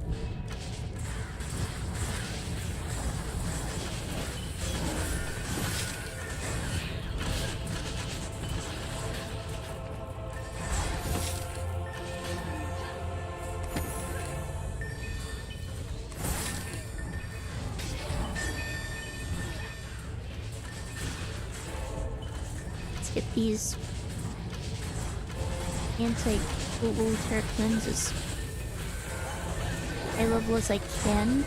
Get these anti-Google Turkmens as high level as I can.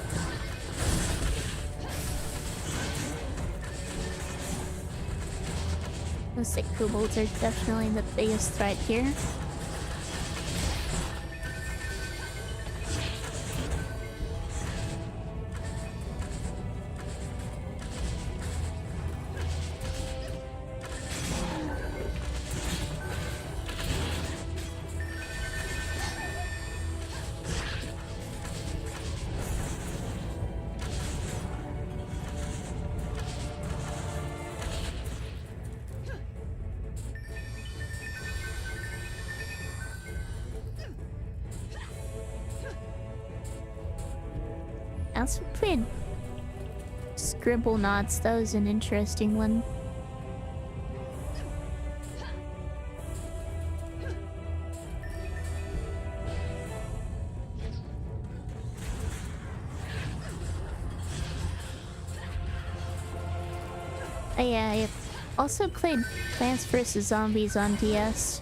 Looks like kobolds are definitely the biggest threat here. I also played Scribble Knots. That was an interesting one. Oh yeah, I also played Plants vs. Zombies on DS.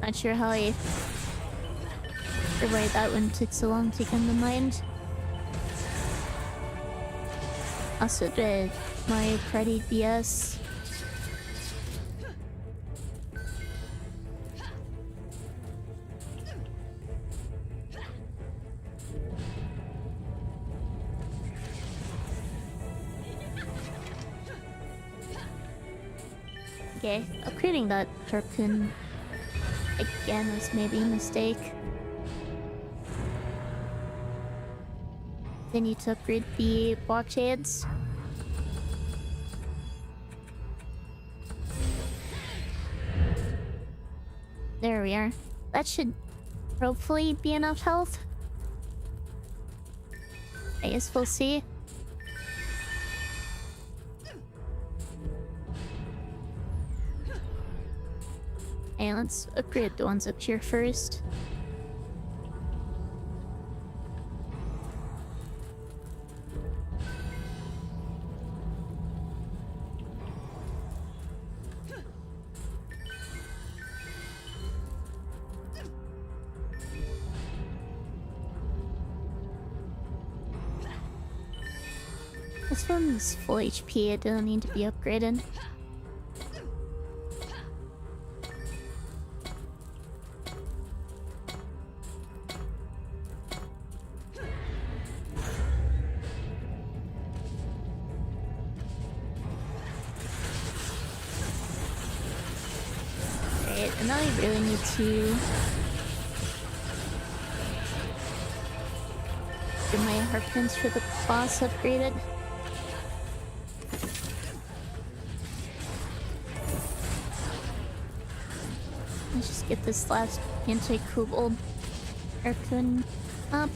Not sure how I... or why that one took so long to come to mind. Also did Mario Party DS. Okay, upgrading that harpoon again is maybe a mistake. Then you to upgrade the block shades. There we are. That should hopefully be enough health. I guess we'll see. And let's upgrade the ones up here first. This one's full HP, it doesn't need to be upgraded. Right, and now I really need to get my harpoons for the boss upgraded. Let's just get this last anti-kobold harpoon up.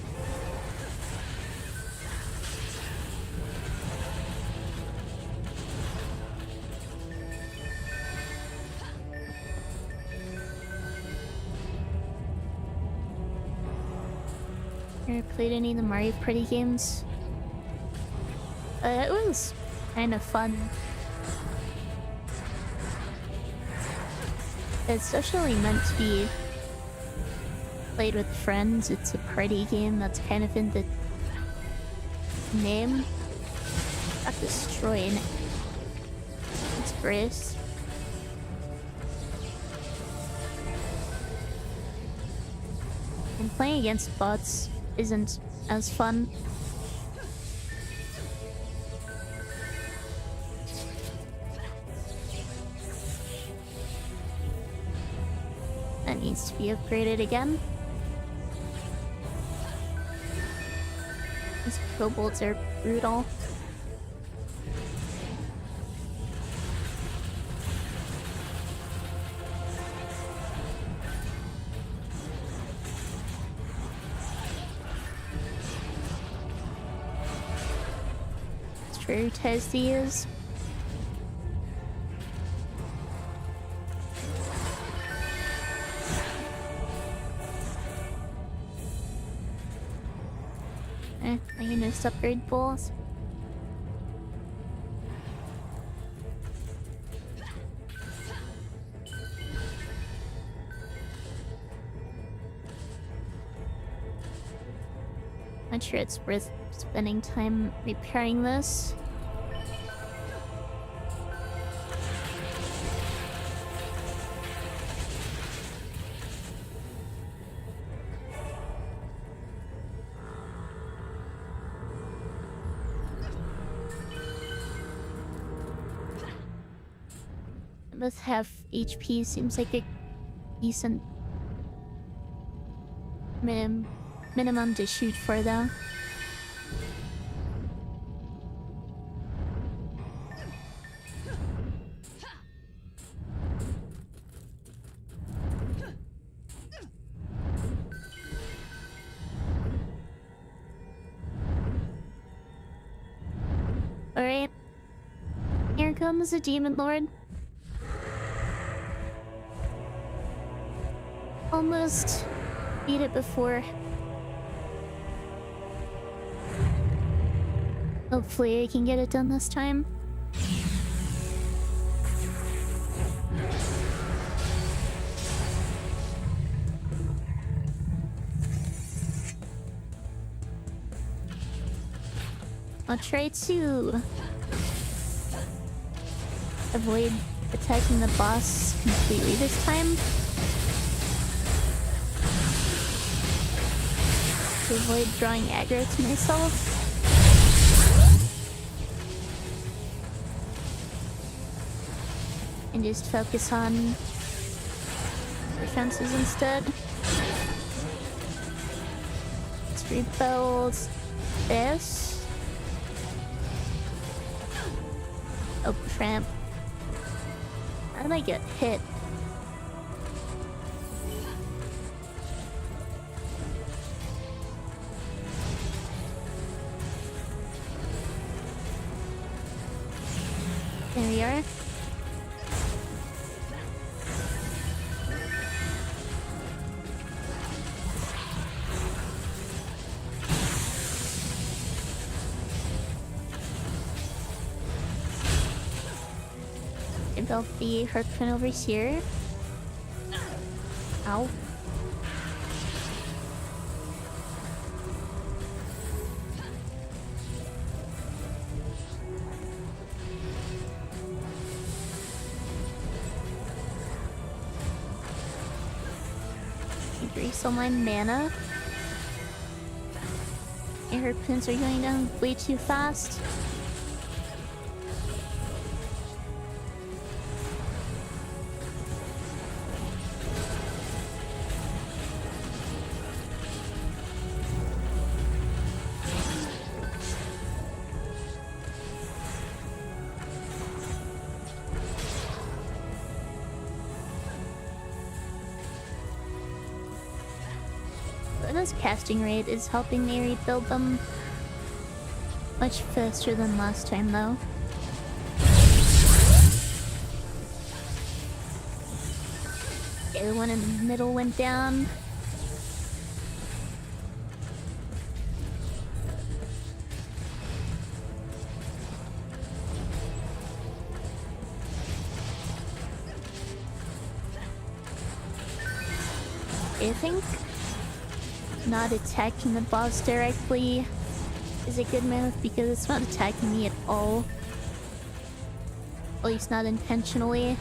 Ever played any of the Mario Party games? It was kind of fun. It's definitely meant to be played with friends. It's a party game, that's kind of in the name. Got destroyed. It's Grace. And playing against bots isn't as fun. That needs to be upgraded again. These kobolds are brutal. Let's prioritize these. I can just upgrade both. Not sure it's worth spending time repairing this. Both have HP, seems like a decent minimum to shoot for though. Alright. Here comes the Demon Lord. Almost beat it before. Hopefully I can get it done this time. I'll try to avoid attacking the boss completely this time. To avoid drawing aggro to myself. And just focus on defenses instead. Let's rebuild this. Oh crap. How did I get hit? There we are. Build the Harpoon over here. Ow. Increase all my mana. My harpoons are going down way too fast. This casting rate is helping me rebuild them much faster than last time, though. Okay, the one in the middle went down. I think not attacking the boss directly is a good move because it's not attacking me at all. At least not intentionally.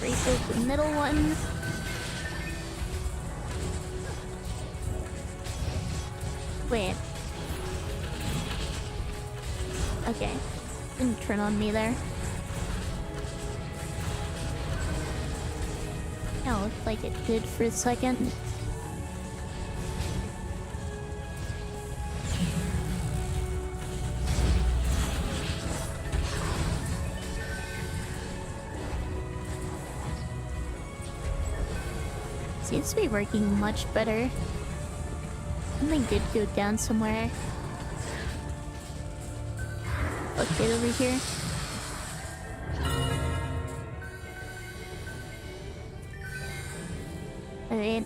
Rebuild the middle one. Wait. Okay. Didn't turn on me there. That looked like it did for a second. Seems to be working much better. Something good go down somewhere. Okay, over here. Alright.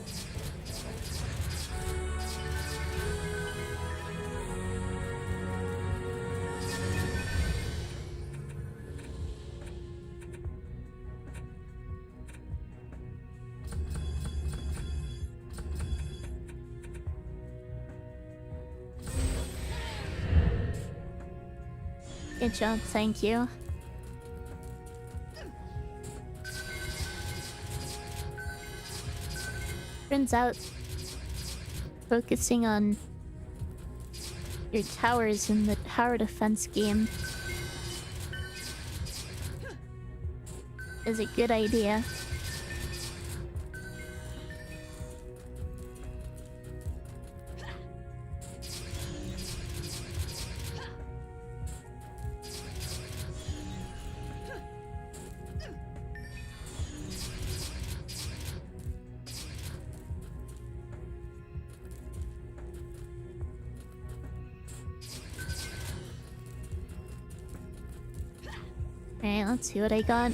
Good job, thank you. Turns out, focusing on your towers in the tower defense game is a good idea. Alright, let's see what I got.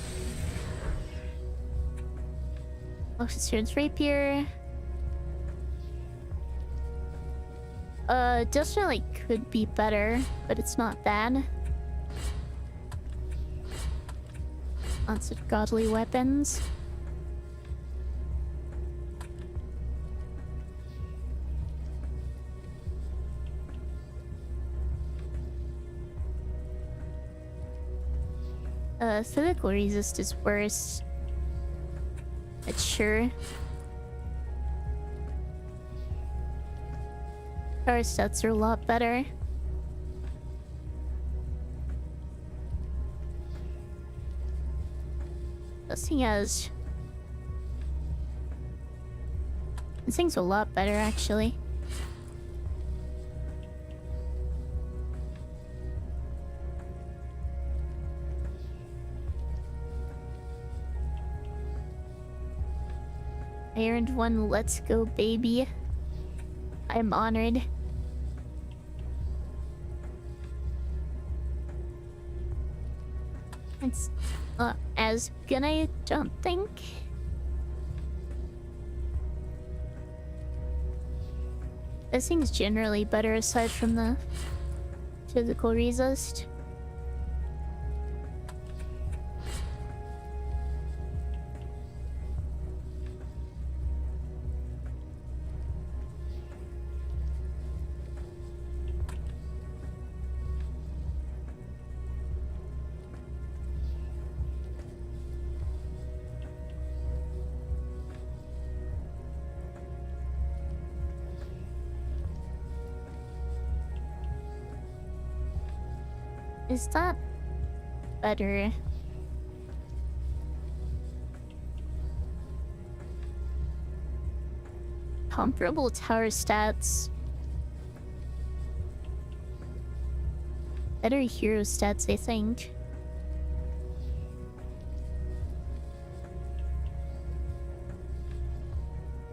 Officer's Rapier. Definitely could be better, but it's not bad. Lots of godly weapons. Physical resist is worse. But sure. Power stats are a lot better. This thing has... This thing's a lot better, actually. I earned one let's go baby. I'm honored. It's not as good, I don't think. This thing's generally better aside from the physical resist. Is that better? Comparable tower stats. Better hero stats, I think.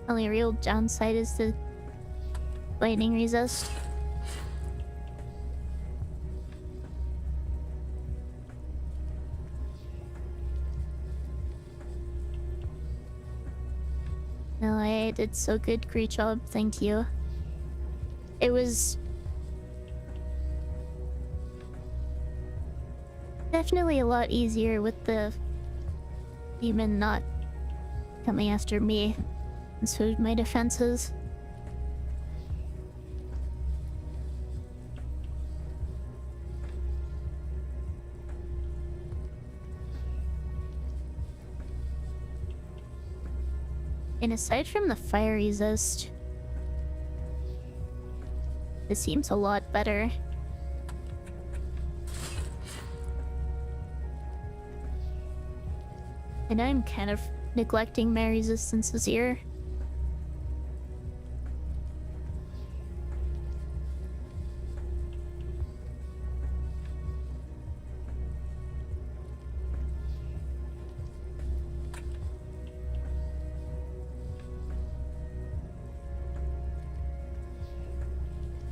Only real downside is the lightning resist. No, I did so good. Great job. Thank you. It was definitely a lot easier with the demon not coming after me. And so did my defenses. And aside from the fire resist, this seems a lot better. And I'm kind of neglecting my resistances here.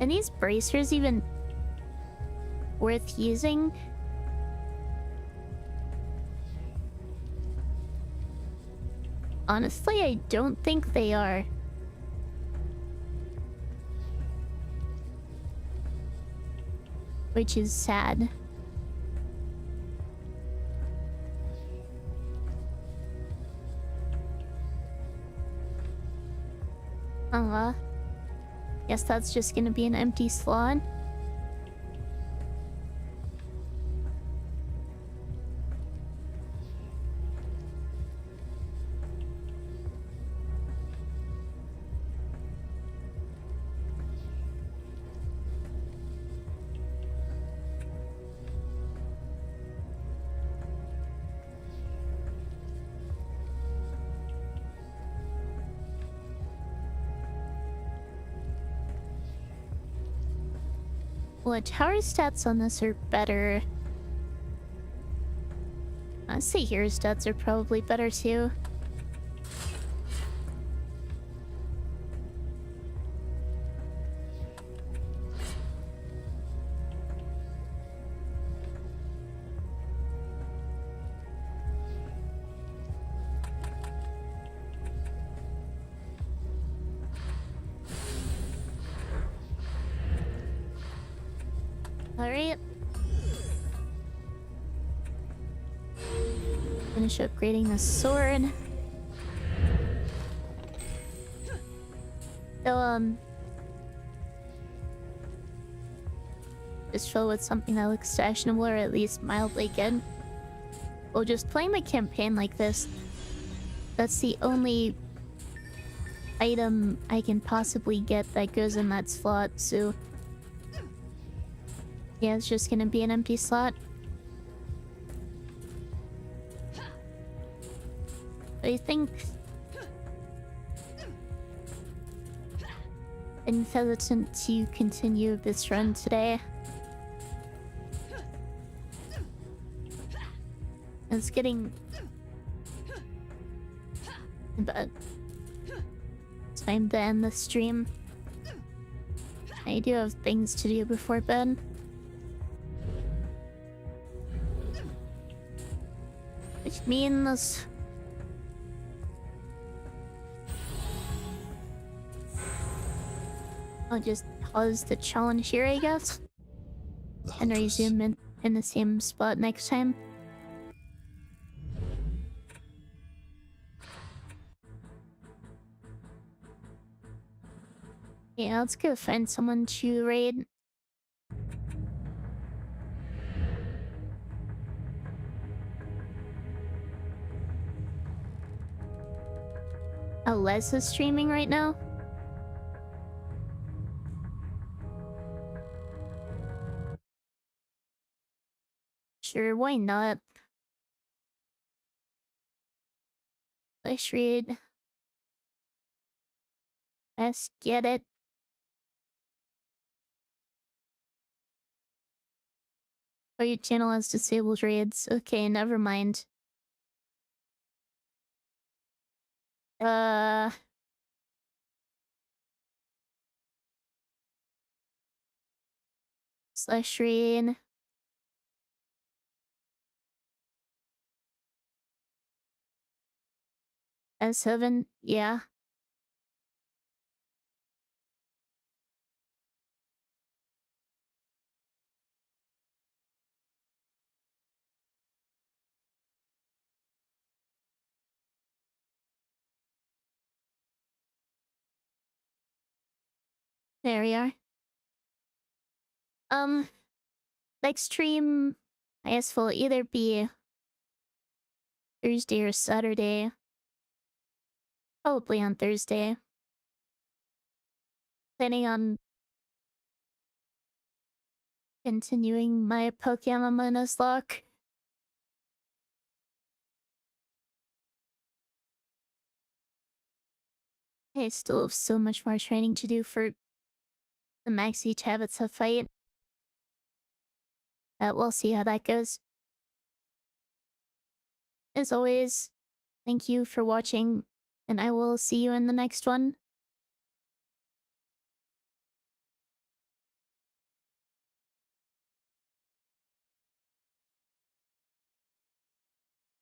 Are these bracers even worth using? Honestly, I don't think they are. Which is sad. Guess that's just gonna be an empty slot. Well, tower stats on this are better. I'd say hero stats are probably better too. Alright. Finish upgrading the sword. So, just fill with something that looks fashionable or at least mildly good. Well, just playing my campaign like this, that's the only item I can possibly get that goes in that slot, so yeah, it's just gonna be an empty slot. I think I'm hesitant to continue this run today. It's getting... but it's time to end the stream. I do have things to do before bed. Which means... I'll just pause the challenge here, I guess. And resume in the same spot next time. Yeah, let's go find someone to raid. Oh, Les is streaming right now? Sure, why not? Let's read. Let's get it. Oh, your channel has disabled raids. Okay, never mind. Slash raid. S7, yeah. There we are. Next stream, I guess will either be Thursday or Saturday. Probably on Thursday. Planning on continuing my Pokemon Nuzlocke. I still have so much more training to do for the Maxi Tabitha fight. We'll see how that goes. As always, thank you for watching, and I will see you in the next one.